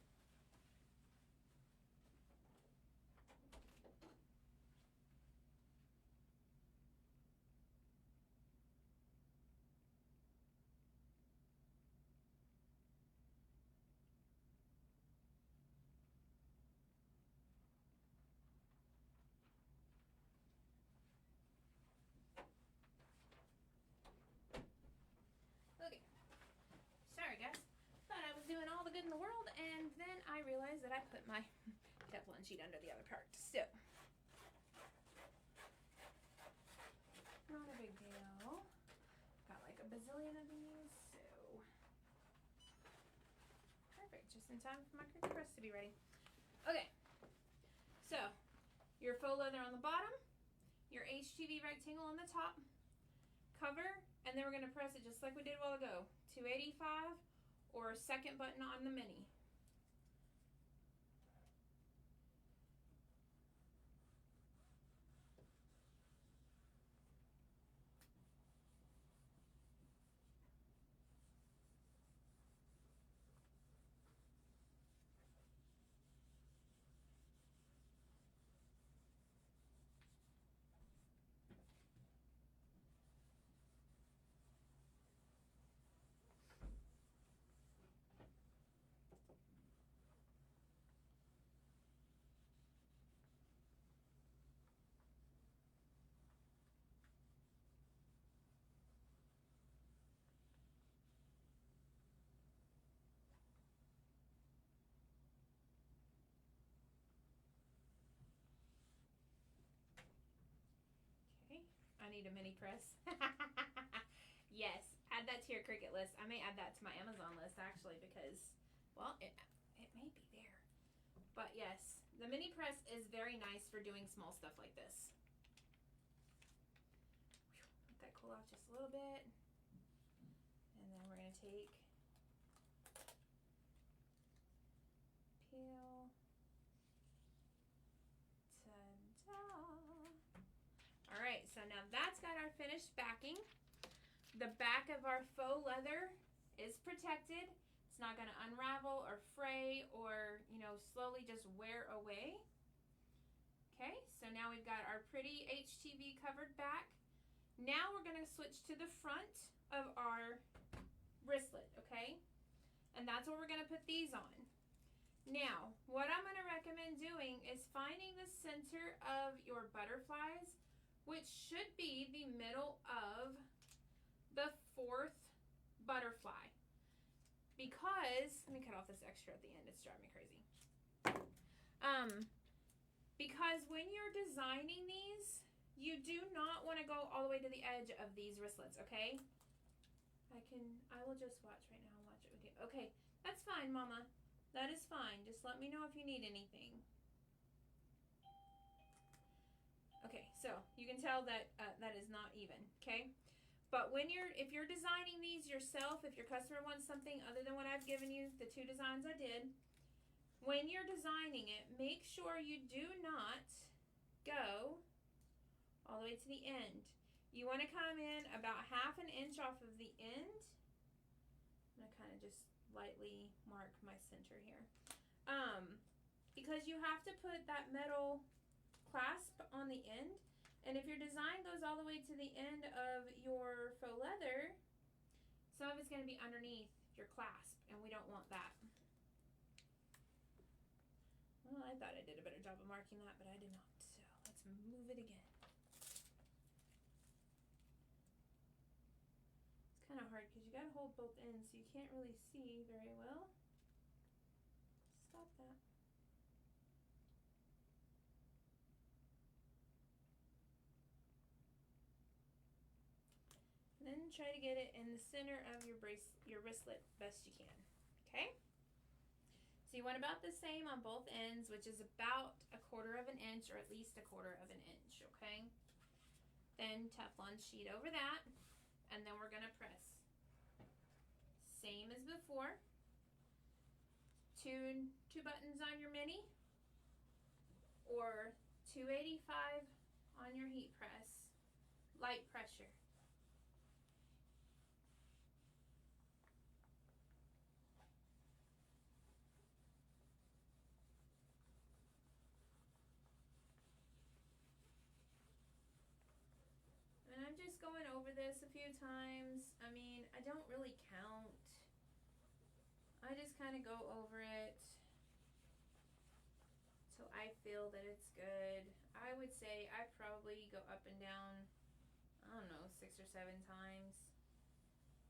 Okay, sorry guys, thought I was doing all the good in the world, and then I realized that I put my Teflon sheet under the other part. So, not a big deal. Got like a bazillion of these, so perfect. Just in time for my Cricut press to be ready. Okay, so your faux leather on the bottom, your HTV rectangle on the top, cover, and then we're going to press it just like we did a while ago. 285 or second button on the mini. I need a mini press. Yes, add that to your Cricut list. I may add that to my Amazon list actually because, well, it may be there. But yes, the mini press is very nice for doing small stuff like this. Let that cool off just a little bit. And then we're going to take, peel. Ta-da! All right, so now that's got our finished backing. The back of our faux leather is protected. It's not going to unravel or fray or, you know, slowly just wear away. Okay, so now we've got our pretty HTV covered back. Now we're going to switch to the front of our wristlet, okay? And that's where we're going to put these on. Now, what I'm going to recommend doing is finding the center of your butterflies, which should be the middle of the fourth butterfly. Because, let me cut off this extra at the end, it's driving me crazy. Because when you're designing these, you do not want to go all the way to the edge of these wristlets, okay? I will just watch right now, watch it with you. Okay, that's fine, Mama. That is fine. Just let me know if you need anything. Okay, so you can tell that that is not even, okay? But if you're designing these yourself, if your customer wants something other than what I've given you, the 2 designs I did, when you're designing it, make sure you do not go all the way to the end. You want to come in about 1/2 inch off of the end. I'm going to kind of just lightly mark my center here. Because you have to put that metal clasp on the end. And if your design goes all the way to the end of your faux leather, some of it's going to be underneath your clasp, and we don't want that. Well, I thought I did a better job of marking that, but I did not. So let's move it again. It's kind of hard because you got to hold both ends, so you can't really see very well. Stop that. Then try to get it in the center of your wristlet best you can. Okay? So you want about the same on both ends, which is about 1/4 inch or at least 1/4 inch, okay? Then Teflon sheet over that, and then we're gonna press. Same as before. Two buttons on your mini, or 285 on your heat press. Light pressure. And I'm just going over this a few times. I mean, I don't really count. I just kind of go over it till I feel that it's good. I would say I probably go up and down, I don't know, 6 or 7 times.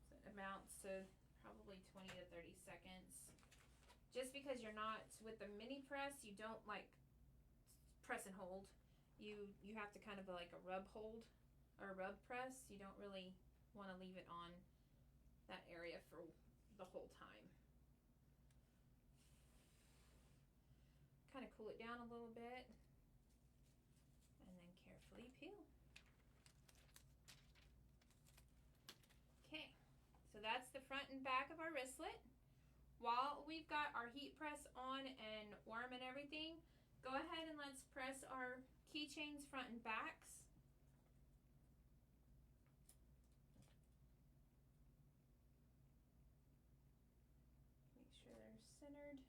So it amounts to probably 20 to 30 seconds. Just because you're not, with the mini press, you don't like press and hold. You have to kind of like a rub hold or a rub press. You don't really want to leave it on that area for the whole time. Kind of cool it down a little bit and then carefully peel. Okay, so that's the front and back of our wristlet. While we've got our heat press on and warm and everything, go ahead and let's press our keychains front and backs. Make sure they're centered.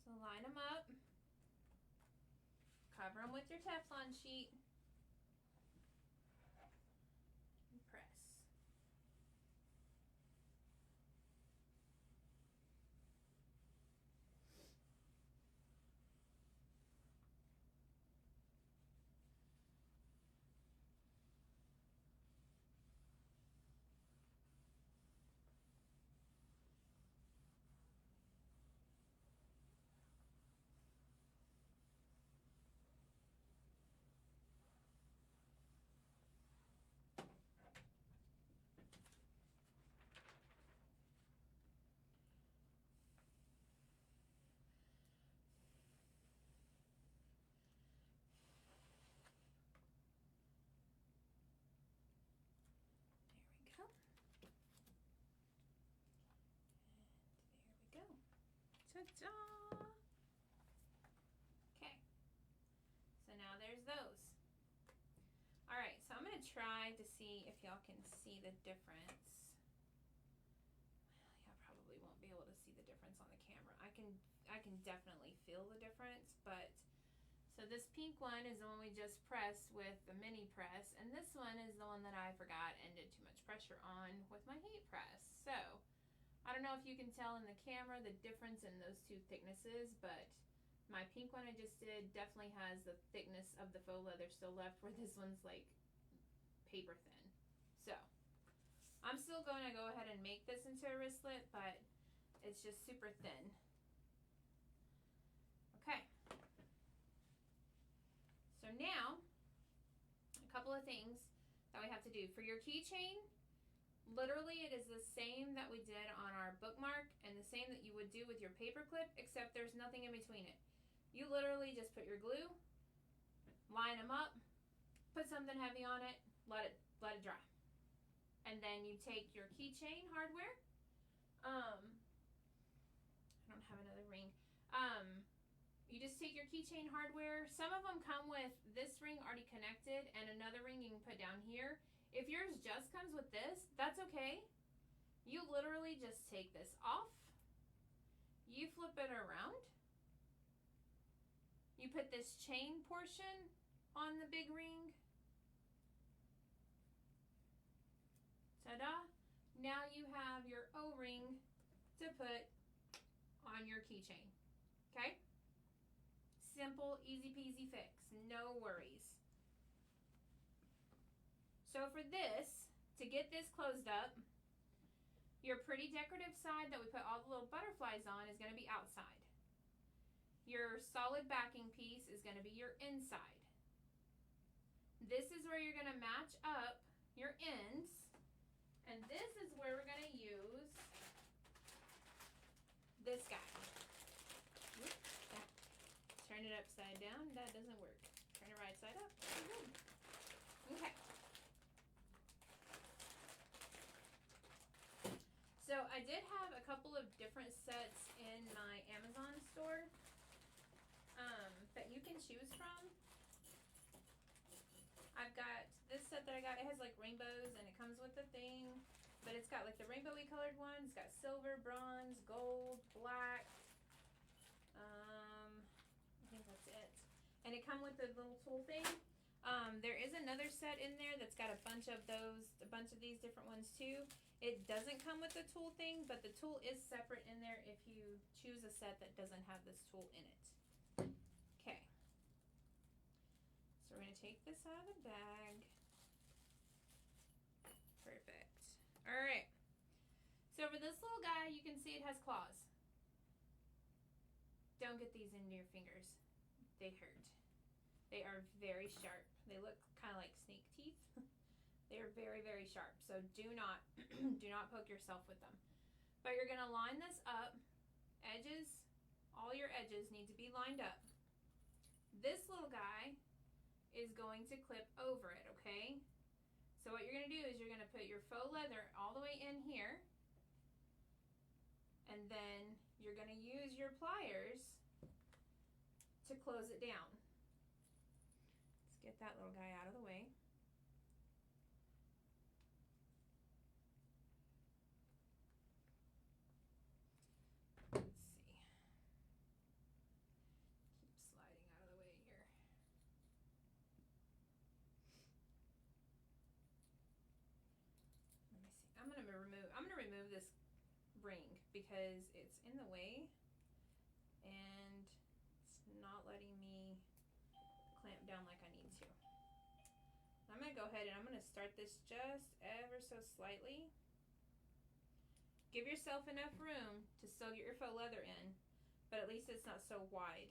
So line them up, cover them with your Teflon sheet, and press. Ta-da! Okay. So now there's those. Alright, so I'm going to try to see if y'all can see the difference. Y'all probably won't be able to see the difference on the camera. I can definitely feel the difference, but so this pink one is the one we just pressed with the mini press, and this one is the one that I forgot and did too much pressure on with my heat press. So I don't know if you can tell in the camera the difference in those two thicknesses, but my pink one I just did definitely has the thickness of the faux leather still left, where this one's like paper thin. So I'm still going to go ahead and make this into a wristlet, but it's just super thin. Okay. So now, a couple of things that we have to do. For your keychain, literally it is the same that we did on our bookmark and the same that you would do with your paper clip, except there's nothing in between it. You literally just put your glue, line them up, put something heavy on it, let it dry. And then you take your keychain hardware. I don't have another ring. You just take your keychain hardware. Some of them come with this ring already connected and another ring you can put down here. If yours just comes with this, that's okay. You literally just take this off. You flip it around. You put this chain portion on the big ring. Ta-da! Now you have your O-ring to put on your keychain. Okay? Simple, easy peasy fix. No worries. So for this, to get this closed up, your pretty decorative side that we put all the little butterflies on is going to be outside. Your solid backing piece is going to be your inside. This is where you're going to match up your ends. And this is where we're going to use this guy. Whoop, yeah. Turn it upside down. That doesn't work. Turn it right side up. Okay. So I did have a couple of different sets in my Amazon store that you can choose from. I've got this set that I got. It has like rainbows and it comes with the thing, but it's got like the rainbowy colored ones. It's got silver, bronze, gold, black. I think that's it. And it comes with the little tool thing. There is another set in there that's got a bunch of these different ones too. It doesn't come with the tool thing, but the tool is separate in there if you choose a set that doesn't have this tool in it. Okay. So we're going to take this out of the bag. Perfect. All right. So for this little guy, you can see it has claws. Don't get these into your fingers. They hurt. They are very sharp. They look kind of like snake teeth. They are very, very sharp. So do not poke yourself with them. But you're going to line this up. Edges, all your edges need to be lined up. This little guy is going to clip over it, okay? So what you're going to do is you're going to put your faux leather all the way in here. And then you're going to use your pliers to close it down. Let's get that little guy out of the way. Let's see. Keep sliding out of the way here. Let me see. I'm gonna remove this ring because it's in the way and it's not letting me clamp down like I need to. I'm gonna go ahead and I'm gonna start this just ever so slightly. Give yourself enough room to still get your faux leather in, but at least it's not so wide.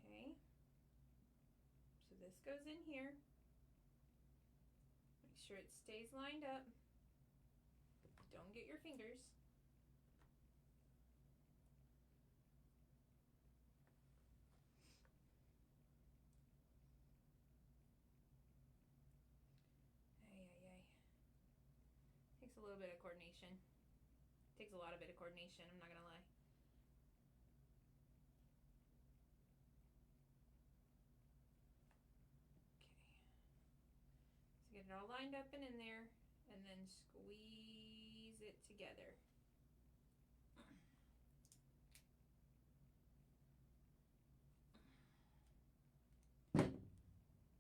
Okay. So this goes in here. Make sure it stays lined up. Don't get your fingers. Takes a little bit of coordination. Takes a lot of bit of coordination, I'm not gonna lie. Okay. So get it all lined up and in there, and then squeeze it together.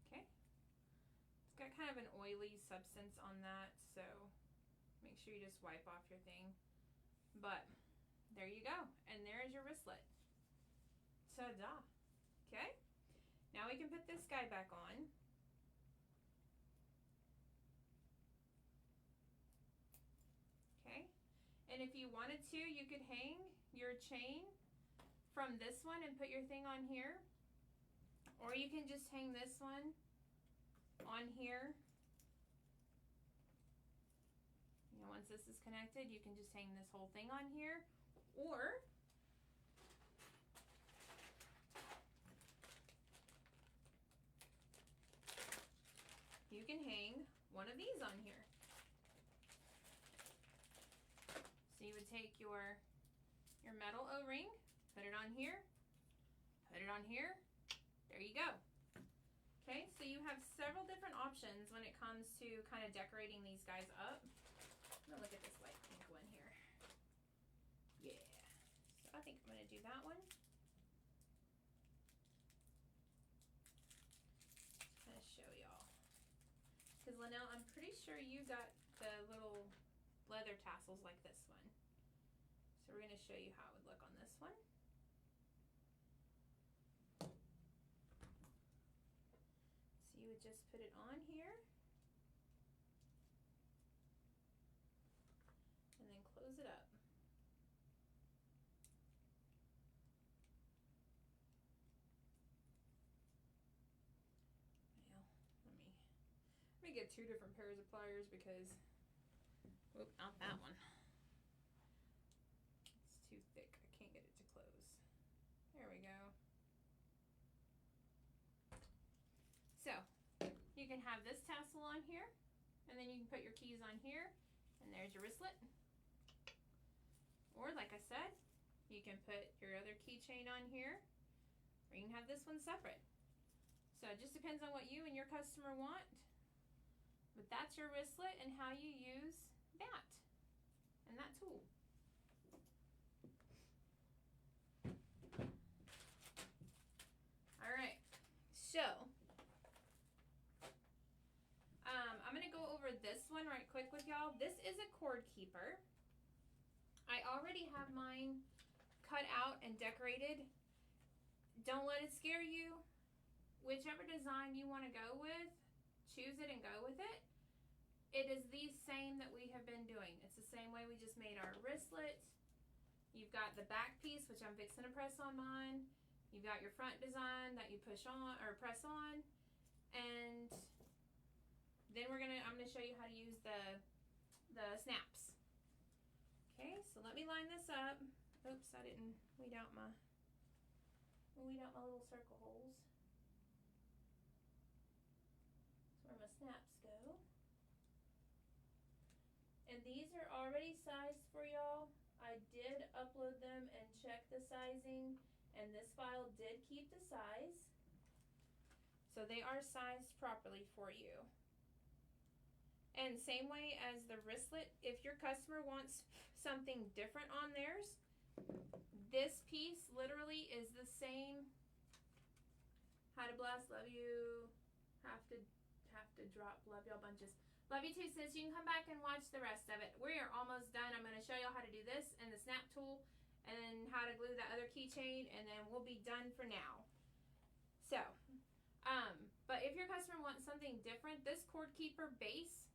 Okay. It's got kind of an oily substance on that, so make sure you just wipe off your thing. But there you go, and there is your wristlet. Ta-da! Okay, now we can put this guy back on. Okay, and if you wanted to, you could hang your chain from this one and put your thing on here, or you can just hang this one on here. Once this is connected, you can just hang this whole thing on here, or you can hang one of these on here. So you would take your metal O-ring, put it on here, put it on here, there you go. Okay, so you have several different options when it comes to kind of decorating these guys up. I'm gonna look at this light pink one here. Yeah, so I think I'm gonna do that one. Kind of show y'all, because Linnell, I'm pretty sure you got the little leather tassels like this one. So we're gonna show you how it would look on this one. So you would just put it on here. Close it up. Well, let me get 2 different pairs of pliers because, whoop, not that one. It's too thick. I can't get it to close. There we go. So, you can have this tassel on here, and then you can put your keys on here, and there's your wristlet. Or like I said, you can put your other keychain on here, or you can have this one separate. So it just depends on what you and your customer want. But that's your wristlet and how you use that and that tool. All right, so I'm gonna go over this one right quick with y'all. This is a cord keeper. I already have mine cut out and decorated. Don't let it scare you. Whichever design you want to go with, choose it and go with it. It is the same that we have been doing. It's the same way we just made our wristlet. You've got the back piece, which I'm fixing to press on mine. You've got your front design that you push on or press on. And then I'm gonna show you how to use the snaps. Okay, so let me line this up. Oops, I didn't weed out my little circle holes. That's where my snaps go. And these are already sized for y'all. I did upload them and check the sizing, and this file did keep the size. So they are sized properly for you. And same way as the wristlet, if your customer wants something different on theirs, this piece literally is the same. How to bless, love you, have to drop, love y'all bunches. Love you too, sis. You can come back and watch the rest of it. We are almost done. I'm going to show y'all how to do this and the snap tool and then how to glue that other keychain, and then we'll be done for now. So, but if your customer wants something different, this cord keeper base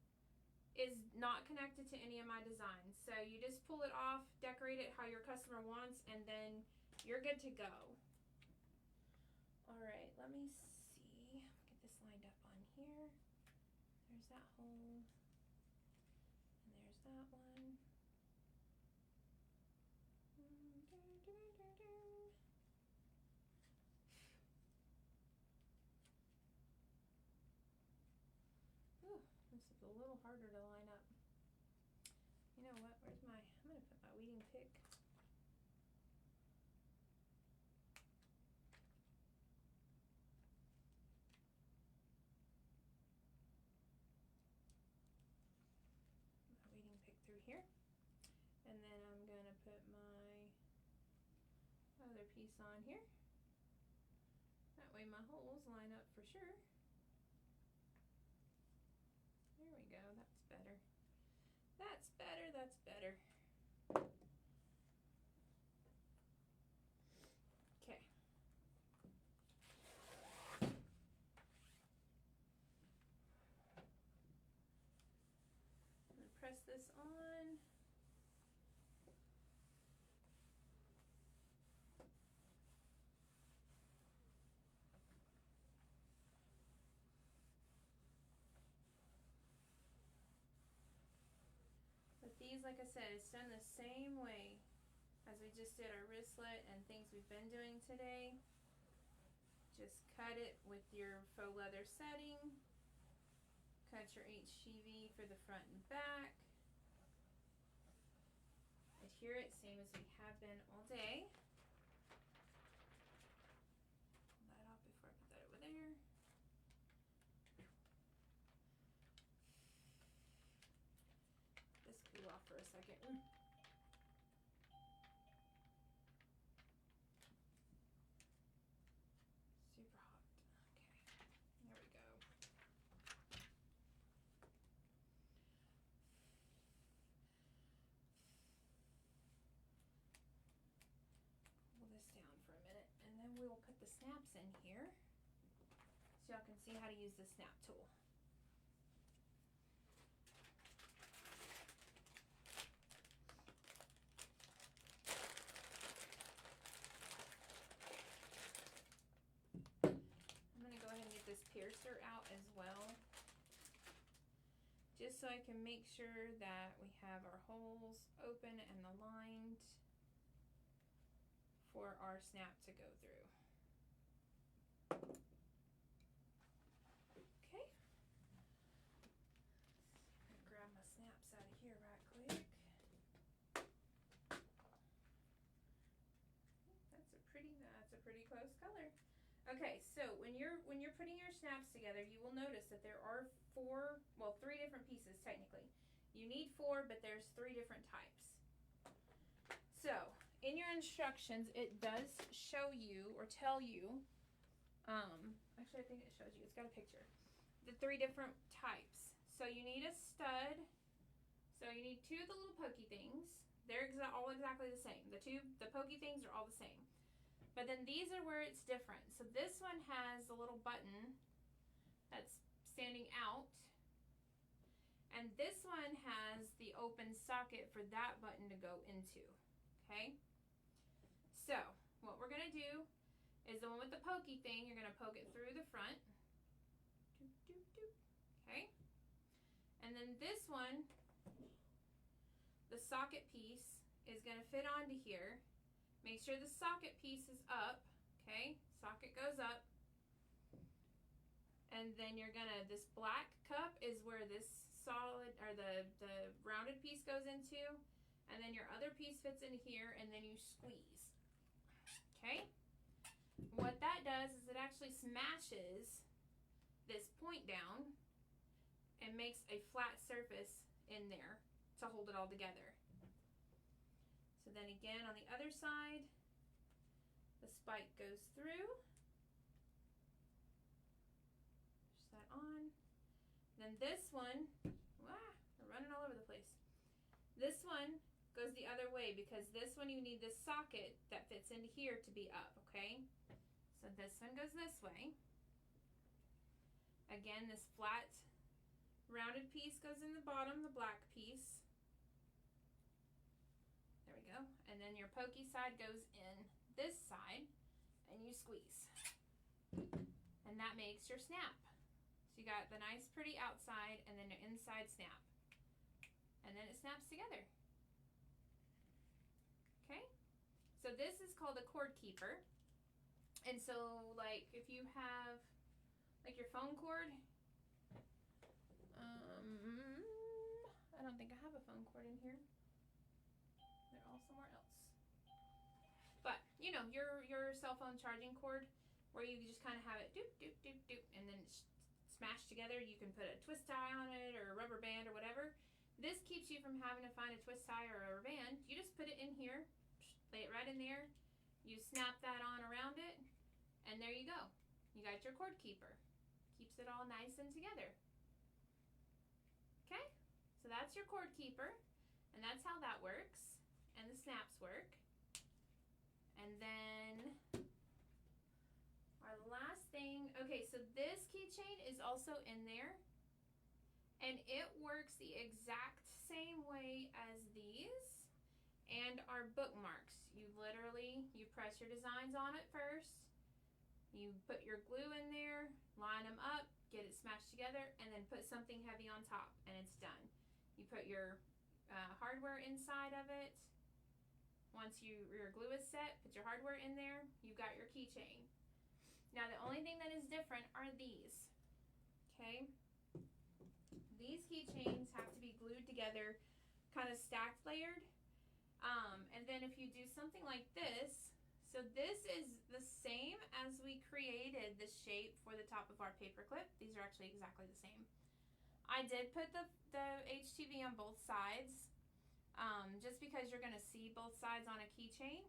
is not connected to any of my designs. So you just pull it off, decorate it how your customer wants, and then you're good to go. All right, let me see. Get this lined up on here. There's that hole, and there's that one. Ooh, this is a little harder to line up. You know what? I'm gonna put my weed pick. Waiting pick through here. And then I'm going to put my other piece on here. That way my holes line up for sure. There we go, that's better. That's better, that's better. Okay. I'm gonna press this on. These, like I said, it's done the same way as we just did our wristlet and things we've been doing today. Just cut it with your faux leather setting. Cut your HGV for the front and back. Adhere it, same as we have been all day. Pull that off before I put that over there. This cool off for a second. Super hot. Okay, there we go. Pull this down for a minute, and then we will put the snaps in here so y'all can see how to use the snap tool. Piercer out as well, just so I can make sure that we have our holes open and aligned for our snap to go through. Okay, I'm gonna grab my snaps out of here right quick. That's a pretty close color. Okay, so when you're putting your snaps together, you will notice that there are three different pieces technically. You need 4, but there's 3 different types. So in your instructions, it does show you or tell you, actually I think it shows you, it's got a picture, the 3 different types. So you need a stud, so you need 2 of the little pokey things. They're all exactly the same. The pokey things are all the same. But then these are where it's different. So this one has a little button that's standing out. And this one has the open socket for that button to go into. Okay? So what we're going to do is the one with the pokey thing, you're going to poke it through the front. Doop, doop, doop. Okay? And then this one, the socket piece, is going to fit onto here. Make sure the socket piece is up, okay? Socket goes up. And then you're gonna, this black cup is where this solid, or the rounded piece goes into. And then your other piece fits in here, and then you squeeze. Okay? What that does is it actually smashes this point down and makes a flat surface in there to hold it all together. So then again, on the other side, the spike goes through. Push that on. Then this one, we're running all over the place. This one goes the other way because this one you need this socket that fits into here to be up, okay? So this one goes this way. Again, this flat rounded piece goes in the bottom, the black piece. And then your pokey side goes in this side and you squeeze. And that makes your snap. So you got the nice pretty outside and then your inside snap. And then it snaps together. Okay? So this is called a cord keeper. And so like if you have like your phone cord, I don't think I have a phone cord in here. They're fell somewhere else. But, you know, your cell phone charging cord where you just kind of have it doop, doop, doop, doop, and then it's smashed together. You can put a twist tie on it or a rubber band or whatever. This keeps you from having to find a twist tie or a rubber band. You just put it in here, lay it right in there. You snap that on around it, and there you go. You got your cord keeper. Keeps it all nice and together. Okay? So that's your cord keeper, and that's how that works, and the snaps work. And then our last thing, okay, so this keychain is also in there, and it works the exact same way as these and our bookmarks. You press your designs on it first, you put your glue in there, line them up, get it smashed together, and then put something heavy on top, and it's done. You put your hardware inside of it. Once your glue is set, put your hardware in there, you've got your keychain. Now the only thing that is different are these, okay? These keychains have to be glued together, kind of stacked layered. And then if you do something like this, so this is the same as we created the shape for the top of our paper clip. These are actually exactly the same. I did put the HTV on both sides, just because you're gonna see both sides on a keychain.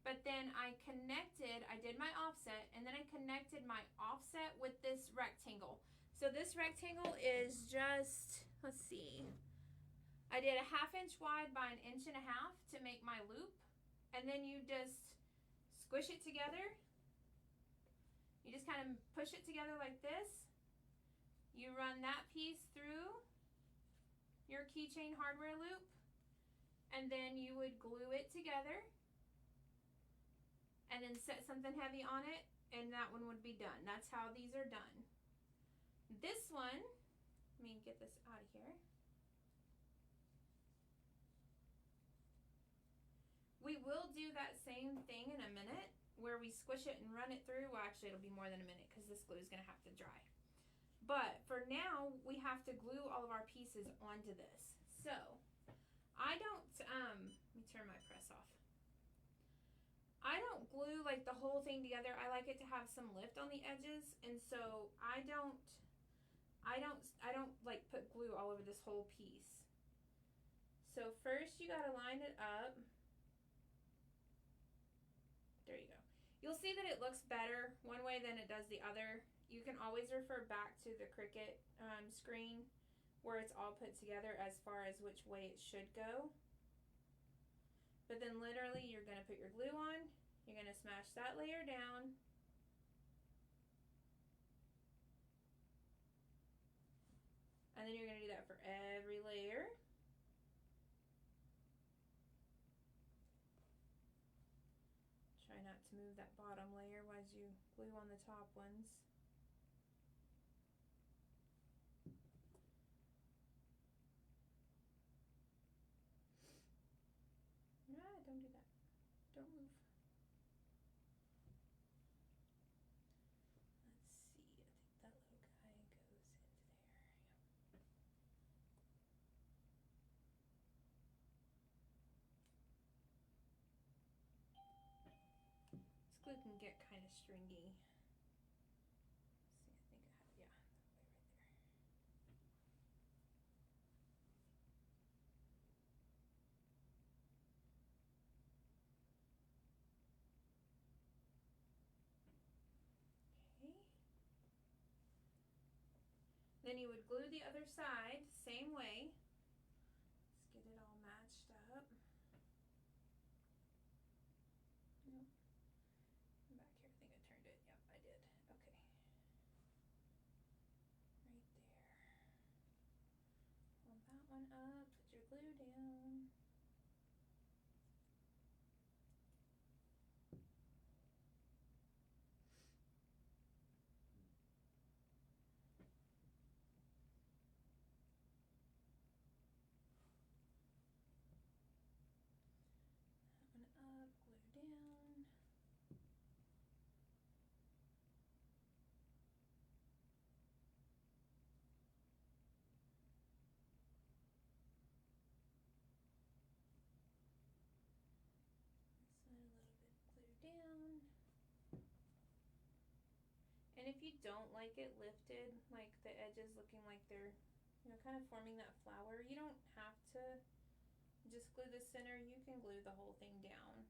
But then I did my offset, and then I connected my offset with this rectangle. So this rectangle is just, let's see, I did a 1/2 inch wide by 1.5 inches to make my loop, and then you just squish it together. You just kind of push it together like this. You run that piece through your keychain hardware loop, and then you would glue it together and then set something heavy on it, and that one would be done. That's how these are done. This one, let me get this out of here. We will do that same thing in a minute where we squish it and run it through. Well, actually it'll be more than a minute because this glue is going to have to dry. But for now, we have to glue all of our pieces onto this. So, I don't, let me turn my press off. I don't glue like the whole thing together. I like it to have some lift on the edges, and so I don't like put glue all over this whole piece. So first you gotta line it up. There you go. You'll see that it looks better one way than it does the other. You can always refer back to the Cricut screen where it's all put together as far as which way it should go. But then literally you're going to put your glue on, you're going to smash that layer down, and then you're going to do that for every layer. Try not to move that bottom layer as you glue on the top ones. Don't do that. Don't move. Let's see. I think that little guy goes into there. Yep. This glue can get kind of stringy. Let's see, I think I have, yeah, that way right there. Then you would glue the other side, same way. Let's get it all matched up. Nope. Back here, I think I turned it. Yep, I did. Okay. Right there. Hold that one up, put your glue down. And if you don't like it lifted, like the edges looking like they're, you know, kind of forming that flower, you don't have to just glue the center. You can glue the whole thing down.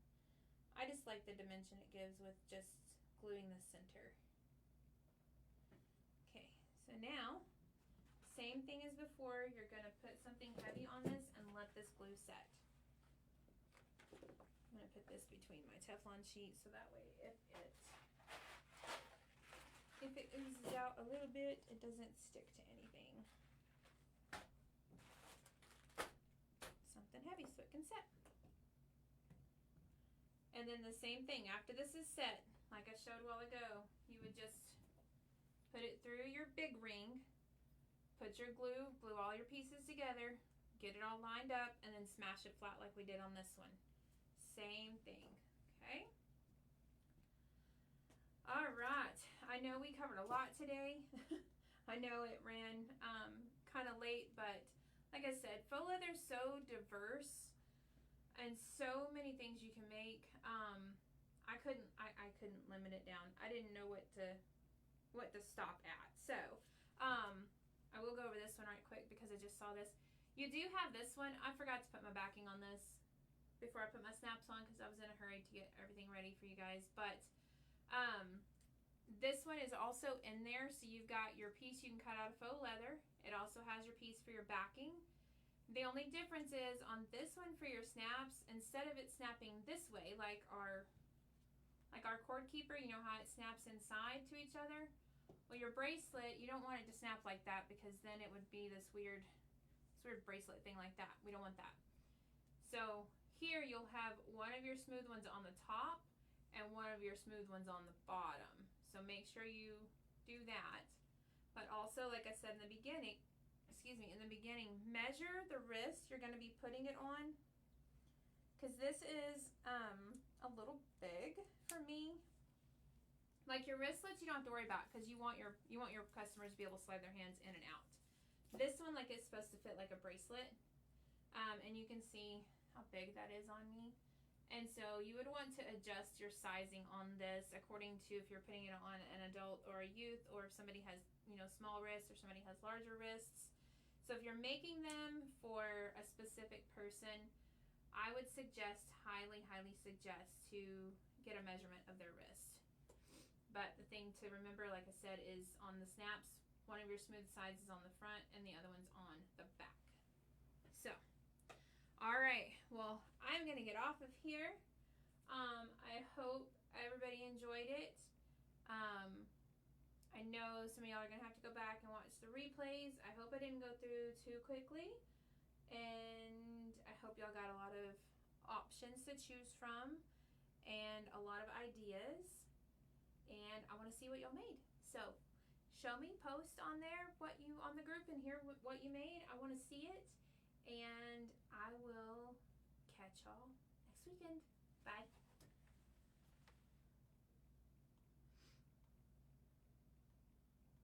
I just like the dimension it gives with just gluing the center. Okay, so now, same thing as before, you're gonna put something heavy on this and let this glue set. I'm gonna put this between my Teflon sheet so that way if it oozes out a little bit, it doesn't stick to anything. Something heavy so it can set. And then the same thing, after this is set, like I showed a while ago, you would just put it through your big ring, put your glue all your pieces together, get it all lined up, and then smash it flat like we did on this one. Same thing, okay? All right, I know we covered a lot today. I know it ran kind of late, but like I said, faux leather is so diverse and so many things you can make. I couldn't limit it down. I didn't know what to stop at. So I will go over this one right quick because I just saw this. You do have this one. I forgot to put my backing on this before I put my snaps on because I was in a hurry to get everything ready for you guys. But this one is also in there. So you've got your piece you can cut out of faux leather. It also has your piece for your backing. The only difference is on this one for your snaps, instead of it snapping this way like our cord keeper, you know how it snaps inside to each other? Well, your bracelet, you don't want it to snap like that because then it would be this weird bracelet thing like that. We don't want that. So here you'll have one of your smooth ones on the top and one of your smooth ones on the bottom. So make sure you do that. But also, like I said in the beginning, measure the wrist you're going to be putting it on, because this is a little big for me. Like your wristlets, you don't have to worry about because you want your customers to be able to slide their hands in and out. This one, like, it's supposed to fit like a bracelet, and you can see how big that is on me. And so you would want to adjust your sizing on this according to if you're putting it on an adult or a youth, or if somebody has, you know, small wrists or somebody has larger wrists. So if you're making them for a specific person, I would suggest, highly suggest, to get a measurement of their wrist. But the thing to remember, like I said, is on the snaps, one of your smooth sides is on the front and the other one's on the back. So, all right, well, I'm gonna get off of here. I hope everybody enjoyed it. I know some of y'all are gonna have to go back and watch the replays. I hope I didn't go through too quickly, and I hope y'all got a lot of options to choose from and a lot of ideas, and I want to see what y'all made. So show me, post on there on the group and hear what you made. I want to see it, and I will catch y'all next weekend. Bye.